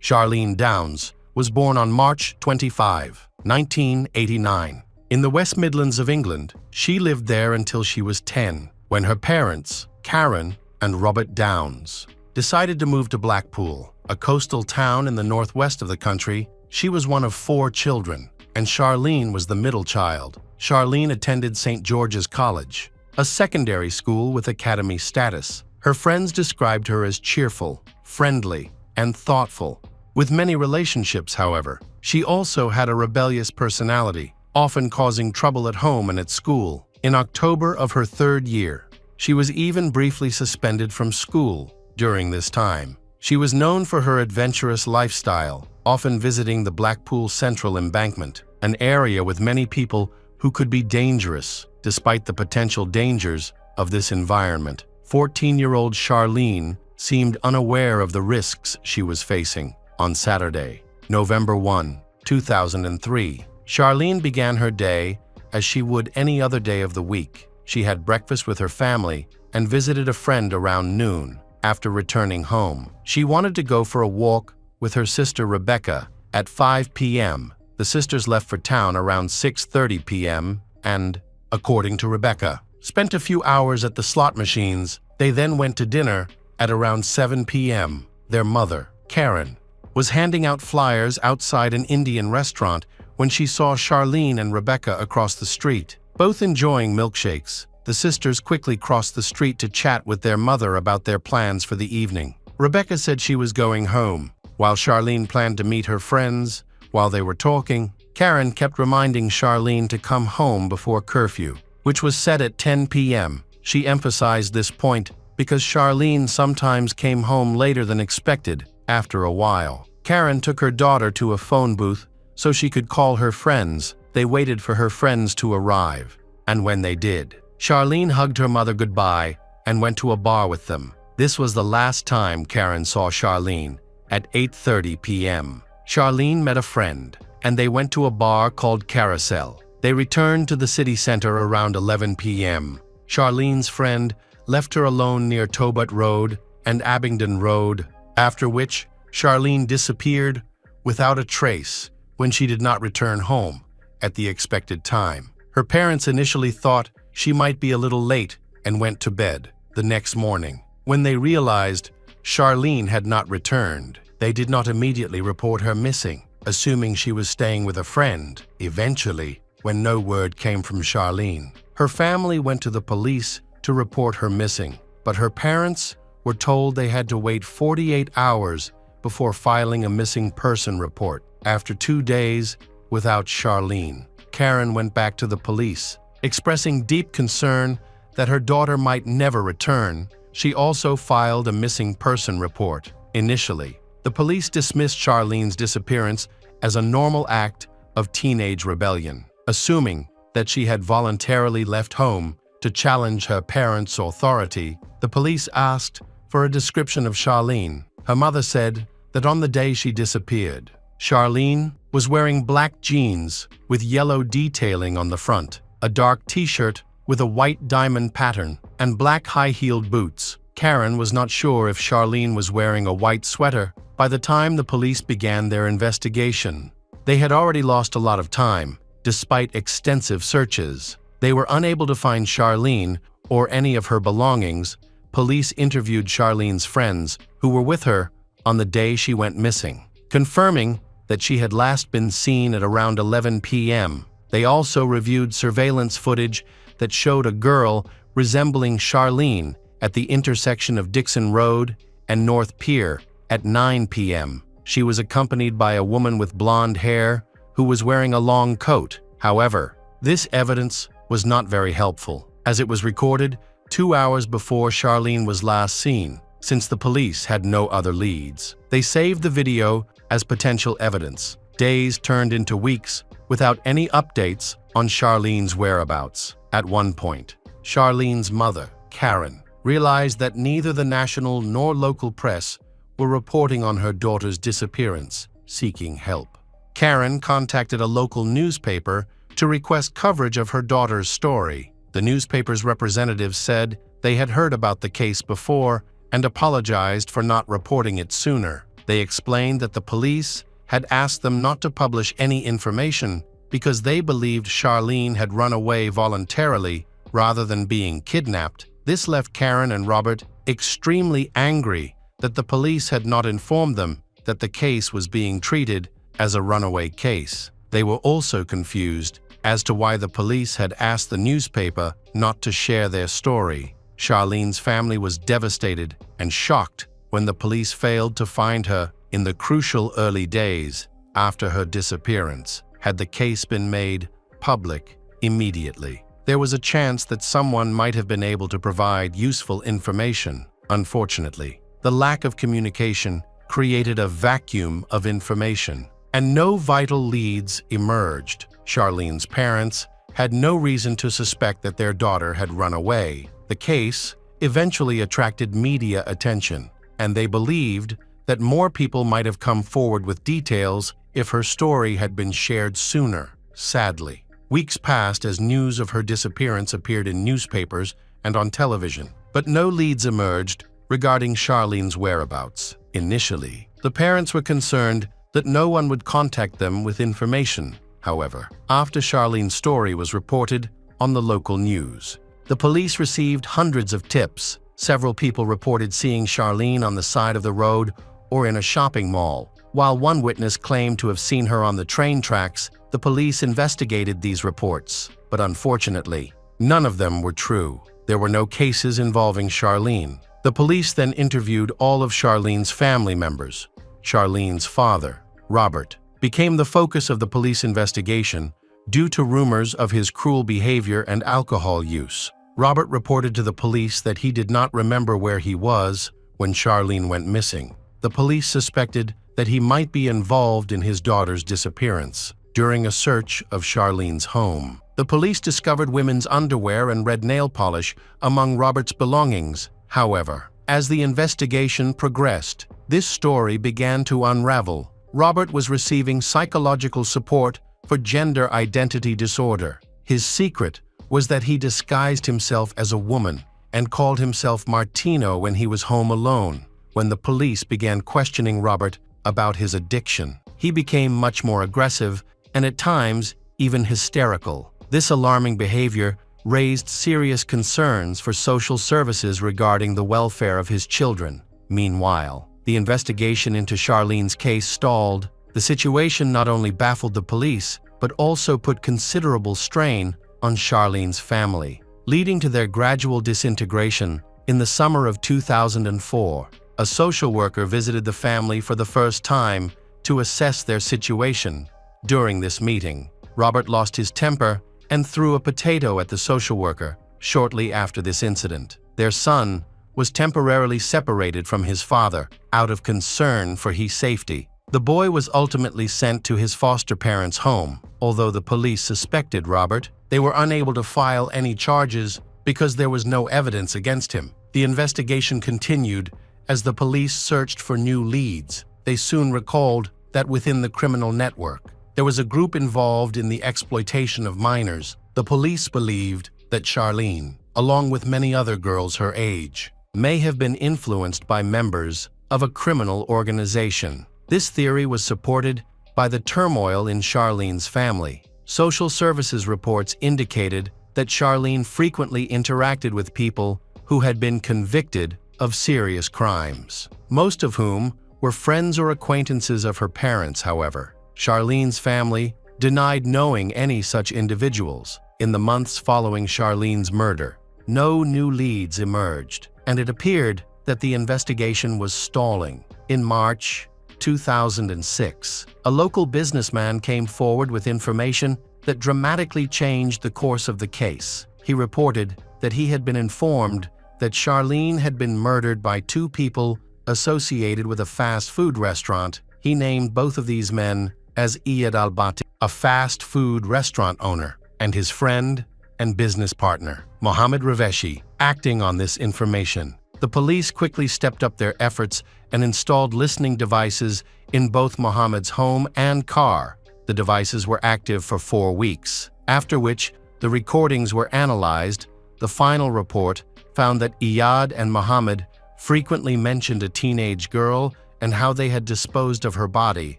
Charlene Downs was born on March 25, 1989. In the West Midlands of England, she lived there until she was 10, when her parents, Karen and Robert Downs, decided to move to Blackpool, a coastal town in the northwest of the country. She was one of 4 children, and Charlene was the middle child. Charlene attended St. George's College, a secondary school with academy status. Her friends described her as cheerful, friendly, and thoughtful. With many relationships, however, she also had a rebellious personality, often causing trouble at home and at school. In October of her 3rd year, she was even briefly suspended from school during this time. She was known for her adventurous lifestyle, often visiting the Blackpool Central Embankment, an area with many people who could be dangerous. Despite the potential dangers of this environment, 14-year-old Charlene seemed unaware of the risks she was facing. On Saturday, November 1, 2003, Charlene began her day as she would any other day of the week. She had breakfast with her family and visited a friend around noon. After returning home, she wanted to go for a walk with her sister Rebecca. At 5 p.m., the sisters left for town around 6:30 p.m. and, according to Rebecca, spent a few hours at the slot machines. They then went to dinner at around 7 p.m. Their mother, Karen, was handing out flyers outside an Indian restaurant when she saw Charlene and Rebecca across the street. Both enjoying milkshakes, the sisters quickly crossed the street to chat with their mother about their plans for the evening. Rebecca said she was going home, while Charlene planned to meet her friends. While they were talking, Karen kept reminding Charlene to come home before curfew, which was set at 10 p.m. She emphasized this point because Charlene sometimes came home later than expected after a while. Karen took her daughter to a phone booth so she could call her friends. They waited for her friends to arrive, and when they did, Charlene hugged her mother goodbye and went to a bar with them. This was the last time Karen saw Charlene. At 8:30 p.m., Charlene met a friend, and they went to a bar called Carousel. They returned to the city center around 11 p.m. Charlene's friend left her alone near Tobut Road and Abingdon Road, after which Charlene disappeared without a trace when she did not return home at the expected time. Her parents initially thought she might be a little late and went to bed. The next morning, when they realized Charlene had not returned, they did not immediately report her missing, assuming she was staying with a friend. Eventually, when no word came from Charlene, her family went to the police to report her missing, but her parents were told they had to wait 48 hours before filing a missing person report. After 2 days without Charlene, Karen went back to the police, expressing deep concern that her daughter might never return. She also filed a missing person report. Initially, the police dismissed Charlene's disappearance as a normal act of teenage rebellion, assuming that she had voluntarily left home to challenge her parents' authority. The police asked for a description of Charlene. Her mother said that on the day she disappeared, Charlene was wearing black jeans with yellow detailing on the front, a dark t-shirt with a white diamond pattern, and black high-heeled boots. Karen was not sure if Charlene was wearing a white sweater. By the time the police began their investigation, they had already lost a lot of time. Despite extensive searches, they were unable to find Charlene or any of her belongings. Police interviewed Charlene's friends who were with her on the day she went missing, confirming that she had last been seen at around 11 p.m. They also reviewed surveillance footage that showed a girl resembling Charlene at the intersection of Dixon Road and North Pier at 9 p.m. She was accompanied by a woman with blonde hair who was wearing a long coat. However, this evidence was not very helpful, as it was recorded 2 hours before Charlene was last seen. Since the police had no other leads, they saved the video as potential evidence. Days turned into weeks without any updates on Charlene's whereabouts. At one point, Charlene's mother, Karen, realized that neither the national nor local press were reporting on her daughter's disappearance, seeking help. Karen contacted a local newspaper to request coverage of her daughter's story. The newspaper's representative said they had heard about the case before and apologized for not reporting it sooner. They explained that the police had asked them not to publish any information because they believed Charlene had run away voluntarily rather than being kidnapped. This left Karen and Robert extremely angry that the police had not informed them that the case was being treated as a runaway case. They were also confused as to why the police had asked the newspaper not to share their story. Charlene's family was devastated and shocked when the police failed to find her in the crucial early days after her disappearance. Had the case been made public immediately, there was a chance that someone might have been able to provide useful information. Unfortunately, the lack of communication created a vacuum of information, and no vital leads emerged. Charlene's parents had no reason to suspect that their daughter had run away. The case eventually attracted media attention, and they believed that more people might have come forward with details if her story had been shared sooner. Sadly, weeks passed as news of her disappearance appeared in newspapers and on television, but no leads emerged regarding Charlene's whereabouts. Initially, the parents were concerned that no one would contact them with information. However, after Charlene's story was reported on the local news, the police received hundreds of tips. Several people reported seeing Charlene on the side of the road or in a shopping mall, while one witness claimed to have seen her on the train tracks. The police investigated these reports, but unfortunately, none of them were true. There were no cases involving Charlene. The police then interviewed all of Charlene's family members. Charlene's father, Robert, became the focus of the police investigation due to rumors of his cruel behavior and alcohol use. Robert reported to the police that he did not remember where he was when Charlene went missing. the police suspected that he might be involved in his daughter's disappearance. During a search of Charlene's home, the police discovered women's underwear and red nail polish among Robert's belongings. However, as the investigation progressed, this story began to unravel. Robert was receiving psychological support for gender identity disorder. His secret was that he disguised himself as a woman and called himself Martino when he was home alone. When the police began questioning Robert about his addiction, he became much more aggressive and at times even hysterical. This alarming behavior raised serious concerns for social services regarding the welfare of his children. Meanwhile, the investigation into Charlene's case stalled. The situation not only baffled the police, but also put considerable strain on Charlene's family, leading to their gradual disintegration. In the summer of 2004, a social worker visited the family for the first time to assess their situation. During this meeting, Robert lost his temper and threw a potato at the social worker. Shortly after this incident, their son was temporarily separated from his father out of concern for his safety. The boy was ultimately sent to his foster parents' home. Although the police suspected Robert, they were unable to file any charges because there was no evidence against him. The investigation continued as the police searched for new leads. They soon recalled that within the criminal network, there was a group involved in the exploitation of minors. The police believed that Charlene, along with many other girls her age, may have been influenced by members of a criminal organization. This theory was supported by the turmoil in Charlene's family. Social services reports indicated that Charlene frequently interacted with people who had been convicted of serious crimes, most of whom were friends or acquaintances of her parents. However, Charlene's family denied knowing any such individuals. In the months following Charlene's murder, no new leads emerged, and it appeared that the investigation was stalling. In March 2006, a local businessman came forward with information that dramatically changed the course of the case. He reported that he had been informed that Charlene had been murdered by two people associated with a fast food restaurant. He named both of these men as Iyad al-Bati, a fast food restaurant owner, and his friend and business partner, Mohammed Raveshi. Acting on this information, the police quickly stepped up their efforts and installed listening devices in both Mohammed's home and car. The devices were active for 4 weeks, after which the recordings were analyzed. The final report found that Iyad and Mohammed frequently mentioned a teenage girl and how they had disposed of her body.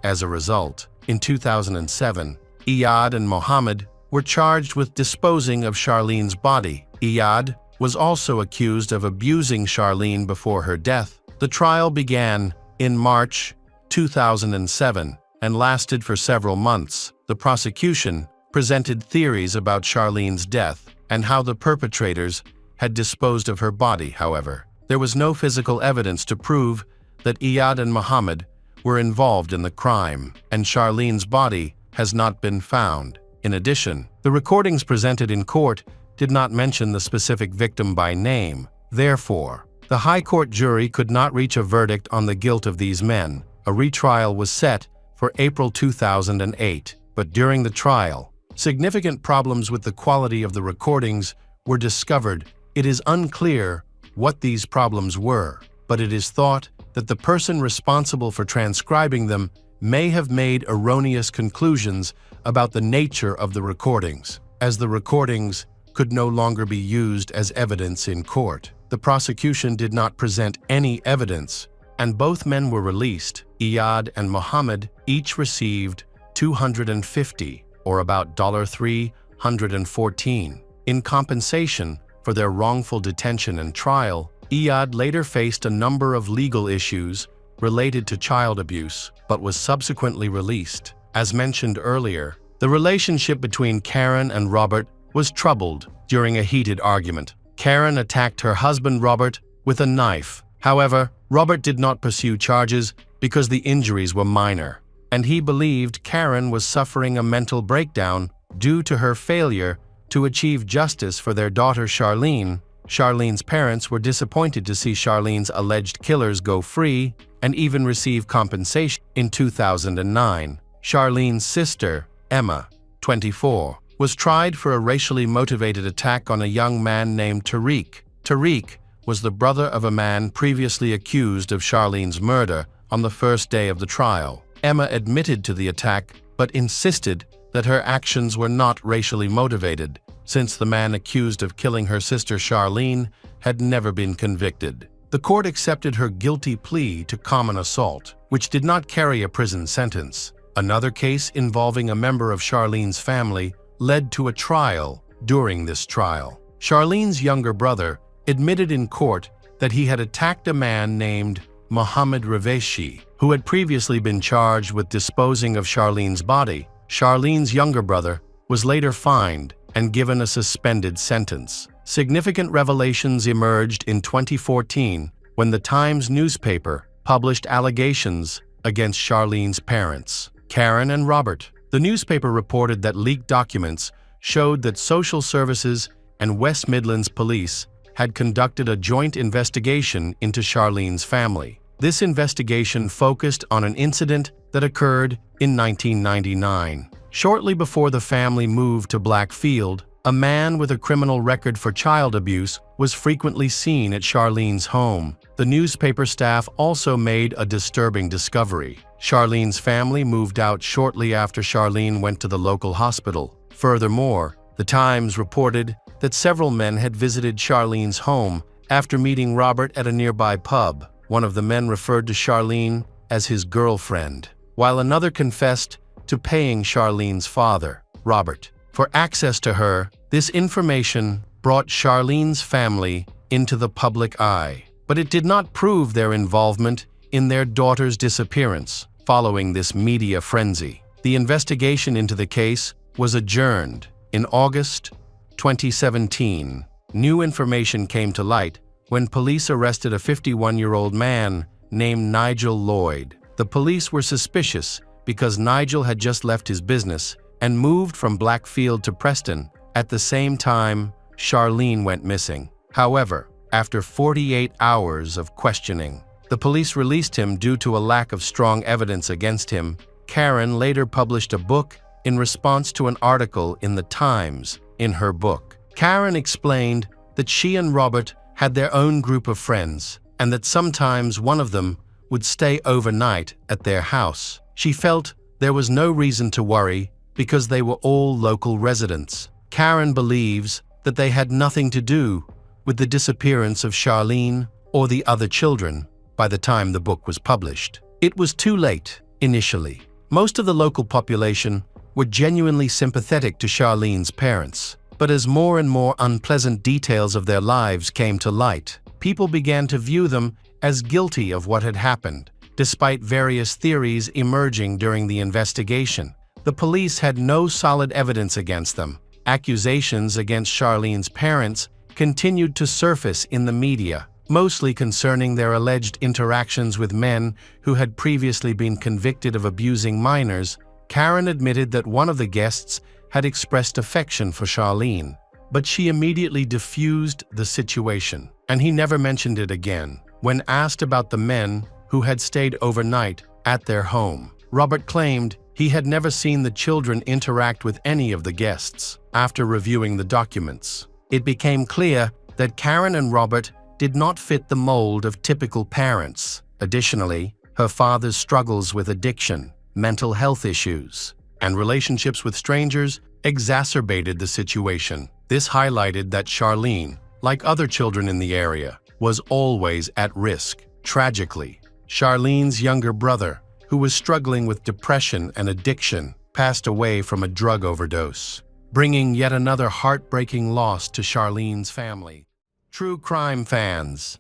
As a result, in 2007, Iyad and Mohammed were charged with disposing of Charlene's body. Iyad was also accused of abusing Charlene before her death. The trial began in March 2007 and lasted for several months. The prosecution presented theories about Charlene's death and how the perpetrators had disposed of her body. However, there was no physical evidence to prove that Iyad and Mohammed were involved in the crime, and Charlene's body has not been found. In addition, the recordings presented in court did not mention the specific victim by name. Therefore, the High Court jury could not reach a verdict on the guilt of these men. A retrial was set for April 2008, but during the trial, significant problems with the quality of the recordings were discovered. It is unclear what these problems were, but it is thought that the person responsible for transcribing them may have made erroneous conclusions about the nature of the recordings. As the recordings could no longer be used as evidence in court, the prosecution did not present any evidence, and both men were released. Iyad and Mohammed each received $250, or about $314, in compensation for their wrongful detention and trial. Iyad later faced a number of legal issues related to child abuse, but was subsequently released. As mentioned earlier, the relationship between Karen and Robert was troubled during a heated argument. Karen attacked her husband Robert with a knife. However, Robert did not pursue charges because the injuries were minor, and he believed Karen was suffering a mental breakdown due to her failure to achieve justice for their daughter Charlene. Charlene's parents were disappointed to see Charlene's alleged killers go free and even receive compensation. In 2009, Charlene's sister, Emma, 24, was tried for a racially motivated attack on a young man named Tariq. Tariq was the brother of a man previously accused of Charlene's murder on the first day of the trial. Emma admitted to the attack but insisted that her actions were not racially motivated, since the man accused of killing her sister Charlene had never been convicted. The court accepted her guilty plea to common assault, which did not carry a prison sentence. Another case involving a member of Charlene's family led to a trial. During this trial, Charlene's younger brother admitted in court that he had attacked a man named Mohammed Raveshi, who had previously been charged with disposing of Charlene's body. Charlene's younger brother was later fined and given a suspended sentence. Significant revelations emerged in 2014 when the Times newspaper published allegations against Charlene's parents, Karen and Robert. The newspaper reported that leaked documents showed that social services and West Midlands police had conducted a joint investigation into Charlene's family. This investigation focused on an incident that occurred in 1999. Shortly before the family moved to Blackfield, a man with a criminal record for child abuse was frequently seen at Charlene's home. The newspaper staff also made a disturbing discovery. Charlene's family moved out shortly after Charlene went to the local hospital. Furthermore, the Times reported that several men had visited Charlene's home after meeting Robert at a nearby pub. One of the men referred to Charlene as his girlfriend, while another confessed to paying Charlene's father, Robert, for access to her. This information brought Charlene's family into the public eye, but it did not prove their involvement in their daughter's disappearance. Following this media frenzy, the investigation into the case was adjourned. In August 2017, new information came to light when police arrested a 51-year-old man named Nigel Lloyd. The police were suspicious because Nigel had just left his business and moved from Blackfield to Preston at the same time Charlene went missing. However, after 48 hours of questioning, the police released him due to a lack of strong evidence against him. Karen later published a book in response to an article in the Times. In her book, Karen explained that she and Robert had their own group of friends and that sometimes one of them would stay overnight at their house. She felt there was no reason to worry because they were all local residents. Karen believes that they had nothing to do with the disappearance of Charlene or the other children by the time the book was published. It was too late initially. Most of the local population were genuinely sympathetic to Charlene's parents, but as more and more unpleasant details of their lives came to light, people began to view them as guilty of what had happened. Despite various theories emerging during the investigation, the police had no solid evidence against them. Accusations against Charlene's parents continued to surface in the media, mostly concerning their alleged interactions with men who had previously been convicted of abusing minors. Karen admitted that one of the guests had expressed affection for Charlene, but she immediately diffused the situation, and he never mentioned it again. When asked about the men who had stayed overnight at their home, Robert claimed he had never seen the children interact with any of the guests. After reviewing the documents, it became clear that Karen and Robert did not fit the mold of typical parents. Additionally, her father's struggles with addiction, mental health issues, and relationships with strangers exacerbated the situation. This highlighted that Charlene, like other children in the area, was always at risk. Tragically, Charlene's younger brother, who was struggling with depression and addiction, passed away from a drug overdose, bringing yet another heartbreaking loss to Charlene's family. True crime fans,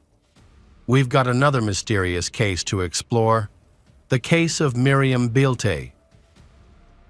we've got another mysterious case to explore: the case of Miriam Bielte.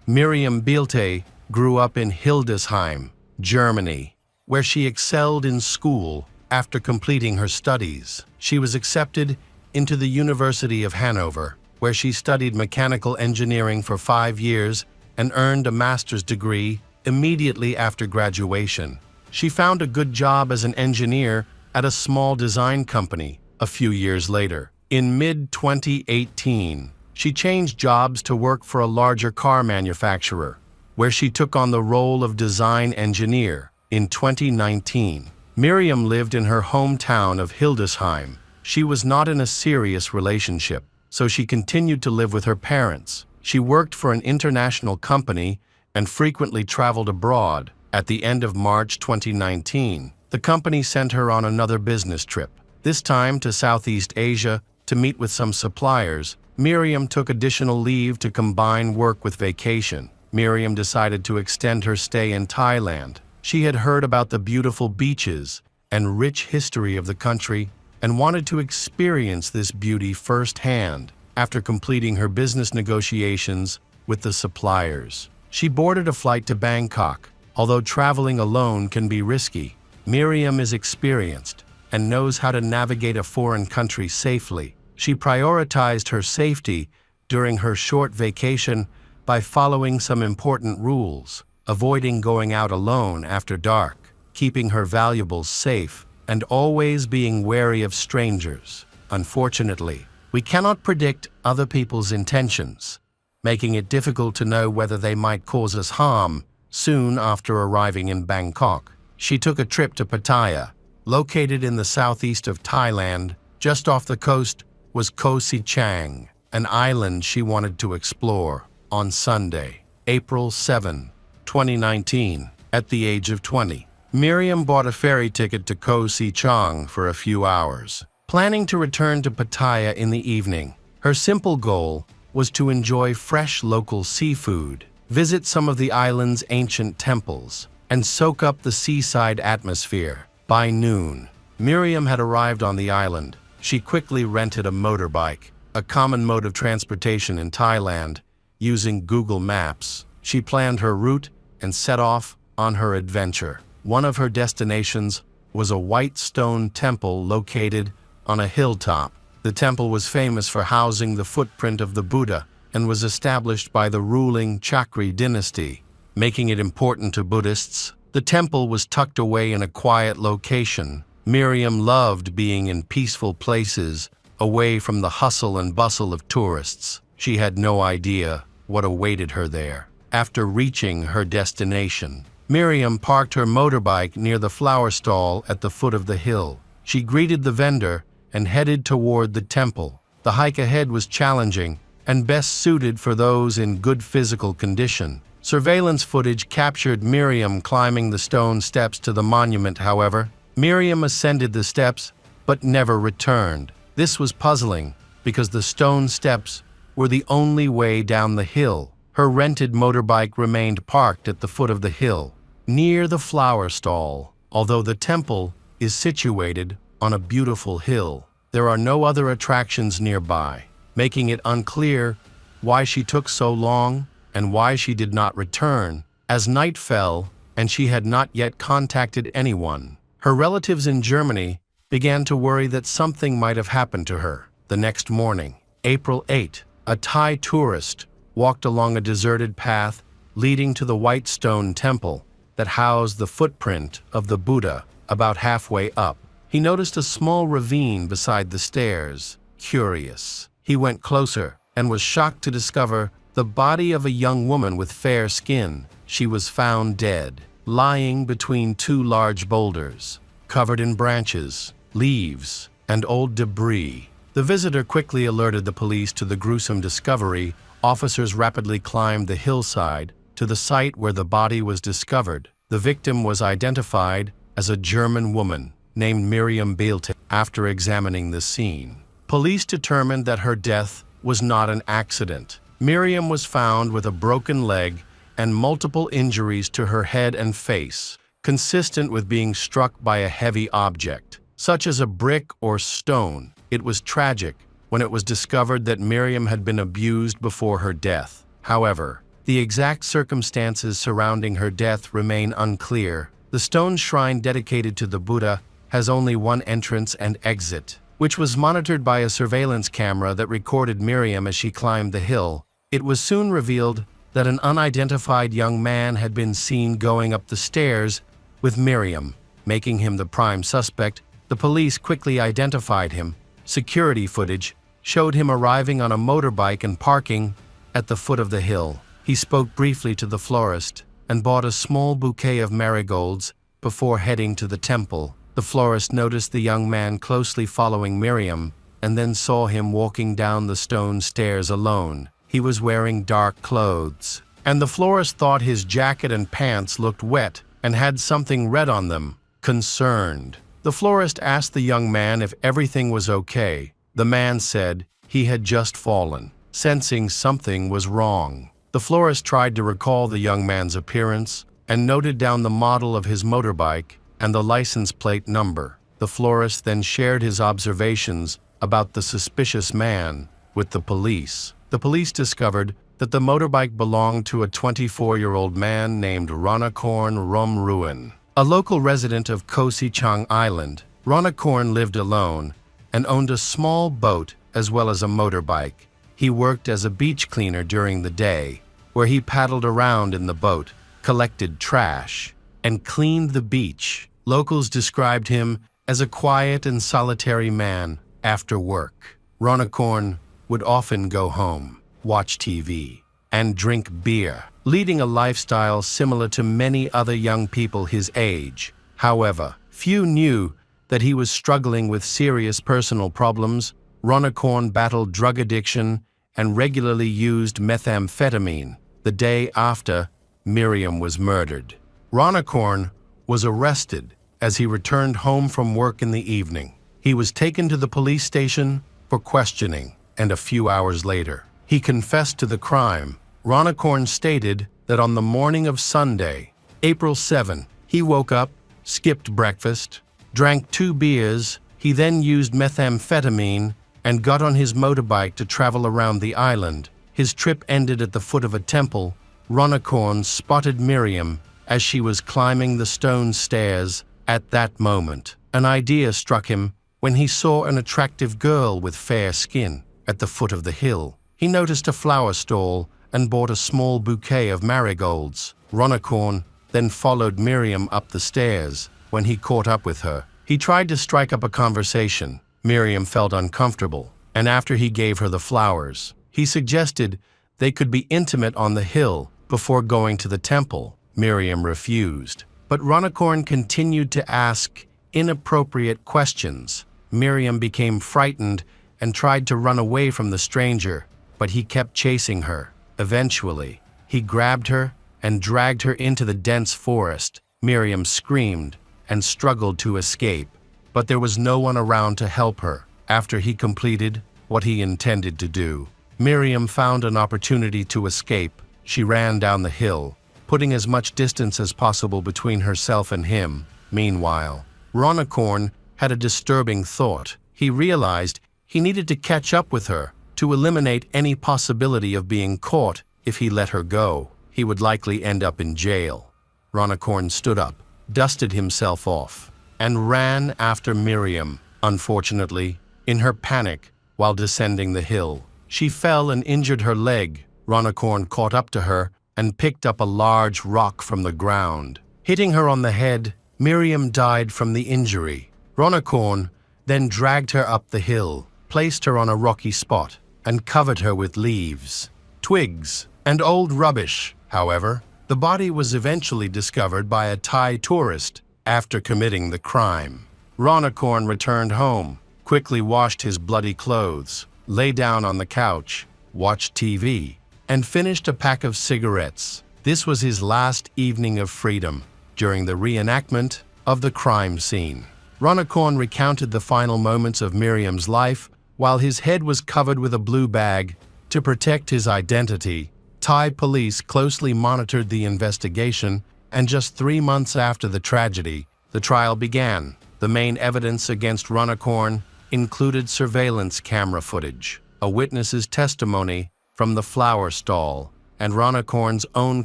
Miriam Bielte grew up in Hildesheim, Germany, where she excelled in school. After completing her studies, she was accepted into the University of Hanover, where she studied mechanical engineering for 5 years and earned a master's degree immediately after graduation. She found a good job as an engineer at a small design company a few years later. In mid-2018, she changed jobs to work for a larger car manufacturer, where she took on the role of design engineer. In 2019, Miriam lived in her hometown of Hildesheim. She was not in a serious relationship, so she continued to live with her parents. She worked for an international company and frequently traveled abroad. At the end of March 2019, the company sent her on another business trip, this time to Southeast Asia to meet with some suppliers. Miriam took additional leave to combine work with vacation. Miriam decided to extend her stay in Thailand. She had heard about the beautiful beaches and rich history of the country and wanted to experience this beauty firsthand. After completing her business negotiations with the suppliers, she boarded a flight to Bangkok. Although traveling alone can be risky, Miriam is experienced and knows how to navigate a foreign country safely. She prioritized her safety during her short vacation by following some important rules, avoiding going out alone after dark, keeping her valuables safe, and always being wary of strangers. Unfortunately, we cannot predict other people's intentions, making it difficult to know whether they might cause us harm. Soon after arriving in Bangkok, she took a trip to Pattaya, located in the southeast of Thailand. Just off the coast was Koh Si Chang, an island she wanted to explore. On Sunday, April 7, 2019, at the age of 20, Miriam bought a ferry ticket to Koh Si Chang for a few hours, planning to return to Pattaya in the evening. Her simple goal was to enjoy fresh local seafood, visit some of the island's ancient temples, and soak up the seaside atmosphere. By noon, Miriam had arrived on the island. She quickly rented a motorbike, a common mode of transportation in Thailand. Using Google Maps, she planned her route and set off on her adventure. One of her destinations was a white stone temple located on a hilltop. The temple was famous for housing the footprint of the Buddha and was established by the ruling Chakri dynasty, making it important to Buddhists. The temple was tucked away in a quiet location. Miriam loved being in peaceful places, away from the hustle and bustle of tourists. She had no idea what awaited her there. After reaching her destination, Miriam parked her motorbike near the flower stall at the foot of the hill. She greeted the vendor and headed toward the temple. The hike ahead was challenging and best suited for those in good physical condition. Surveillance footage captured Miriam climbing the stone steps to the monument. However, Miriam ascended the steps but never returned. This was puzzling because the stone steps were the only way down the hill. Her rented motorbike remained parked at the foot of the hill, near the flower stall. Although the temple is situated on a beautiful hill, there are no other attractions nearby, making it unclear why she took so long and why she did not return. As night fell and she had not yet contacted anyone, her relatives in Germany began to worry that something might have happened to her. The next morning, April 8, a Thai tourist walked along a deserted path leading to the white stone temple that housed the footprint of the Buddha. About halfway up, he noticed a small ravine beside the stairs. Curious, he went closer and was shocked to discover the body of a young woman with fair skin. She was found dead, lying between two large boulders, covered in branches, leaves, and old debris. The visitor quickly alerted the police to the gruesome discovery. Officers rapidly climbed the hillside to the site where the body was discovered. The victim was identified as a German woman named Miriam Beelte. After examining the scene, police determined that her death was not an accident. Miriam was found with a broken leg and multiple injuries to her head and face, consistent with being struck by a heavy object, such as a brick or stone. It was tragic when it was discovered that Miriam had been abused before her death. However, the exact circumstances surrounding her death remain unclear. The stone shrine dedicated to the Buddha has only one entrance and exit, which was monitored by a surveillance camera that recorded Miriam as she climbed the hill. It was soon revealed that an unidentified young man had been seen going up the stairs with Miriam, making him the prime suspect. The police quickly identified him. Security footage showed him arriving on a motorbike and parking at the foot of the hill. He spoke briefly to the florist and bought a small bouquet of marigolds before heading to the temple. The florist noticed the young man closely following Miriam and then saw him walking down the stone stairs alone. He was wearing dark clothes, and the florist thought his jacket and pants looked wet and had something red on them. Concerned, the florist asked the young man if everything was okay. The man said he had just fallen, sensing something was wrong. The florist tried to recall the young man's appearance and noted down the model of his motorbike and the license plate number. The florist then shared his observations about the suspicious man with the police. The police discovered that the motorbike belonged to a 24-year-old man named Ranakorn Romruin, a local resident of Kosichang Island. Ranakorn lived alone and owned a small boat as well as a motorbike. He worked as a beach cleaner during the day, where he paddled around in the boat, collected trash, and cleaned the beach. Locals described him as a quiet and solitary man after work. Ranakorn would often go home, watch TV, and drink beer, leading a lifestyle similar to many other young people his age. However, few knew that he was struggling with serious personal problems. Ranakorn battled drug addiction and regularly used methamphetamine. The day after Miriam was murdered, Ranakorn was arrested as he returned home from work in the evening. He was taken to the police station for questioning, and a few hours later, he confessed to the crime. Ranakorn stated that on the morning of Sunday, April 7, he woke up, skipped breakfast, drank 2 beers. He then used methamphetamine and got on his motorbike to travel around the island. His trip ended at the foot of a temple. Ranakorn spotted Miriam as she was climbing the stone stairs. At that moment, an idea struck him when he saw an attractive girl with fair skin at the foot of the hill. He noticed a flower stall and bought a small bouquet of marigolds. Ranakorn then followed Miriam up the stairs. When he caught up with her, he tried to strike up a conversation. Miriam felt uncomfortable, and after he gave her the flowers, he suggested they could be intimate on the hill before going to the temple. Miriam refused, but Ranakorn continued to ask inappropriate questions. Miriam became frightened and tried to run away from the stranger, but he kept chasing her. Eventually, he grabbed her and dragged her into the dense forest. Miriam screamed and struggled to escape, but there was no one around to help her. After he completed what he intended to do, Miriam found an opportunity to escape. She ran down the hill, putting as much distance as possible between herself and him. Meanwhile, Ranakorn had a disturbing thought. He realized he needed to catch up with her to eliminate any possibility of being caught. If he let her go, he would likely end up in jail. Ranakorn stood up, dusted himself off, and ran after Miriam. Unfortunately, in her panic, while descending the hill, she fell and injured her leg. Ranakorn caught up to her and picked up a large rock from the ground. Hitting her on the head, Miriam died from the injury. Ranakorn then dragged her up the hill, placed her on a rocky spot, and covered her with leaves, twigs, and old rubbish. However, the body was eventually discovered by a Thai tourist after committing the crime. Ranakorn returned home, quickly washed his bloody clothes, lay down on the couch, watched TV, and finished a pack of cigarettes. This was his last evening of freedom during the reenactment of the crime scene. Ranakorn recounted the final moments of Miriam's life while his head was covered with a blue bag to protect his identity. Thai police closely monitored the investigation, and just 3 months after the tragedy, the trial began. The main evidence against Ranakorn included surveillance camera footage, a witness's testimony from the flower stall, and Ranakorn's own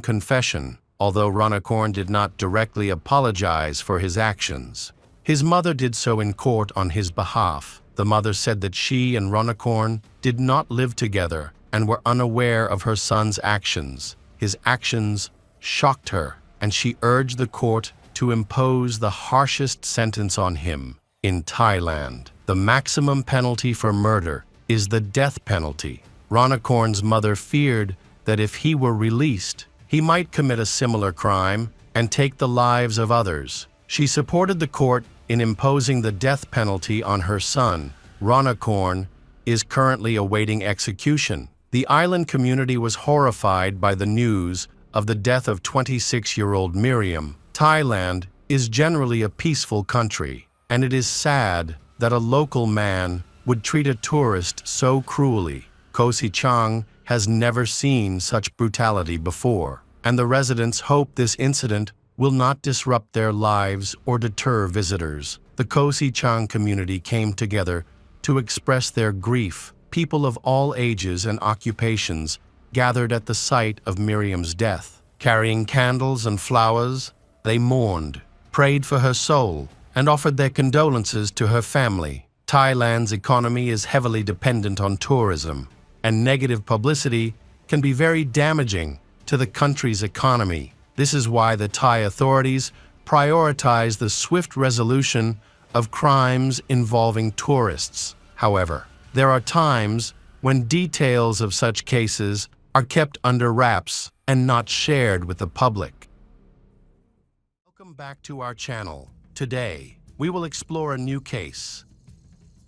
confession, although Ranakorn did not directly apologize for his actions. His mother did so in court on his behalf. The mother said that she and Ranakorn did not live together and were unaware of her son's actions. His actions shocked her, and she urged the court to impose the harshest sentence on him in Thailand. The maximum penalty for murder is the death penalty. Ranakorn's mother feared that if he were released, he might commit a similar crime and take the lives of others. She supported the court in imposing the death penalty on her son. Ranakorn is currently awaiting execution. The island community was horrified by the news of the death of 26-year-old Miriam. Thailand is generally a peaceful country, and it is sad that a local man would treat a tourist so cruelly. Koh Si Chang has never seen such brutality before, and the residents hope this incident will not disrupt their lives or deter visitors. The Koh Si Chang community came together to express their grief. People of all ages and occupations gathered at the site of Miriam's death. Carrying candles and flowers, they mourned, prayed for her soul, and offered their condolences to her family. Thailand's economy is heavily dependent on tourism, and negative publicity can be very damaging to the country's economy. This is why the Thai authorities prioritize the swift resolution of crimes involving tourists. However, there are times when details of such cases are kept under wraps and not shared with the public. Welcome back to our channel. Today, we will explore a new case.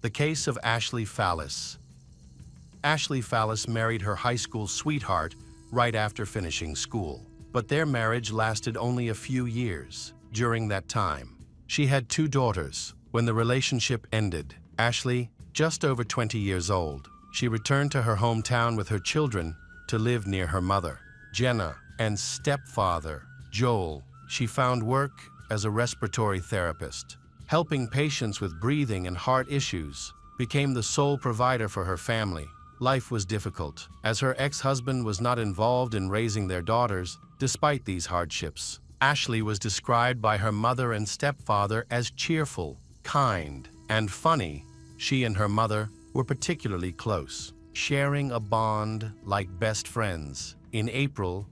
The case of Ashley Fallis. Ashley Fallis married her high school sweetheart right after finishing school, but their marriage lasted only a few years. During that time, she had 2 daughters. When the relationship ended, Ashley, just over 20 years old, she returned to her hometown with her children to live near her mother, Jenna, and stepfather, Joel. She found work as a respiratory therapist. Helping patients with breathing and heart issues became the sole provider for her family. Life was difficult, as her ex-husband was not involved in raising their daughters. Despite these hardships, Ashley was described by her mother and stepfather as cheerful, kind, and funny. She and her mother were particularly close, sharing a bond like best friends. In April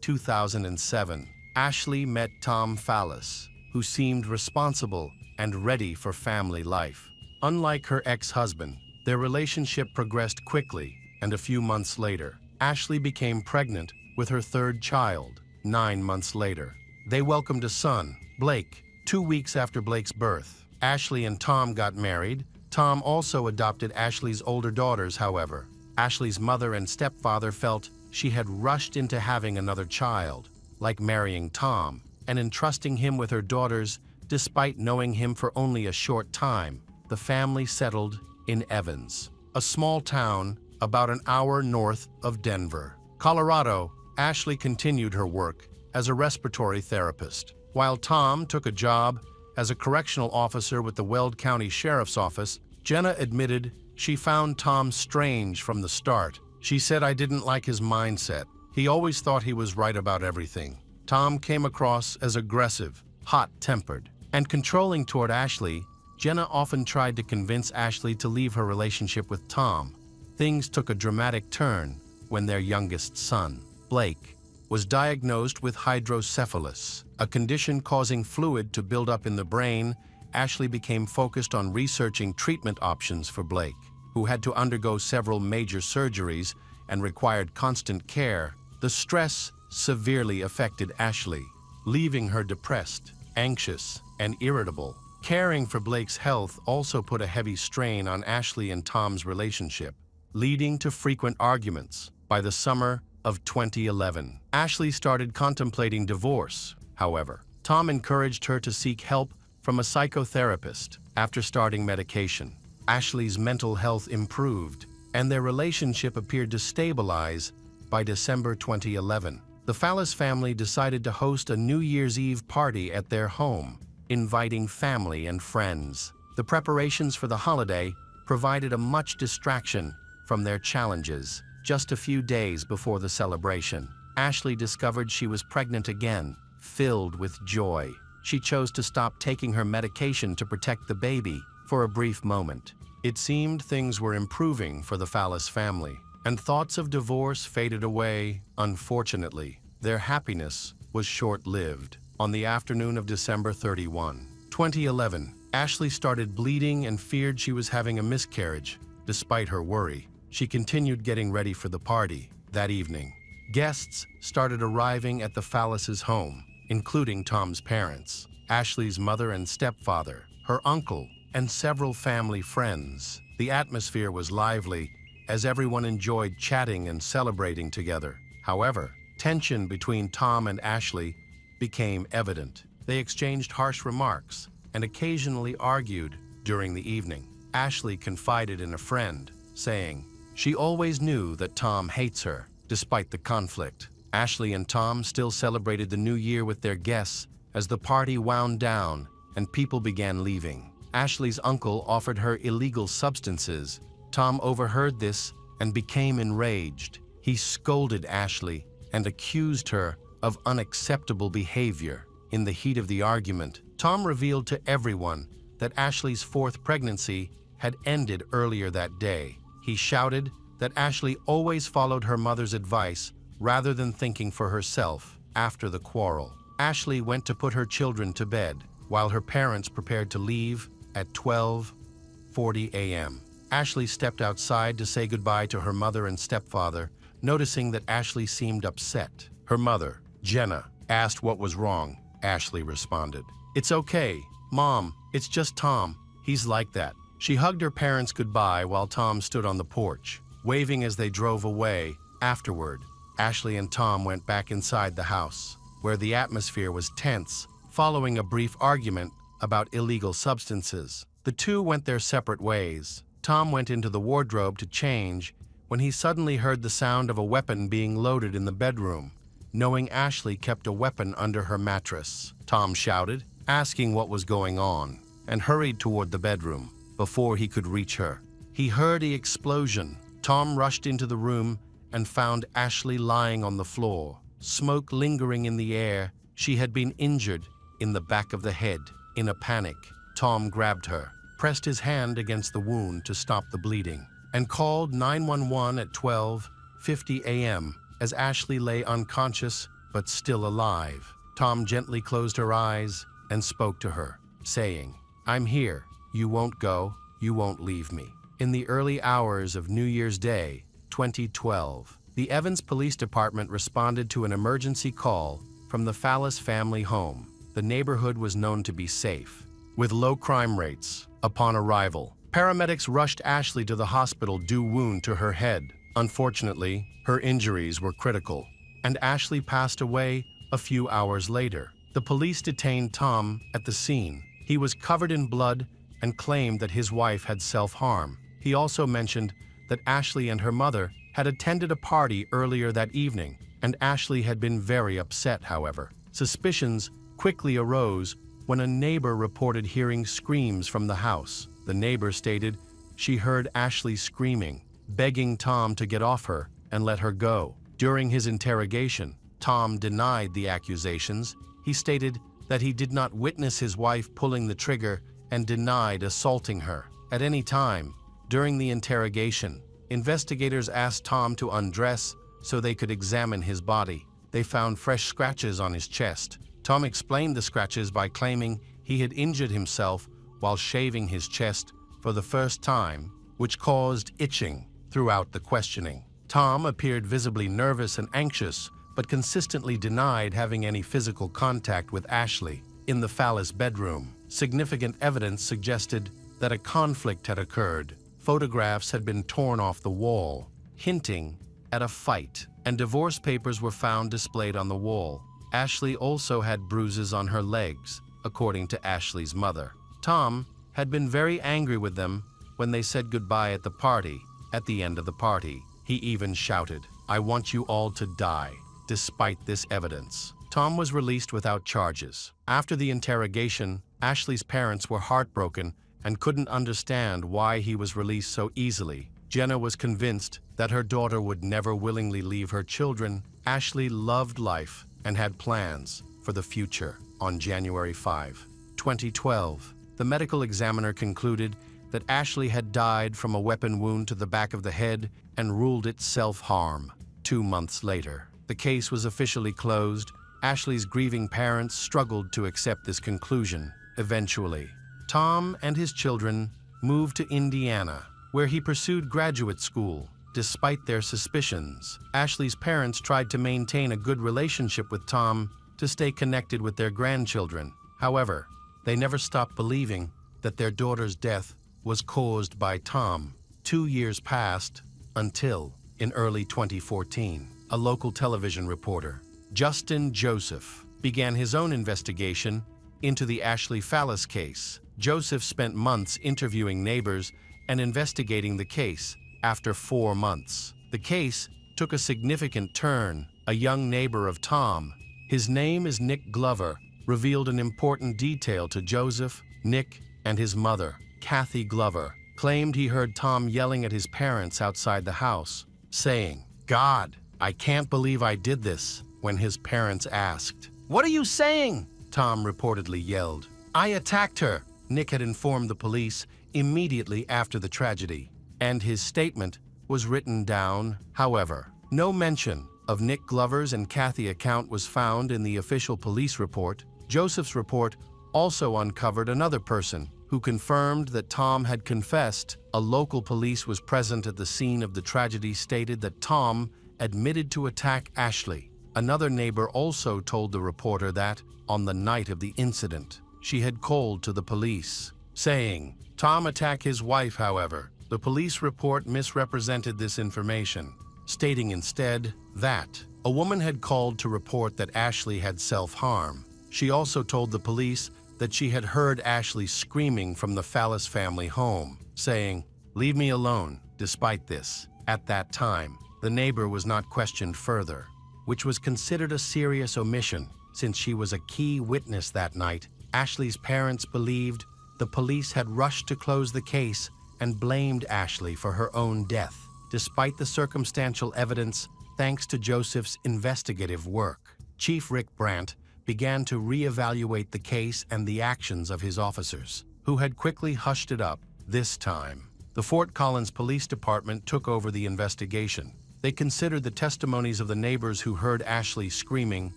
2007, Ashley met Tom Fallis, who seemed responsible and ready for family life. Unlike her ex-husband, their relationship progressed quickly, and a few months later, Ashley became pregnant with her 3rd child. 9 months later, they welcomed a son, Blake. 2 weeks after Blake's birth, Ashley and Tom got married. Tom also adopted Ashley's older daughters, however. Ashley's mother and stepfather felt she had rushed into having another child, like marrying Tom and entrusting him with her daughters despite knowing him for only a short time. The family settled in Evans, a small town about an hour north of Denver, Colorado. Ashley continued her work as a respiratory therapist, while Tom took a job as a correctional officer with the Weld County Sheriff's Office. Jenna admitted she found Tom strange from the start. She said, "I didn't like his mindset. He always thought he was right about everything." Tom came across as aggressive, hot-tempered, and controlling toward Ashley. Jenna often tried to convince Ashley to leave her relationship with Tom. Things took a dramatic turn when their youngest son, Blake, was diagnosed with hydrocephalus, a condition causing fluid to build up in the brain. Ashley became focused on researching treatment options for Blake, who had to undergo several major surgeries and required constant care. The stress severely affected Ashley, leaving her depressed, anxious, and irritable. Caring for Blake's health also put a heavy strain on Ashley and Tom's relationship, leading to frequent arguments. By the summer of 2011, Ashley started contemplating divorce. However, Tom encouraged her to seek help from a psychotherapist. After starting medication, Ashley's mental health improved, and their relationship appeared to stabilize. By December 2011, the Fallis family decided to host a New Year's Eve party at their home, inviting family and friends. The preparations for the holiday provided a much distraction from their challenges. Just a few days before the celebration, Ashley discovered she was pregnant again. Filled with joy, she chose to stop taking her medication to protect the baby. For a brief moment, it seemed things were improving for the Fallis family, and thoughts of divorce faded away. Unfortunately, their happiness was short-lived. On the afternoon of December 31, 2011, Ashley started bleeding and feared she was having a miscarriage. Despite her worry, she continued getting ready for the party. That evening, guests started arriving at the Fallis' home, including Tom's parents, Ashley's mother and stepfather, her uncle, and several family friends. The atmosphere was lively as everyone enjoyed chatting and celebrating together. However, tension between Tom and Ashley became evident. They exchanged harsh remarks and occasionally argued during the evening. Ashley confided in a friend, saying she always knew that Tom hates her. Despite the conflict, Ashley and Tom still celebrated the new year with their guests as the party wound down and people began leaving. Ashley's uncle offered her illegal substances. Tom overheard this and became enraged. He scolded Ashley and accused her of unacceptable behavior. In the heat of the argument, Tom revealed to everyone that Ashley's fourth pregnancy had ended earlier that day. He shouted that Ashley always followed her mother's advice rather than thinking for herself. After the quarrel, Ashley went to put her children to bed while her parents prepared to leave at 12:40 a.m. Ashley stepped outside to say goodbye to her mother and stepfather, noticing that Ashley seemed upset. Her mother, Jenna, asked what was wrong. Ashley responded, "It's okay, Mom, it's just Tom. He's like that." She hugged her parents goodbye while Tom stood on the porch, waving as they drove away. Afterward, Ashley and Tom went back inside the house, where the atmosphere was tense, following a brief argument about illegal substances. The two went their separate ways. Tom went into the wardrobe to change when he suddenly heard the sound of a weapon being loaded in the bedroom. Knowing Ashley kept a weapon under her mattress, Tom shouted, asking what was going on, and hurried toward the bedroom. Before he could reach her, he heard the explosion. Tom rushed into the room and found Ashley lying on the floor, smoke lingering in the air. She had been injured in the back of the head. In a panic, Tom grabbed her, pressed his hand against the wound to stop the bleeding, and called 911 at 12:50 a.m. as Ashley lay unconscious but still alive. Tom gently closed her eyes and spoke to her, saying, "I'm here. You won't go. You won't leave me." In the early hours of New Year's Day, 2012, the Evans Police Department responded to an emergency call from the Fallis family home. The neighborhood was known to be safe, with low crime rates. Upon arrival, paramedics rushed Ashley to the hospital due wound to her head. Unfortunately, her injuries were critical, and Ashley passed away a few hours later. The police detained Tom at the scene. He was covered in blood and claimed that his wife had self-harm. He also mentioned that Ashley and her mother had attended a party earlier that evening, and Ashley had been very upset, however. Suspicions quickly arose when a neighbor reported hearing screams from the house. The neighbor stated she heard Ashley screaming, begging Tom to get off her and let her go. During his interrogation, Tom denied the accusations. He stated that he did not witness his wife pulling the trigger and denied assaulting her. At any time during the interrogation, investigators asked Tom to undress so they could examine his body. They found fresh scratches on his chest. Tom explained the scratches by claiming he had injured himself while shaving his chest for the first time, which caused itching throughout the questioning. Tom appeared visibly nervous and anxious, but consistently denied having any physical contact with Ashley. In the Fallis bedroom, significant evidence suggested that a conflict had occurred. Photographs had been torn off the wall, hinting at a fight, and divorce papers were found displayed on the wall. Ashley also had bruises on her legs, according to Ashley's mother. Tom had been very angry with them when they said goodbye at the party. At the end of the party, he even shouted, "I want you all to die." Despite this evidence, Tom was released without charges. After the interrogation, Ashley's parents were heartbroken and couldn't understand why he was released so easily. Jenna was convinced that her daughter would never willingly leave her children. Ashley loved life and had plans for the future. On January 5, 2012, the medical examiner concluded that Ashley had died from a weapon wound to the back of the head and ruled it self-harm. 2 months later, the case was officially closed. Ashley's grieving parents struggled to accept this conclusion. Eventually, Tom and his children moved to Indiana, where he pursued graduate school. Despite their suspicions, Ashley's parents tried to maintain a good relationship with Tom to stay connected with their grandchildren. However, they never stopped believing that their daughter's death was caused by Tom. 2 years passed until, in early 2014, a local television reporter, Justin Joseph, began his own investigation into the Ashley Fallis case. Joseph spent months interviewing neighbors and investigating the case. After 4 months, the case took a significant turn. A young neighbor of Tom, his name is Nick Glover, revealed an important detail to Joseph. Nick and his mother, Kathy Glover, claimed he heard Tom yelling at his parents outside the house, saying, "God, I can't believe I did this." When his parents asked, "What are you saying?" Tom reportedly yelled, "I attacked her." Nick had informed the police immediately after the tragedy, and his statement was written down. However, no mention of Nick Glover's and Kathy account was found in the official police report. Joseph's report also uncovered another person who confirmed that Tom had confessed. A local police was present at the scene of the tragedy stated that Tom admitted to attack Ashley. Another neighbor also told the reporter that, on the night of the incident, she had called to the police, saying Tom attacked his wife. However, the police report misrepresented this information, stating instead that a woman had called to report that Ashley had self-harm. She also told the police that she had heard Ashley screaming from the Fallis family home, saying, "Leave me alone." Despite this, at that time, the neighbor was not questioned further, which was considered a serious omission since she was a key witness that night. Ashley's parents believed the police had rushed to close the case and blamed Ashley for her own death. Despite the circumstantial evidence, thanks to Joseph's investigative work, Chief Rick Brandt began to reevaluate the case and the actions of his officers, who had quickly hushed it up. This time, the Fort Collins Police Department took over the investigation. They considered the testimonies of the neighbors who heard Ashley screaming.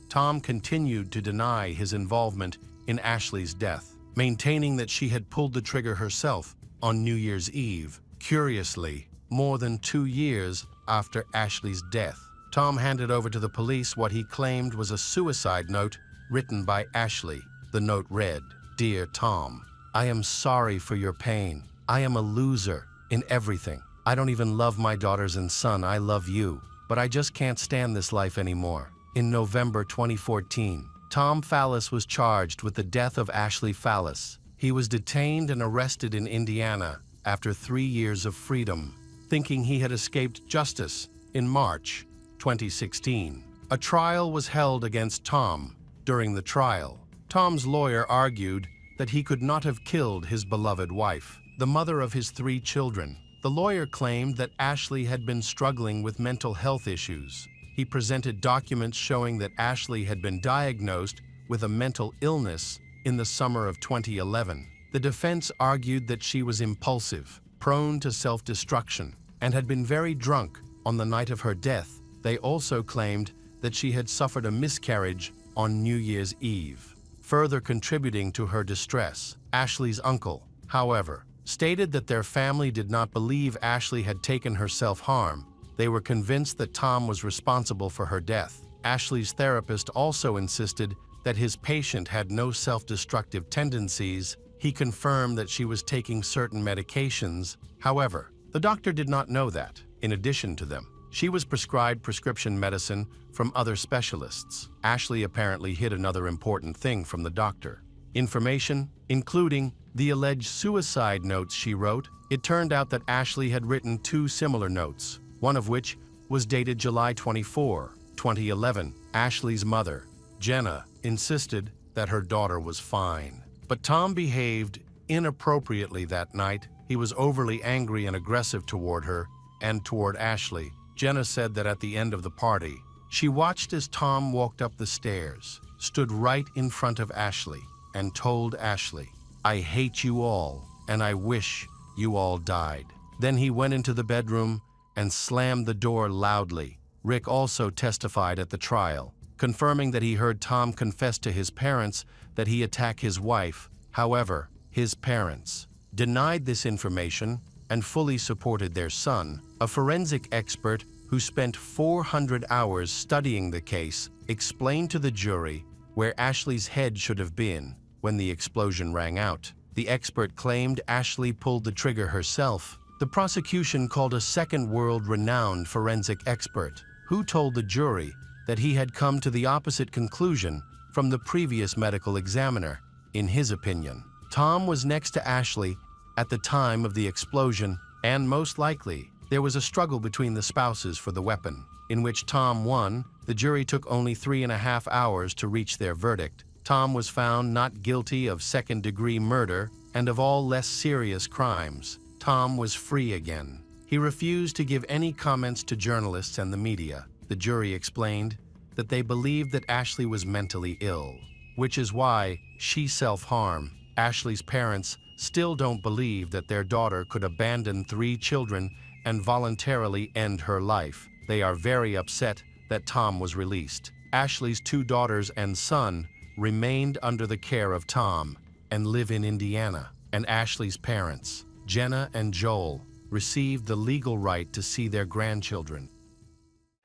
Tom continued to deny his involvement in Ashley's death, maintaining that she had pulled the trigger herself on New Year's Eve. Curiously, more than 2 years after Ashley's death, Tom handed over to the police what he claimed was a suicide note written by Ashley. The note read, "Dear Tom, I am sorry for your pain. I am a loser in everything. I don't even love my daughters and son. I love you, but I just can't stand this life anymore." In November 2014, Tom Fallis was charged with the death of Ashley Fallis. He was detained and arrested in Indiana after 3 years of freedom, thinking he had escaped justice. In March 2016, a trial was held against Tom. During the trial, Tom's lawyer argued that he could not have killed his beloved wife, the mother of his 3 children. The lawyer claimed that Ashley had been struggling with mental health issues. He presented documents showing that Ashley had been diagnosed with a mental illness in the summer of 2011. The defense argued that she was impulsive, prone to self-destruction, and had been very drunk on the night of her death. They also claimed that she had suffered a miscarriage on New Year's Eve, further contributing to her distress. Ashley's uncle, however, stated that their family did not believe Ashley had taken her self-harm. They were convinced that Tom was responsible for her death. Ashley's therapist also insisted that his patient had no self-destructive tendencies. He confirmed that she was taking certain medications. However, the doctor did not know that, in addition to them, she was prescribed prescription medicine from other specialists. Ashley apparently hid another important thing from the doctor. Information, including the alleged suicide notes she wrote. It turned out that Ashley had written 2 similar notes, one of which was dated July 24, 2011. Ashley's mother, Jenna, insisted that her daughter was fine. But Tom behaved inappropriately that night. He was overly angry and aggressive toward her and toward Ashley. Jenna said that at the end of the party, she watched as Tom walked up the stairs, stood right in front of Ashley, and told Ashley, "I hate you all, and I wish you all died." Then he went into the bedroom and slammed the door loudly. Rick also testified at the trial. confirming that he heard Tom confess to his parents that he attacked his wife. However, his parents denied this information and fully supported their son. A forensic expert who spent 400 hours studying the case explained to the jury where Ashley's head should have been when the explosion rang out. The expert claimed Ashley pulled the trigger herself. The prosecution called a second world-renowned forensic expert, who told the jury that he had come to the opposite conclusion from the previous medical examiner. In his opinion, Tom was next to Ashley at the time of the explosion, and most likely, there was a struggle between the spouses for the weapon, in which Tom won. The jury took only 3.5 hours to reach their verdict. Tom was found not guilty of second-degree murder and of all less serious crimes. Tom was free again. He refused to give any comments to journalists and the media. The jury explained that they believed that Ashley was mentally ill, which is why she self-harmed. Ashley's parents still don't believe that their daughter could abandon 3 children and voluntarily end her life. They are very upset that Tom was released. Ashley's 2 daughters and son remained under the care of Tom and live in Indiana. And Ashley's parents, Jenna and Joel, received the legal right to see their grandchildren.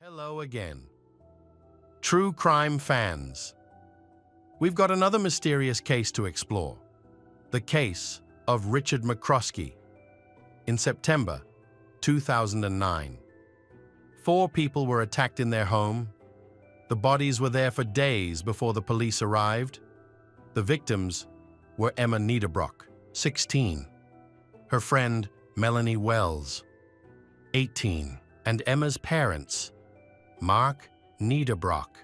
Hello again. True crime fans. We've got another mysterious case to explore. The case of Richard McCroskey. In September 2009, 4 people were attacked in their home. The bodies were there for days before the police arrived. The victims were Emma Niederbrock, 16, her friend Melanie Wells, 18, and Emma's parents, Mark Niederbrock,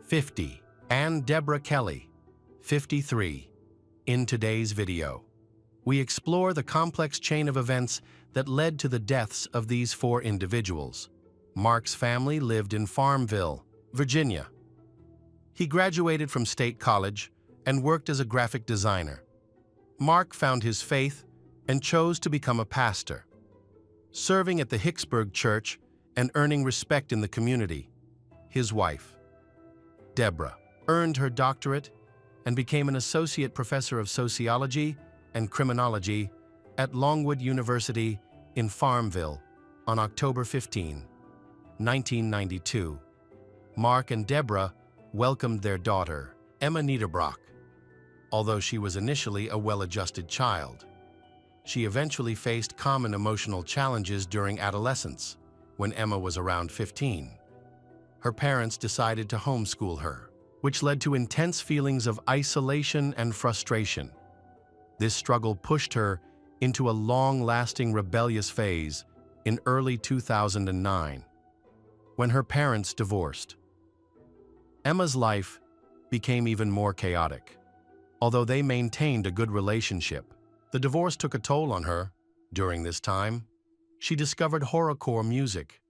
50, and Deborah Kelly, 53. In today's video, we explore the complex chain of events that led to the deaths of these 4 individuals. Mark's family lived in Farmville, Virginia. He graduated from State College and worked as a graphic designer. Mark found his faith and chose to become a pastor, serving at the Hicksburg Church and earning respect in the community. His wife, Deborah, earned her doctorate and became an associate professor of sociology and criminology at Longwood University in Farmville on October 15, 1992. Mark and Deborah welcomed their daughter, Emma Niederbrock. Although she was initially a well-adjusted child, she eventually faced common emotional challenges during adolescence. When Emma was around 15, her parents decided to homeschool her, which led to intense feelings of isolation and frustration. This struggle pushed her into a long-lasting rebellious phase in early 2009, when her parents divorced. Emma's life became even more chaotic. Although they maintained a good relationship, the divorce took a toll on her. During this time, she discovered horrorcore music,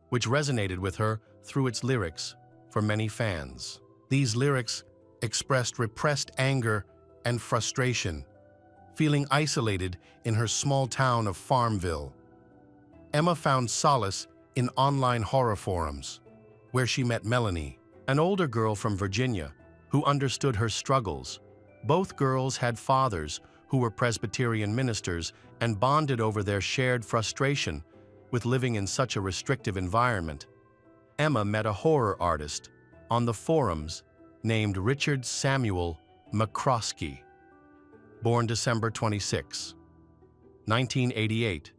which resonated with her through its lyrics for many fans. These lyrics expressed repressed anger and frustration, feeling isolated in her small town of Farmville. Emma found solace in online horror forums, where she met Melanie, an older girl from Virginia, who understood her struggles. Both girls had fathers who were Presbyterian ministers and bonded over their shared frustration with living in such a restrictive environment. Emma met a horror artist on the forums named Richard Samuel McCroskey. Born December 26, 1988,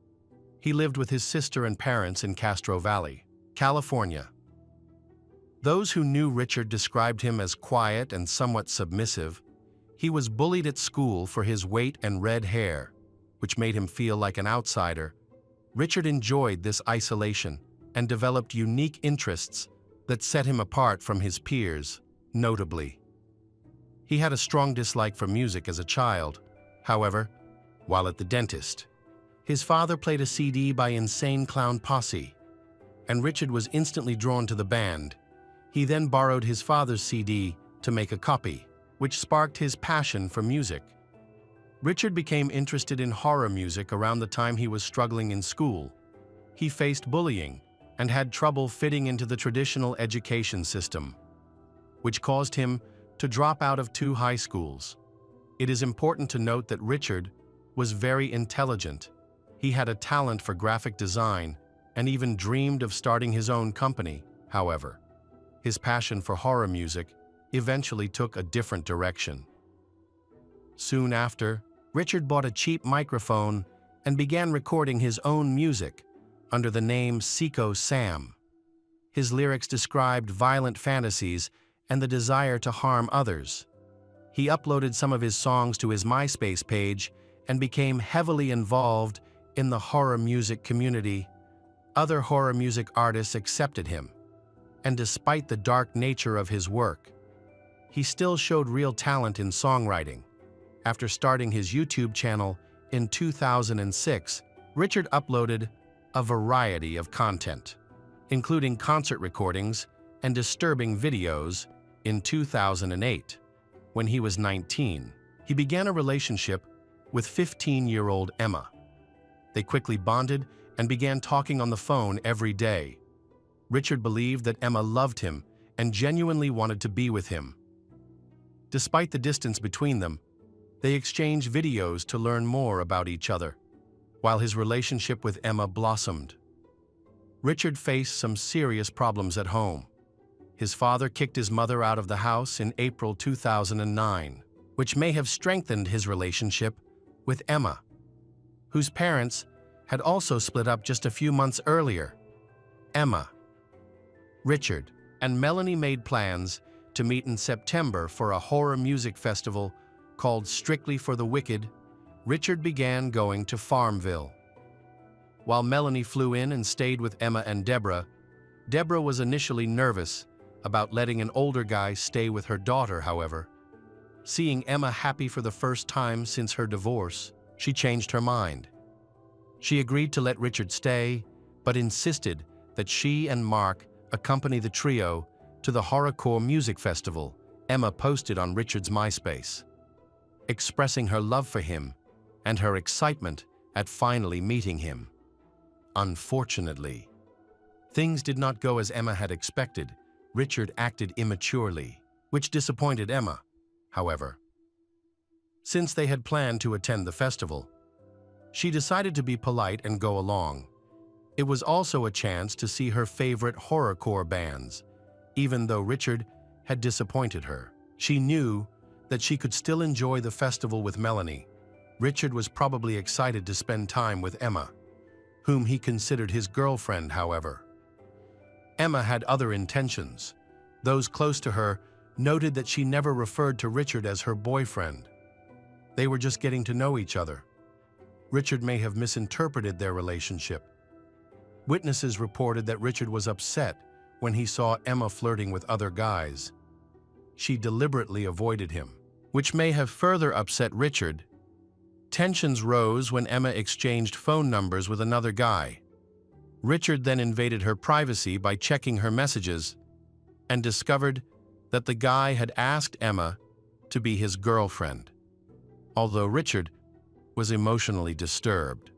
he lived with his sister and parents in Castro Valley, California. Those who knew Richard described him as quiet and somewhat submissive. He was bullied at school for his weight and red hair, which made him feel like an outsider. Richard enjoyed this isolation and developed unique interests that set him apart from his peers. Notably, he had a strong dislike for music as a child. However, while at the dentist, his father played a CD by Insane Clown Posse, and Richard was instantly drawn to the band. He then borrowed his father's CD to make a copy, which sparked his passion for music. Richard became interested in horror music around the time he was struggling in school. He faced bullying and had trouble fitting into the traditional education system. which caused him to drop out of 2 high schools. It is important to note that Richard was very intelligent. He had a talent for graphic design and even dreamed of starting his own company. However, his passion for horror music eventually took a different direction. Soon after, Richard bought a cheap microphone and began recording his own music under the name Seco Sam. His lyrics described violent fantasies and the desire to harm others. He uploaded some of his songs to his MySpace page and became heavily involved in the horror music community. Other horror music artists accepted him, and despite the dark nature of his work, he still showed real talent in songwriting. After starting his YouTube channel in 2006, Richard uploaded a variety of content, including concert recordings and disturbing videos. In 2008, when he was 19, he began a relationship with 15-year-old Emma. They quickly bonded and began talking on the phone every day. Richard believed that Emma loved him and genuinely wanted to be with him. Despite the distance between them, they exchanged videos to learn more about each other, while his relationship with Emma blossomed. Richard faced some serious problems at home. His father kicked his mother out of the house in April 2009, which may have strengthened his relationship with Emma, whose parents had also split up just a few months earlier. Emma, Richard, and Melanie made plans to meet in September for a horror music festival called Strictly for the Wicked. Richard began going to Farmville, while Melanie flew in and stayed with Emma and Deborah. Deborah was initially nervous about letting an older guy stay with her daughter. However, seeing Emma happy for the first time since her divorce, she changed her mind. She agreed to let Richard stay, but insisted that she and Mark accompany the trio to the Horrorcore Music Festival. Emma posted on Richard's MySpace, expressing her love for him and her excitement at finally meeting him. Unfortunately, things did not go as Emma had expected. Richard acted immaturely, which disappointed Emma. However, since they had planned to attend the festival, she decided to be polite and go along. It was also a chance to see her favorite horrorcore bands. Even though Richard had disappointed her, she knew that she could still enjoy the festival with Melanie. Richard was probably excited to spend time with Emma, whom he considered his girlfriend. However, Emma had other intentions. Those close to her noted that she never referred to Richard as her boyfriend. They were just getting to know each other. Richard may have misinterpreted their relationship. Witnesses reported that Richard was upset when he saw Emma flirting with other guys. She deliberately avoided him, which may have further upset Richard. Tensions rose when Emma exchanged phone numbers with another guy. Richard then invaded her privacy by checking her messages and discovered that the guy had asked Emma to be his girlfriend. Although Richard was emotionally disturbed,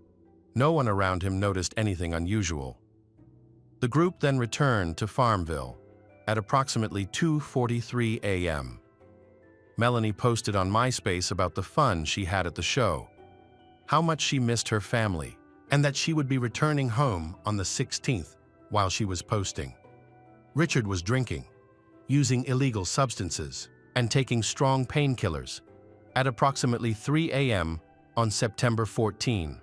no one around him noticed anything unusual. The group then returned to Farmville at approximately 2:43 a.m. Melanie posted on MySpace about the fun she had at the show, how much she missed her family, and that she would be returning home on the 16th. While she was posting, Richard was drinking, using illegal substances, and taking strong painkillers. At approximately 3 a.m. on September 14,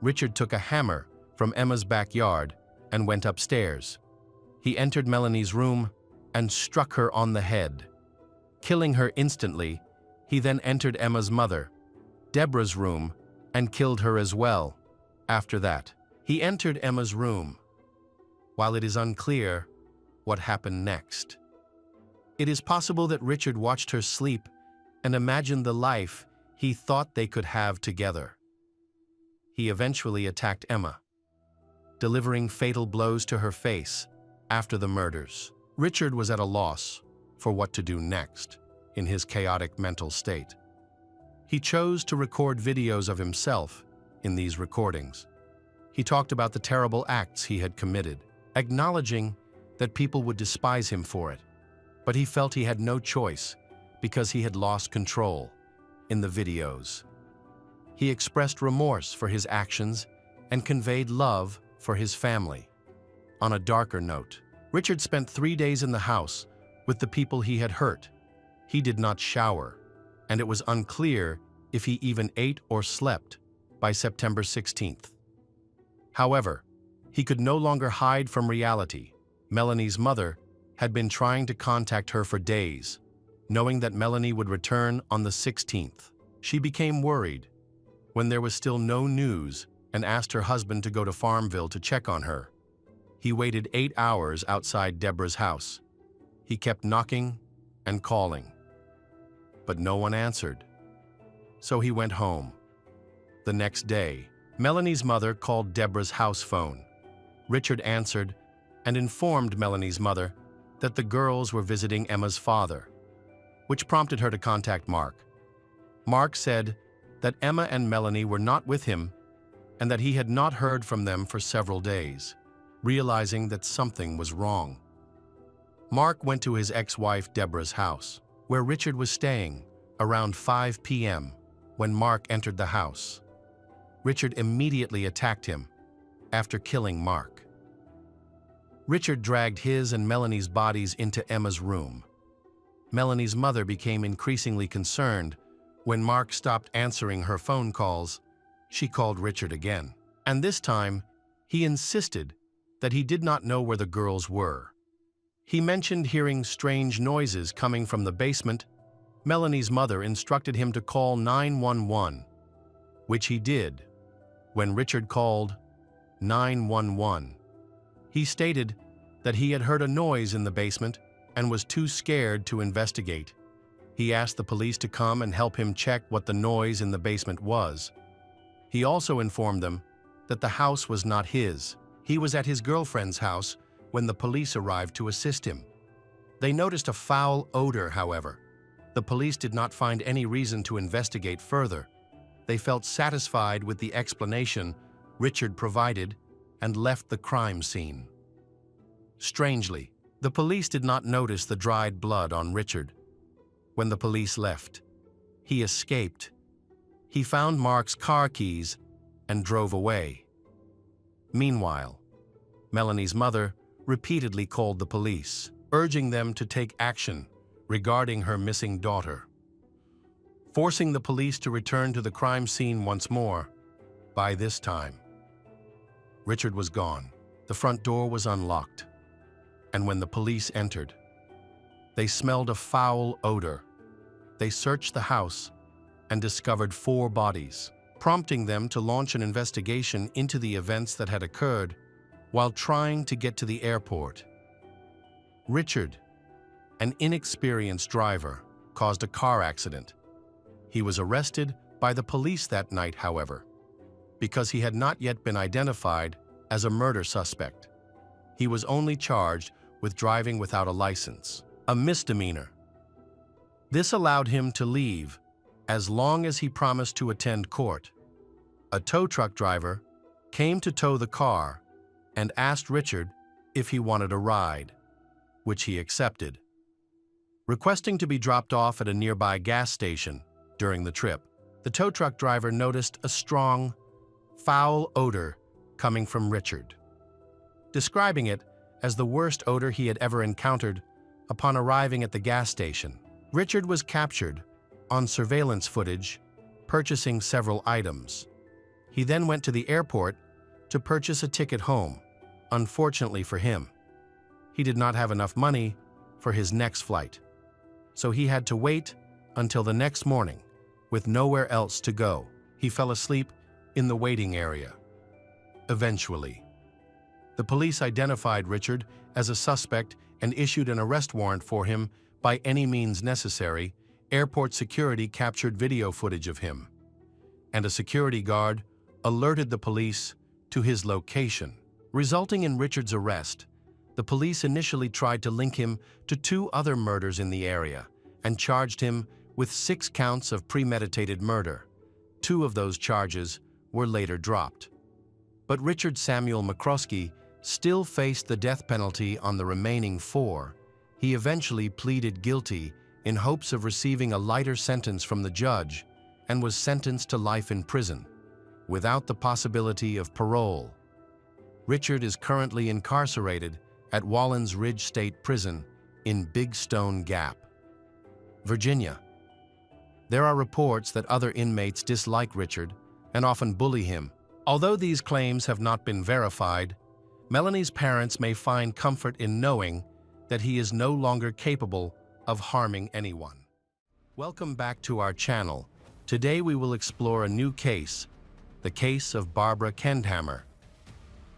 Richard took a hammer from Emma's backyard and went upstairs. He entered Melanie's room and struck her on the head, killing her instantly. He then entered Emma's mother, Deborah's room, and killed her as well. After that, he entered Emma's room. While it is unclear what happened next, it is possible that Richard watched her sleep and imagined the life he thought they could have together. He eventually attacked Emma, delivering fatal blows to her face. After the murders, Richard was at a loss for what to do next in his chaotic mental state. He chose to record videos of himself. In these recordings, he talked about the terrible acts he had committed, acknowledging that people would despise him for it. but he felt he had no choice because he had lost control in the videos. He expressed remorse for his actions and conveyed love for his family. On a darker note, Richard spent 3 days in the house with the people he had hurt. He did not shower, and it was unclear if he even ate or slept by September 16th. However, he could no longer hide from reality. Melanie's mother had been trying to contact her for days, knowing that Melanie would return on the 16th. She became worried when there was still no news and asked her husband to go to Farmville to check on her. He waited 8 hours outside Deborah's house. He kept knocking and calling, but no one answered. So he went home. The next day, Melanie's mother called Deborah's house phone. Richard answered and informed Melanie's mother that the girls were visiting Emma's father, which prompted her to contact Mark. Mark said that Emma and Melanie were not with him and that he had not heard from them for several days, realizing that something was wrong. Mark went to his ex-wife Deborah's house, where Richard was staying, around 5 p.m. when Mark entered the house. Richard immediately attacked him after killing Mark. Richard dragged his and Melanie's bodies into Emma's room. Melanie's mother became increasingly concerned when Mark stopped answering her phone calls. She called Richard again, and this time he insisted that he did not know where the girls were. He mentioned hearing strange noises coming from the basement. Melanie's mother instructed him to call 911, which he did. When Richard called 911, he stated that he had heard a noise in the basement and was too scared to investigate. He asked the police to come and help him check what the noise in the basement was. He also informed them that the house was not his. He was at his girlfriend's house when the police arrived to assist him. They noticed a foul odor, however. The police did not find any reason to investigate further. They felt satisfied with the explanation Richard provided and left the crime scene. Strangely, the police did not notice the dried blood on Richard. When the police left, he escaped. He found Mark's car keys and drove away. Meanwhile, Melanie's mother repeatedly called the police, urging them to take action regarding her missing daughter, forcing the police to return to the crime scene once more. By this time, Richard was gone. The front door was unlocked, and when the police entered, they smelled a foul odor. They searched the house and discovered 4 bodies, prompting them to launch an investigation into the events that had occurred while trying to get to the airport. Richard, an inexperienced driver, caused a car accident. He was arrested by the police that night, however, because he had not yet been identified as a murder suspect. He was only charged with driving without a license, a misdemeanor. This allowed him to leave as long as he promised to attend court. A tow truck driver came to tow the car and asked Richard if he wanted a ride, which he accepted. Requesting to be dropped off at a nearby gas station during the trip, the tow truck driver noticed a strong, foul odor coming from Richard, describing it as the worst odor he had ever encountered. Upon arriving at the gas station, Richard was captured on surveillance footage, purchasing several items. He then went to the airport to purchase a ticket home. Unfortunately for him, he did not have enough money for his next flight, so he had to wait until the next morning with nowhere else to go. He fell asleep in the waiting area. Eventually, the police identified Richard as a suspect and issued an arrest warrant for him by any means necessary. Airport security captured video footage of him, and a security guard alerted the police to his location, resulting in Richard's arrest. The police initially tried to link him to 2 other murders in the area and charged him with 6 counts of premeditated murder. 2 of those charges were later dropped. But Richard Samuel McCroskey still faced the death penalty on the remaining 4. He eventually pleaded guilty in hopes of receiving a lighter sentence from the judge and was sentenced to life in prison, without the possibility of parole. Richard is currently incarcerated at Wallens Ridge State Prison in Big Stone Gap, Virginia. There are reports that other inmates dislike Richard and often bully him. Although these claims have not been verified, Melanie's parents may find comfort in knowing that he is no longer capable of harming anyone. Welcome back to our channel. Today we will explore a new case, the case of Barbara Kendhammer.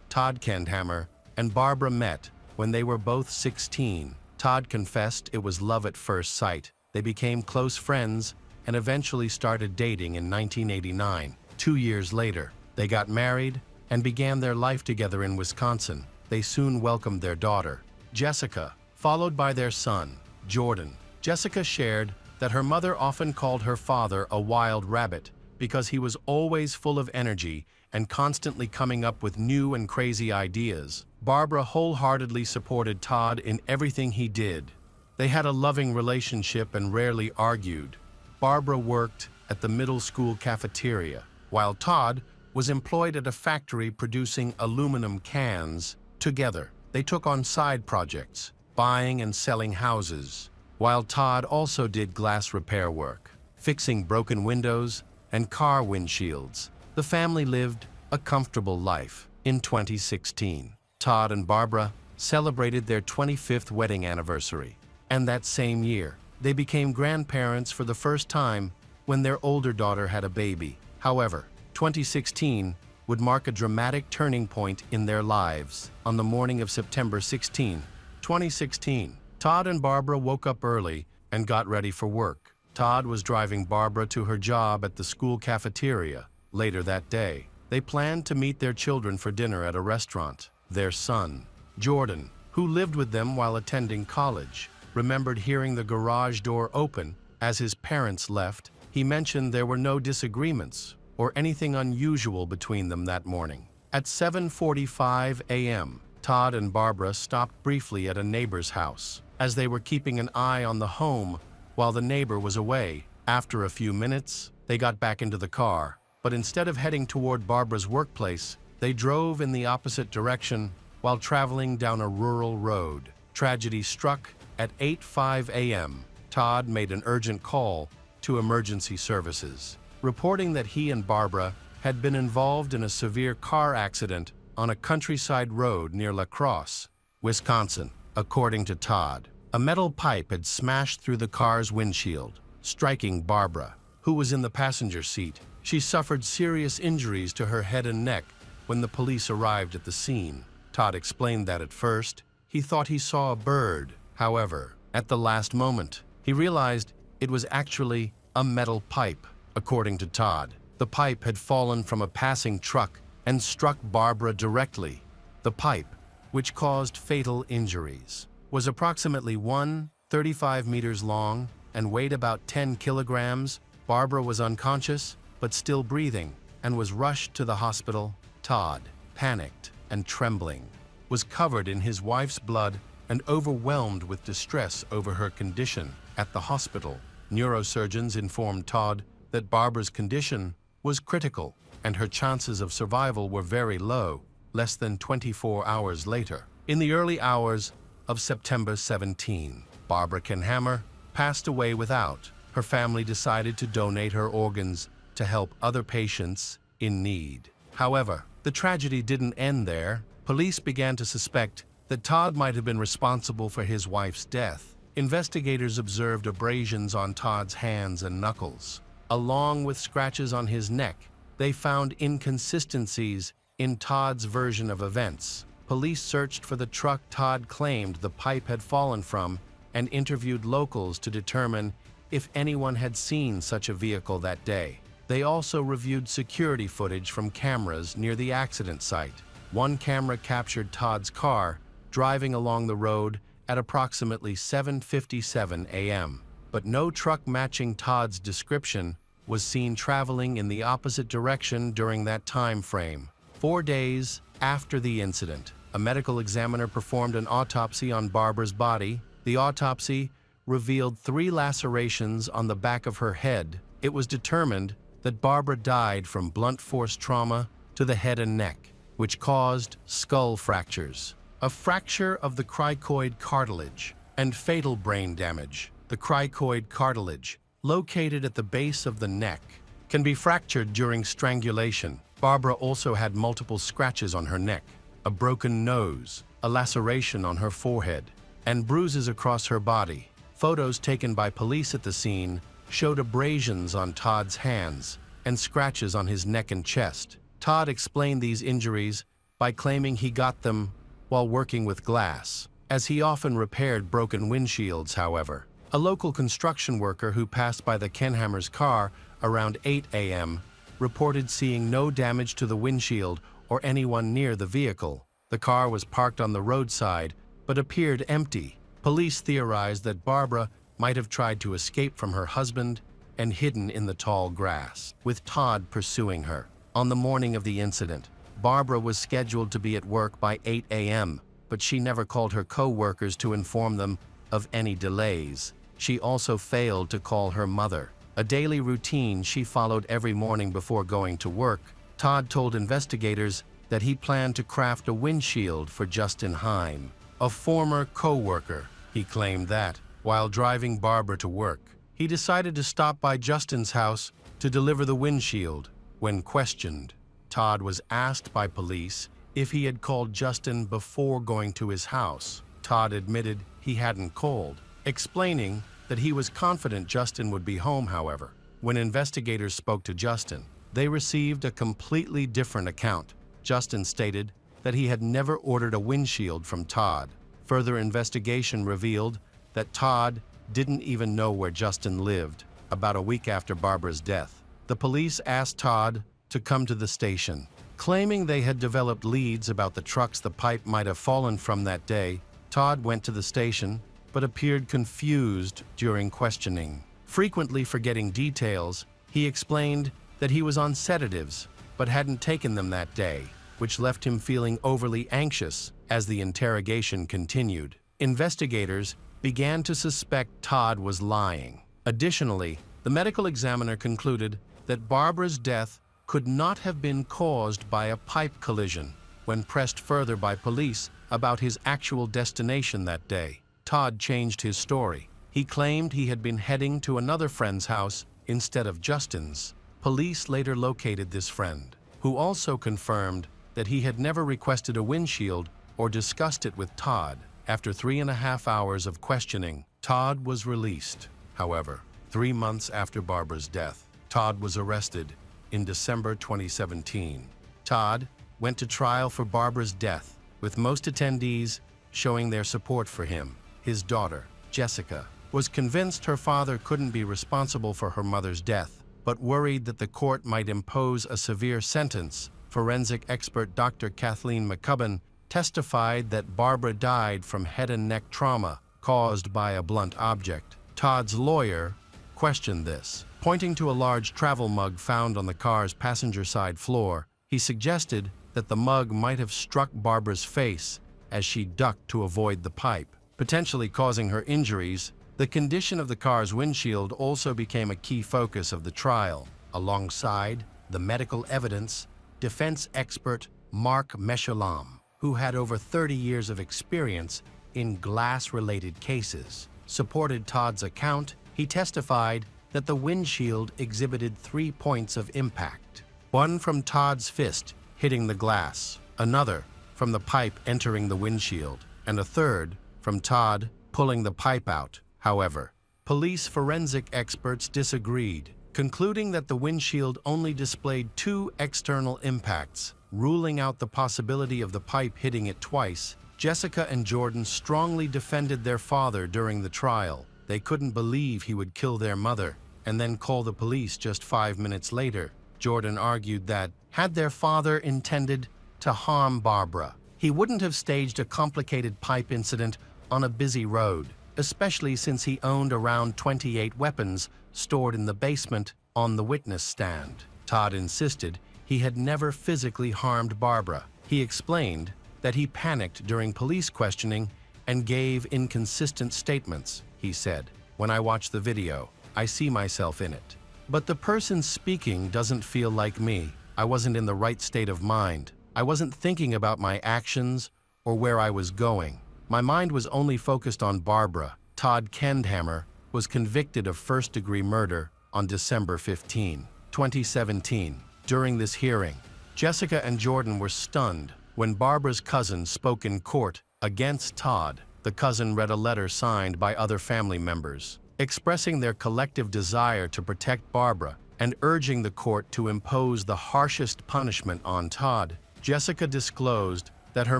Todd Kendhammer and Barbara met when they were both 16. Todd confessed it was love at first sight. They became close friends and eventually started dating in 1989. 2 years later, they got married and began their life together in Wisconsin. They soon welcomed their daughter, Jessica, followed by their son, Jordan. Jessica shared that her mother often called her father a wild rabbit because he was always full of energy and constantly coming up with new and crazy ideas. Barbara wholeheartedly supported Todd in everything he did. They had a loving relationship and rarely argued. Barbara worked at the middle school cafeteria, while Todd was employed at a factory producing aluminum cans. Together, they took on side projects, buying and selling houses, while Todd also did glass repair work, fixing broken windows and car windshields. The family lived a comfortable life. In 2016, Todd and Barbara celebrated their 25th wedding anniversary, and that same year, they became grandparents for the first time when their older daughter had a baby. However, 2016 would mark a dramatic turning point in their lives. On the morning of September 16, 2016, Todd and Barbara woke up early and got ready for work. Todd was driving Barbara to her job at the school cafeteria. Later that day, they planned to meet their children for dinner at a restaurant. Their son, Jordan, who lived with them while attending college, remembered hearing the garage door open as his parents left. He mentioned there were no disagreements or anything unusual between them that morning. At 7:45 a.m., Todd and Barbara stopped briefly at a neighbor's house, as they were keeping an eye on the home while the neighbor was away. After a few minutes, they got back into the car, but instead of heading toward Barbara's workplace, they drove in the opposite direction while traveling down a rural road. Tragedy struck at 8:05 a.m. Todd made an urgent call to emergency services, reporting that he and Barbara had been involved in a severe car accident on a countryside road near La Crosse, Wisconsin. According to Todd, a metal pipe had smashed through the car's windshield, striking Barbara, who was in the passenger seat. She suffered serious injuries to her head and neck when the police arrived at the scene. Todd explained that at first, he thought he saw a bird. However, at the last moment, he realized it was actually a metal pipe. According to Todd, the pipe had fallen from a passing truck and struck Barbara directly. The pipe, which caused fatal injuries, was approximately 135 meters long and weighed about 10 kilograms. Barbara was unconscious, but still breathing, and was rushed to the hospital. Todd, panicked and trembling, was covered in his wife's blood and overwhelmed with distress over her condition. At the hospital, neurosurgeons informed Todd that Barbara's condition was critical and her chances of survival were very low. Less than 24 hours later, in the early hours of September 17, Barbara Kendhammer passed away without. Her family decided to donate her organs to help other patients in need. However, the tragedy didn't end there. Police began to suspect that Todd might have been responsible for his wife's death. Investigators observed abrasions on Todd's hands and knuckles, along with scratches on his neck. They found inconsistencies in Todd's version of events. Police searched for the truck Todd claimed the pipe had fallen from and interviewed locals to determine if anyone had seen such a vehicle that day. They also reviewed security footage from cameras near the accident site. One camera captured Todd's car driving along the road at approximately 7:57 a.m., but no truck matching Todd's description was seen traveling in the opposite direction during that time frame. 4 days after the incident, a medical examiner performed an autopsy on Barbara's body The autopsy revealed 3 lacerations on the back of her head. It was determined that Barbara died from blunt force trauma to the head and neck, which caused skull fractures, a fracture of the cricoid cartilage, and fatal brain damage. The cricoid cartilage, located at the base of the neck, can be fractured during strangulation. Barbara also had multiple scratches on her neck, a broken nose, a laceration on her forehead, and bruises across her body. Photos taken by police at the scene showed abrasions on Todd's hands and scratches on his neck and chest. Todd explained these injuries by claiming he got them while working with glass, as he often repaired broken windshields. However, a local construction worker who passed by the Kenhammer's car around 8 a.m. reported seeing no damage to the windshield or anyone near the vehicle. The car was parked on the roadside but appeared empty. Police theorized that Barbara might have tried to escape from her husband and hidden in the tall grass, with Todd pursuing her. On the morning of the incident, Barbara was scheduled to be at work by 8 a.m., but she never called her co-workers to inform them of any delays. She also failed to call her mother, a daily routine she followed every morning before going to work. Todd told investigators that he planned to craft a windshield for Justin Heim, a former co-worker. He claimed that, while driving Barbara to work, he decided to stop by Justin's house to deliver the windshield. When questioned, Todd was asked by police if he had called Justin before going to his house. Todd admitted he hadn't called, explaining that he was confident Justin would be home. However, when investigators spoke to Justin, they received a completely different account. Justin stated that he had never ordered a windshield from Todd. Further investigation revealed that Todd didn't even know where Justin lived. About a week after Barbara's death, the police asked Todd to come to the station, claiming they had developed leads about the trucks the pipe might have fallen from that day. Todd went to the station, but appeared confused during questioning. Frequently forgetting details, he explained that he was on sedatives, but hadn't taken them that day, which left him feeling overly anxious as the interrogation continued. Investigators began to suspect Todd was lying. Additionally, the medical examiner concluded that Barbara's death could not have been caused by a pipe collision. When pressed further by police about his actual destination that day, Todd changed his story. He claimed he had been heading to another friend's house instead of Justin's. Police later located this friend, who also confirmed that he had never requested a windshield or discussed it with Todd. After 3.5 hours of questioning, Todd was released. However, 3 months after Barbara's death, Todd was arrested in December 2017. Todd went to trial for Barbara's death, with most attendees showing their support for him. His daughter, Jessica, was convinced her father couldn't be responsible for her mother's death, but worried that the court might impose a severe sentence. Forensic expert Dr. Kathleen McCubbin testified that Barbara died from head and neck trauma caused by a blunt object. Todd's lawyer questioned this. Pointing to a large travel mug found on the car's passenger side floor, he suggested that the mug might have struck Barbara's face as she ducked to avoid the pipe, potentially causing her injuries. The condition of the car's windshield also became a key focus of the trial. Alongside the medical evidence, defense expert Mark Meshulam, who had over 30 years of experience in glass-related cases, supported Todd's account. He testified that the windshield exhibited 3 points of impact: one from Todd's fist hitting the glass, another from the pipe entering the windshield, and a third from Todd pulling the pipe out. However, police forensic experts disagreed, concluding that the windshield only displayed 2 external impacts, ruling out the possibility of the pipe hitting it twice. Jessica and Jordan strongly defended their father during the trial. They couldn't believe he would kill their mother and then call the police just 5 minutes later. Jordan argued that, had their father intended to harm Barbara, he wouldn't have staged a complicated pipe incident on a busy road, especially since he owned around 28 weapons stored in the basement on the witness stand. Todd insisted he had never physically harmed Barbara. He explained that he panicked during police questioning and gave inconsistent statements, he said. When I watch the video, I see myself in it. But the person speaking doesn't feel like me. I wasn't in the right state of mind. I wasn't thinking about my actions or where I was going. My mind was only focused on Barbara. Todd Kendhammer was convicted of first-degree murder on December 15, 2017. During this hearing, Jessica and Jordan were stunned when Barbara's cousin spoke in court against Todd. The cousin read a letter signed by other family members, expressing their collective desire to protect Barbara and urging the court to impose the harshest punishment on Todd. Jessica disclosed that her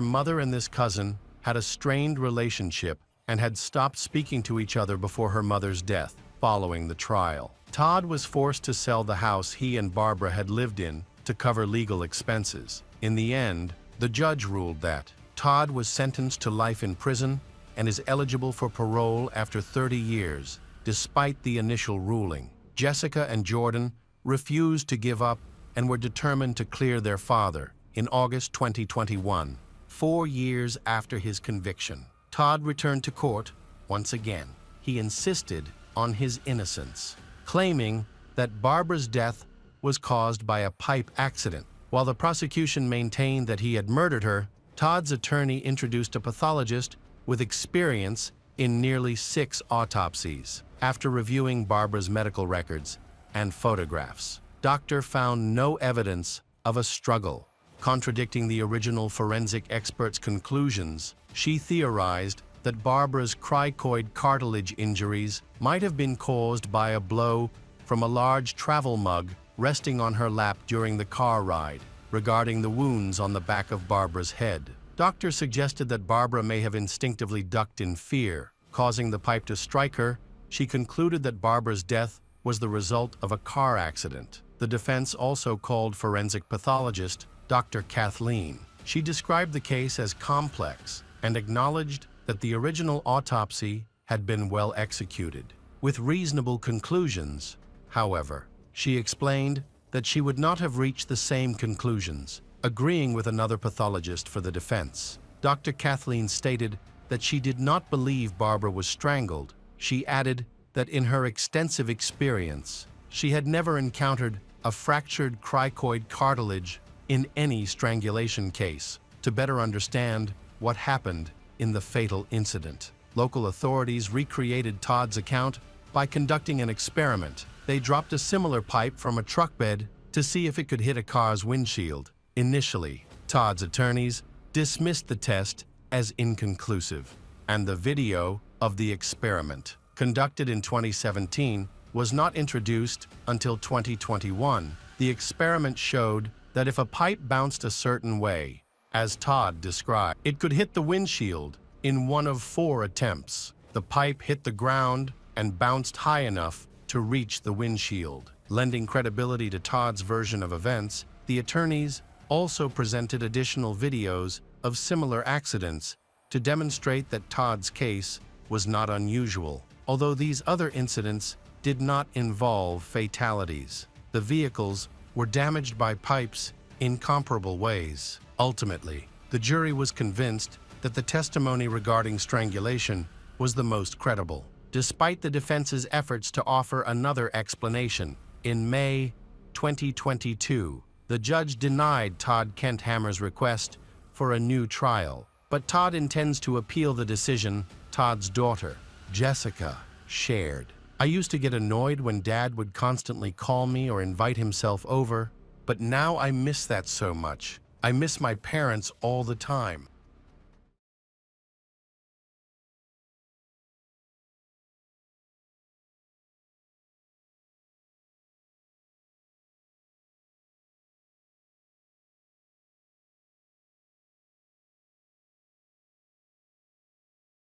mother and this cousin had a strained relationship and had stopped speaking to each other before her mother's death following the trial. Todd was forced to sell the house he and Barbara had lived in to cover legal expenses. In the end, the judge ruled that Todd was sentenced to life in prison and is eligible for parole after 30 years. Despite the initial ruling, Jessica and Jordan refused to give up and were determined to clear their father. In August 2021, 4 years after his conviction, Todd returned to court once again. He insisted on his innocence, claiming that Barbara's death was caused by a pipe accident. While the prosecution maintained that he had murdered her, Todd's attorney introduced a pathologist with experience in nearly 6 autopsies. After reviewing Barbara's medical records and photographs, doctor found no evidence of a struggle. Contradicting the original forensic expert's conclusions, she theorized that Barbara's cricoid cartilage injuries might have been caused by a blow from a large travel mug resting on her lap during the car ride. Regarding the wounds on the back of Barbara's head, doctors suggested that Barbara may have instinctively ducked in fear, causing the pipe to strike her. She concluded that Barbara's death was the result of a car accident. The defense also called forensic pathologist Dr. Kathleen. She described the case as complex and acknowledged that the original autopsy had been well executed, with reasonable conclusions. However, she explained that she would not have reached the same conclusions, agreeing with another pathologist for the defense. Dr. Kathleen stated that she did not believe Barbara was strangled. She added that in her extensive experience, she had never encountered a fractured cricoid cartilage in any strangulation case. To better understand what happened in the fatal incident, local authorities recreated Todd's account by conducting an experiment. They dropped a similar pipe from a truck bed to see if it could hit a car's windshield. Initially, Todd's attorneys dismissed the test as inconclusive, and the video of the experiment, conducted in 2017, was not introduced until 2021. The experiment showed that if a pipe bounced a certain way, as Todd described, it could hit the windshield in one of 4 attempts. The pipe hit the ground and bounced high enough to reach the windshield. Lending credibility to Todd's version of events, the attorneys also presented additional videos of similar accidents to demonstrate that Todd's case was not unusual. Although these other incidents did not involve fatalities, the vehicles were damaged by pipes in comparable ways. Ultimately, the jury was convinced that the testimony regarding strangulation was the most credible. Despite the defense's efforts to offer another explanation, in May 2022, the judge denied Todd Kendhammer's request for a new trial, but Todd intends to appeal the decision. Todd's daughter, Jessica, shared, "I used to get annoyed when Dad would constantly call me or invite himself over, but now I miss that so much. I miss my parents all the time."